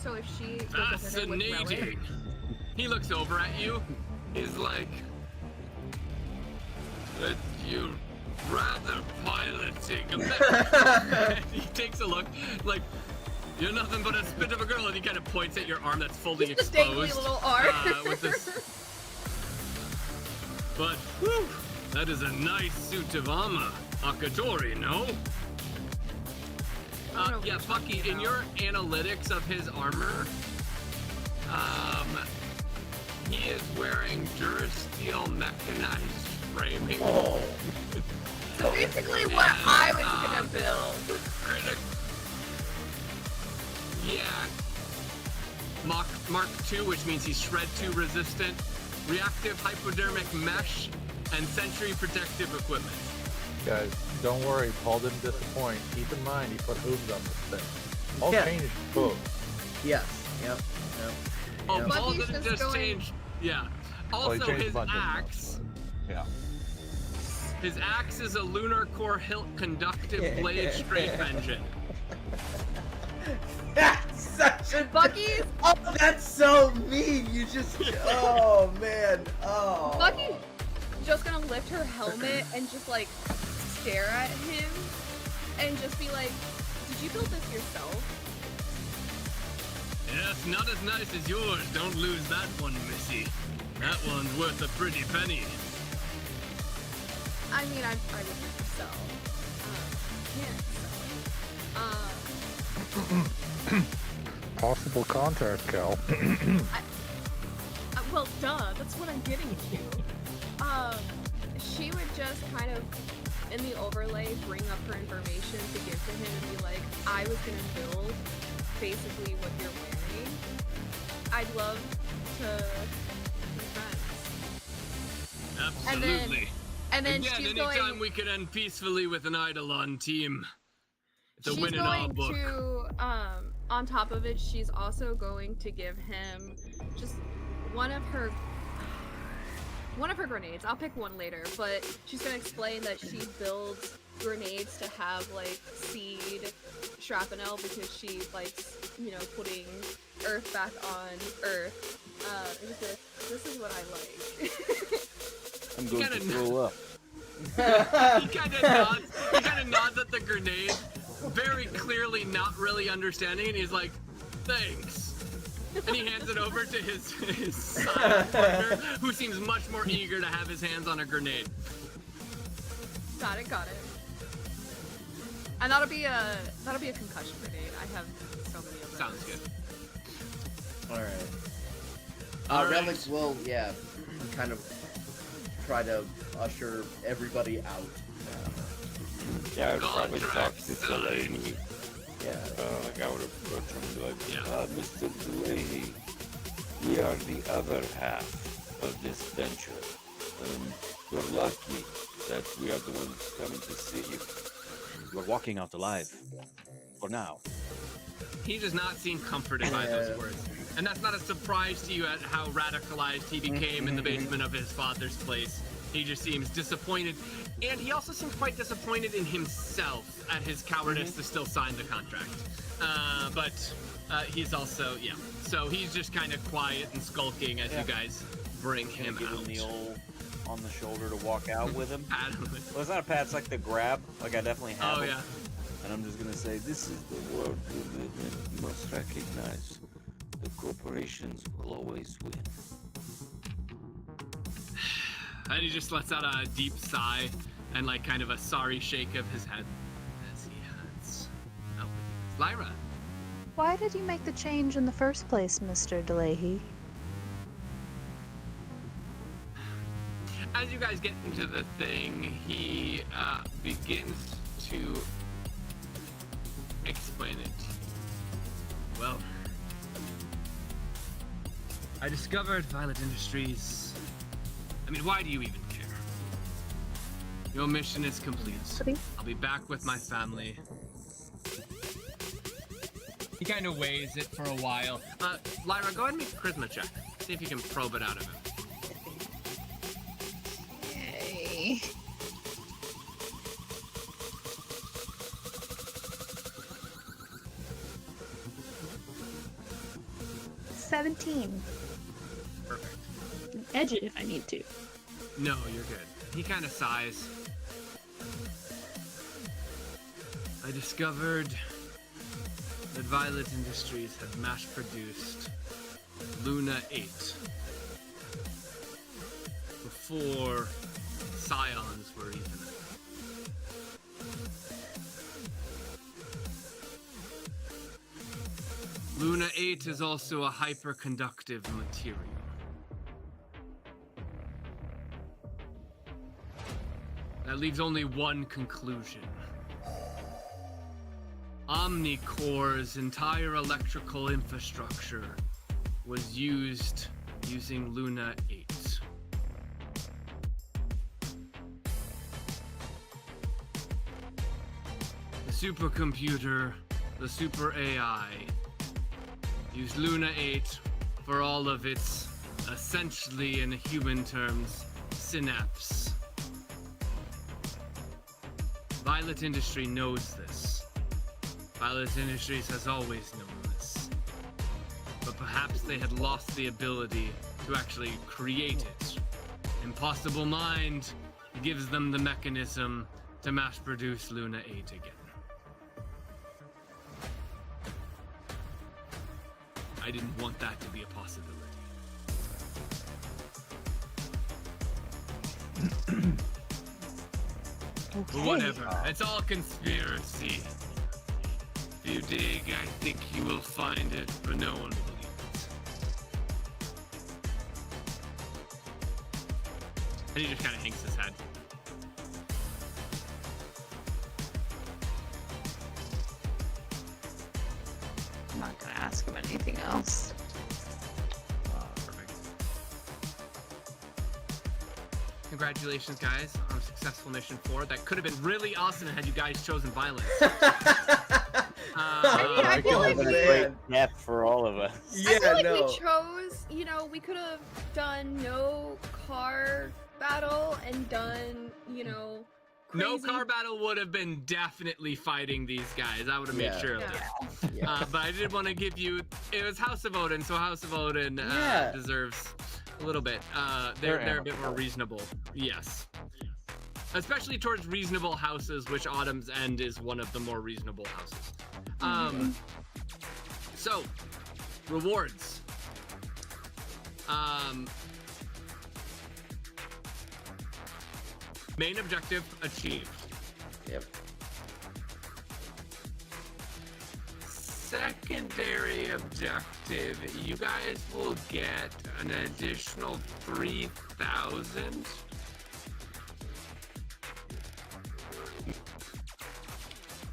So if she goes over there with Relic, Fascinating. He looks over at you. He's like, "But you're rather piloting a bit." He takes a look, like, "You're nothing but a spit of a girl," and he kind of points at your arm that's fully just a dangly exposed. little arm. With this. But whew, that is a nice suit of armor, Akatori, no? I don't know Yeah, what you're Bucky, talking in about. your analytics of his armor, he is wearing Durasteel mechanized framing. Oh. So basically what I was gonna build. Yeah. Mark 2, which means he's Shred 2 resistant, reactive hypodermic mesh, and Sentry protective equipment. Guys, don't worry. Paul didn't disappoint. Keep in mind, he put hooves on this thing. Paul Yeah. changed hooves. Yes. Yep. Oh, Yep. Paul Bucky's didn't just just going- change. Yeah. Well, he Also, changed a his bunch of them. axe. Yeah. His axe is a lunar core hilt conductive blade strafe engine. That's such a Bucky's Oh, that's so mean. You just oh man. Oh. Bucky's just gonna lift her helmet and just like stare at him and just be like, "Did you build this yourself?" Yes, not as nice as yours. Don't lose that one, Missy. That one's worth a pretty penny. I mean, I would never sell. Can't sell. Possible contact, Cal. Well, duh. That's what I'm getting to. She would just kind of, in the overlay, bring up her information to give to him and be like, "I was gonna build basically what you're wearing. I'd love to be friends." Absolutely. And then Again, she's anytime going. we could end peacefully with an Eidolon team, it's a She's win in our going book. to, on top of it, she's also going to give him just one of her grenades. I'll pick one later, but she's gonna explain that she builds grenades to have like seed shrapnel because she likes, putting Earth back on Earth. And just like, this is what I like. I'm going to throw up. He kind of nods at the grenade, very clearly not really understanding, and he's like, "Thanks." And he hands it over to his side partner, who seems much more eager to have his hands on a grenade. Got it. And that'll be a concussion grenade. I have so many of those. Sounds good. Alright. All right. Relics will, kind of try to usher everybody out. Yeah, I'd probably talk Contract to Delaney. Yeah. Like I would approach him and be like, Yeah. Mr. Delaney, we are the other half of this venture. We're lucky that we are the ones coming to see you. We're walking out alive. For now. He does not seem comforted by those words. And that's not a surprise to you at how radicalized he became in the basement of his father's place. He just seems disappointed. And he also seems quite disappointed in himself at his cowardice to still sign the contract. But he's also, So he's just kind of quiet and skulking as you guys bring him Give out. him the old on the shoulder to walk out with him. Pat him with- Well, it's not a pat, it's like the grab. Like I definitely have Oh, him. yeah. And I'm just gonna say, this is the world we live in. You must recognize the corporations will always win. And he just lets out a deep sigh and like kind of a sorry shake of his head as he heads out. Lyra. Why did you make the change in the first place, Mr. Delahaye? As you guys get into the thing, he begins to explain it. Well, I discovered Violet Industries. I mean, why do you even care? Your mission is complete. I'll be back with my family. He kind of weighs it for a while. Lyra, go ahead and make a charisma check. See if you can probe it out of him. Yay. $17. Perfect. Edge it if I need to. No, you're good. He kind of sighs. I discovered that Violet Industries had mass-produced Luna 8 before Scions were even. Luna 8 is also a hyperconductive material. That leaves only one conclusion. Omnicore's entire electrical infrastructure was used using Luna 8. The supercomputer, the super AI, used Luna 8 for all of its, essentially in human terms, synapse. Violet Industry knows this. Violet Industries has always known this. But perhaps they had lost the ability to actually create it. Impossible Mind gives them the mechanism to mass produce Luna 8 again. I didn't want that to be a possibility. Okay. Whatever. It's all conspiracy. If you dig, I think you will find it, but no one will believe it. And he just kind of hangs his head. I'm not gonna ask him anything else. Perfect. Congratulations, guys, on a successful mission 4. That could have been really awesome had you guys chosen violence. I feel like Been a great nap for all of us. Yeah, I feel like no. we chose, we could have done no car battle and done, No crazy- car battle would have been definitely fighting these guys. I would have made Yeah. sure of Yeah. it. Yeah. But I did want to give you. It was House of Odin, so House of Odin Yeah. deserves a little bit. They're a bit more reasonable. Yes. Especially towards reasonable houses, which Autumn's End is one of the more reasonable houses. So, rewards. Main objective achieved. Yep. Secondary objective, you guys will get an additional 3,000.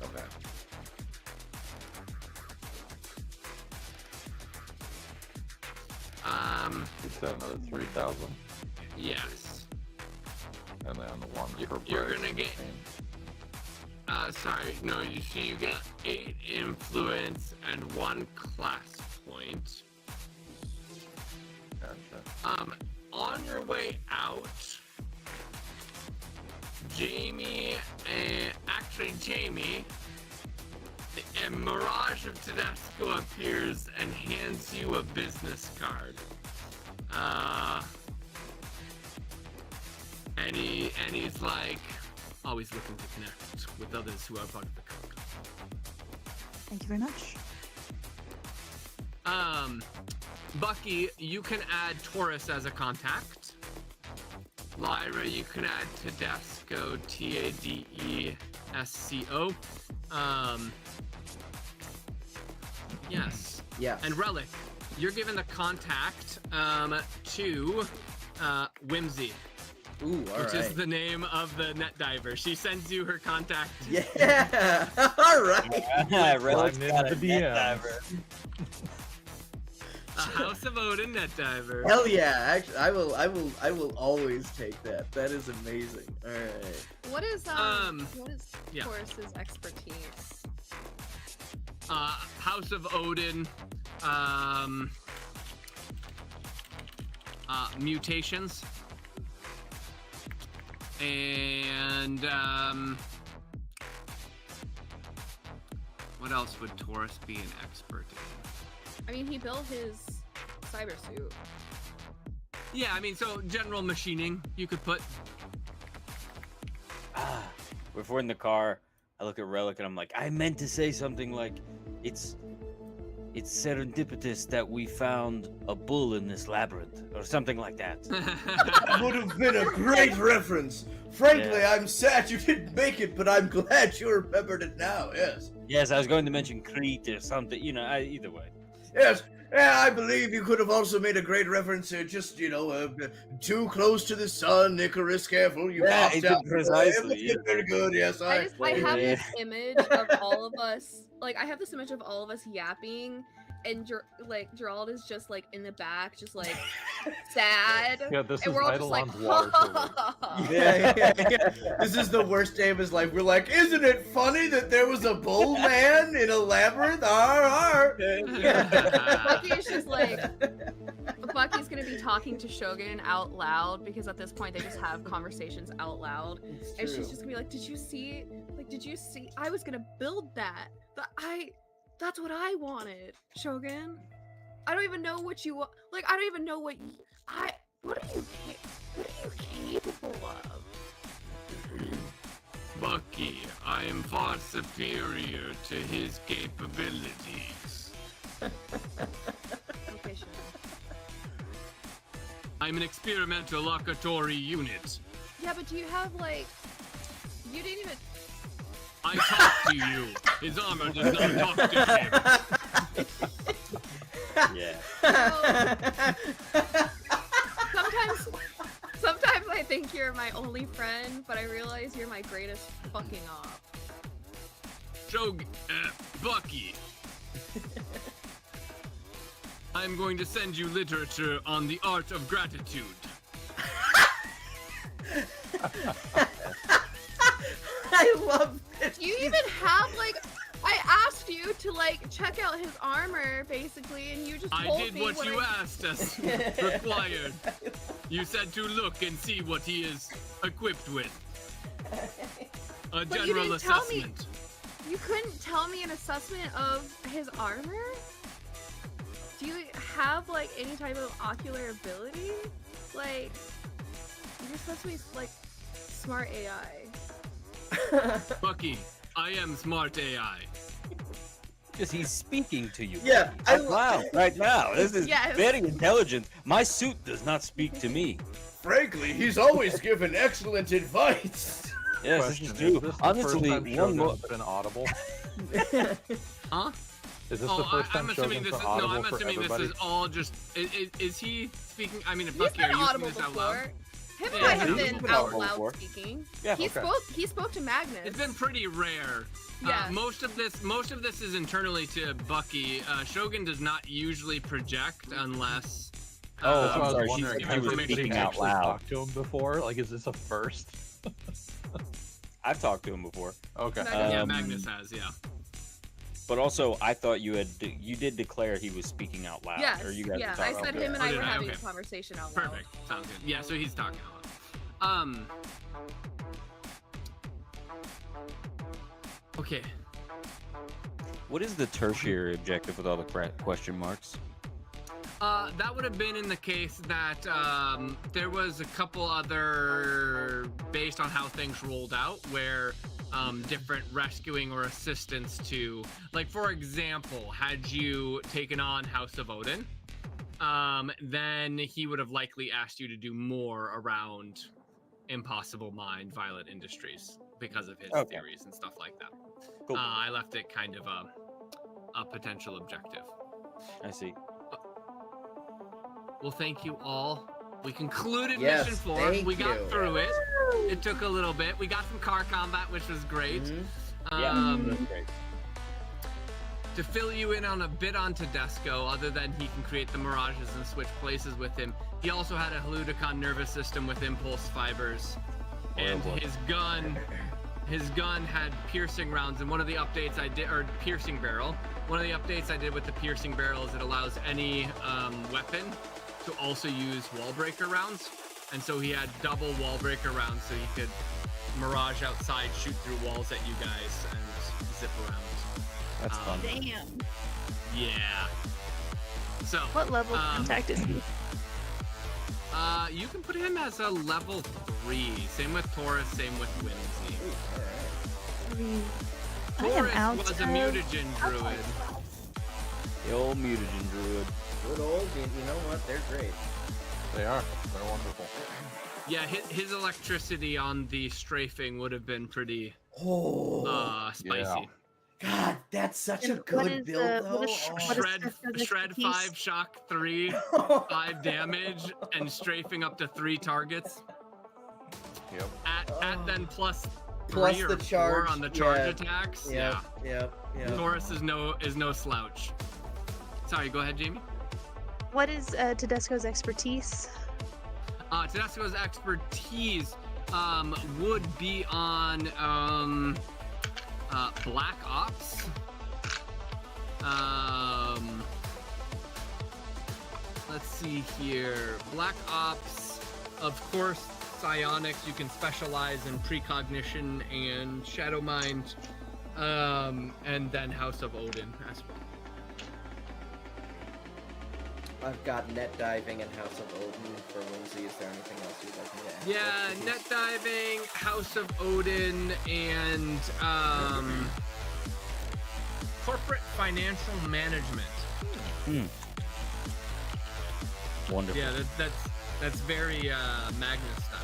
Okay. You said another 3,000, Yes. and then the one for You're Bryce gonna get- machine. Sorry, no, you see, you get 8 influence and 1 class point. Gotcha. On your way out, Jamie, and Mirage of Tedesco appears and hands you a business card. And he's like, always looking to connect with others who are part of the company. Thank you very much. Bucky, you can add Taurus as a contact. Lyra, you can add Tedesco, Tadesco. Yes. Yes. And Relic, you're given the contact to Whimsy, Ooh, which alright. is the name of the net diver. She sends you her contact. Yeah! Alright! Relic's Climbing got into a the net DMs. diver. A House of Odin net diver. Hell yeah! Actually, I will always take that. That is amazing. Alright. What is yeah. Taurus's expertise? House of Odin, mutations, and what else would Taurus be an expert in? I mean, he built his cyber suit. Yeah, I mean, so general machining you could put. If we're in the car, I look at Relic and I'm like, I meant to say something like, it's serendipitous that we found a bull in this labyrinth, or something like that. That would have been a great reference. Frankly, Yeah. I'm sad you didn't make it, but I'm glad you remembered it now. Yes. Yes, I was going to mention Crete or something, either way. Yes. Yeah, I believe you could have also made a great reference to just, too close to the sun, Icarus, careful, you Yeah, popped it out. did precisely, It was yeah. very good, yes. I have Yeah. this image of all of us, yapping, and Gerald is just like in the back, just like sad. Yeah, this And is we're all just like, Eidolons water cooler. Yeah. This is the worst day of his life. We're like, isn't it funny that there was a bull man in a labyrinth? Arr, Bucky's just like, Bucky's gonna be talking to Shogun out loud because at this point they just have conversations out loud, and she's just gonna be like, "Did you see Like, did you see? I was gonna build that. That's what I wanted, Shogun. I don't even know what you want. Like, I don't even know what what are you capable of? Bucky, I am far superior to his capabilities. Okay, Shogun. I'm an experimental locatory unit. Yeah, but do you have like? You didn't even. I talk to you. His armor does not talk to him. Yeah. Sometimes I think you're my only friend, but I realize you're my greatest fucking op. Bucky. I'm going to send you literature on the art of gratitude. I love this. Do you even have like? I asked you to like check out his armor, basically, and you just told I did me what you asked us required. You said to look and see what he is equipped with. A But you general didn't tell me- assessment. You couldn't tell me an assessment of his armor? Do you have like any type of ocular ability? Like, you're supposed to be like smart AI. Bucky, I am smart AI. Because he's speaking to you. Yeah, I Out loud right now. This is Yes. very intelligent. My suit does not speak to me. Frankly, he's always given excellent advice. Yes, Question, this is is true. this the Honestly, first time one Shogun's more. been audible? Huh? Is this the first time I'm assuming Shogun's this been is audible I'm for assuming everybody? this is all just. Is he speaking? I mean, if He's Bucky, are been you audible speaking this out before. loud? Him and Yeah, I have he's been been out audible loud before. speaking. Yeah, he okay. spoke to Magnus. It's been pretty rare. Yeah. Most of this is internally to Bucky. Shogun does not usually project unless. Oh, That's I'm why I sorry, was she's- wondering, giving he has was information. anybody speaking out actually loud. talked to him before? Like, is this a first? I've talked to him before. Okay. Magnus. Yeah, Um, Magnus has. Yeah. But also, I thought you did declare he was speaking out loud. Yes, Or you guys yeah. were I talking said about him and Oh, I did were I? having Okay. a conversation out loud. Perfect. Sounds good. Yeah. So he's talking a lot. Okay. What is the tertiary objective with all the question marks? That would have been in the case that there was a couple other, based on how things rolled out, where different rescuing or assistance to, like, for example, had you taken on House of Odin, then he would have likely asked you to do more around Impossible Mind, Violent Industries, because of his Okay. theories and stuff like that. Cool. I left it kind of a potential objective. I see. Well, thank you all. We concluded Yes, mission 4. thank We got you. through it. It took a little bit. We got some car combat, which was great. Mhm. Yeah, that's great. To fill you in on a bit on Tedesco, other than he can create the mirages and switch places with him, he also had a haludicon nervous system with impulse fibers. And boy. his gun had piercing rounds, and one of the updates I did, or piercing barrel, one of the updates I did with the piercing barrel is it allows any weapon to also use wall breaker rounds. And so he had double wall breaker rounds, so he could mirage outside, shoot through walls at you guys, and zip around. That's fun. Damn. Yeah. So, What level of Um, contact is he? you can put him as a level 3. Same with Taurus, same with Whimsy. I am Taurus out was a of- mutagen druid. The old mutagen druid. Good old, you know what? They're great. They are. They're wonderful. Yeah, his electricity on the strafing would have been pretty Oh, spicy. God, that's such a And what good is, build, though. what is- Oh. what is Shred, Tedesco's shred expertise? 5, shock 3, 5 damage, and strafing up to 3 targets. Yep. At then plus Plus 3 or the 4 charge, on the charge yeah. attacks. Yep, Yeah. yep. Taurus is no slouch. Sorry, go ahead, Jamie. What is Tedesco's expertise? Tedesco's expertise would be on Black Ops. Let's see here. Black Ops, of course, psionics. You can specialize in precognition and shadow mind, and then House of Odin as well. I've got net diving and House of Odin for Lindsay. Is there anything else you'd like me to add? Yeah, net diving, House of Odin, and corporate financial management. Wonderful. Yeah, that's very Magnus style.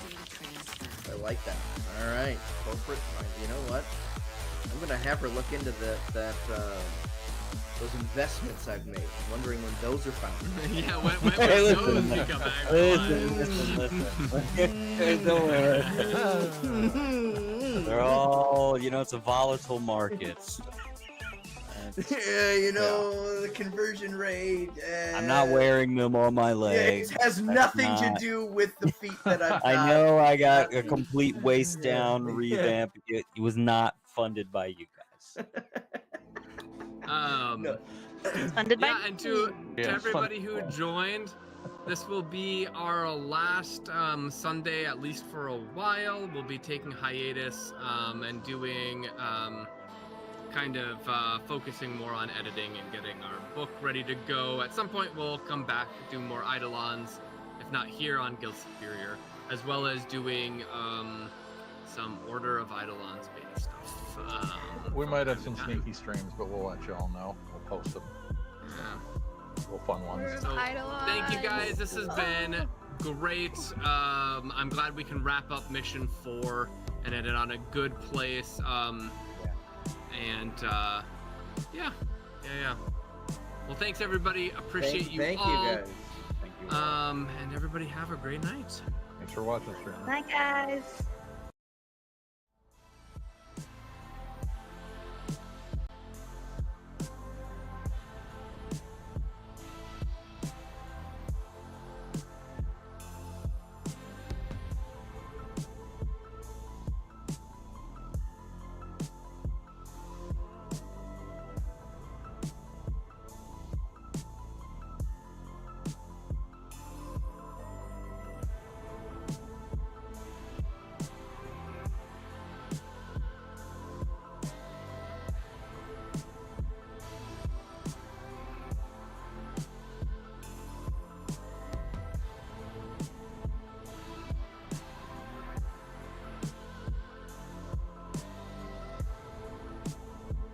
Data transfer. I like that. All right, corporate. You know what? I'm gonna have her look into those investments I've made. I'm wondering when those are found. Yeah, when Hey, those listen. become Listen. Don't worry. They're all, it's a volatile market. Yeah, the conversion rate. I'm not wearing them on my legs. It has nothing to do with the feet that I've got. I know I got a complete waist down revamp. It was not funded by you guys. No. Funded by Yeah, and to Yeah, everybody who joined, this will be our last Sunday, at least for a while. We'll be taking hiatus and doing kind of focusing more on editing and getting our book ready to go. At some point, we'll come back, do more Eidolons, if not here on Guild Superior, as well as doing some Order of Eidolons beta stuff. We from might have time some to time. sneaky streams, but we'll let y'all know. We'll post them. Yeah. Little fun ones. So, thank you guys. This has been great. I'm glad we can wrap up Mission 4 and end it on a good place. Yeah. Well, thanks everybody. Appreciate you Thank all. you guys. Thank you. And everybody have a great night. Thanks for watching, stream. Bye, guys.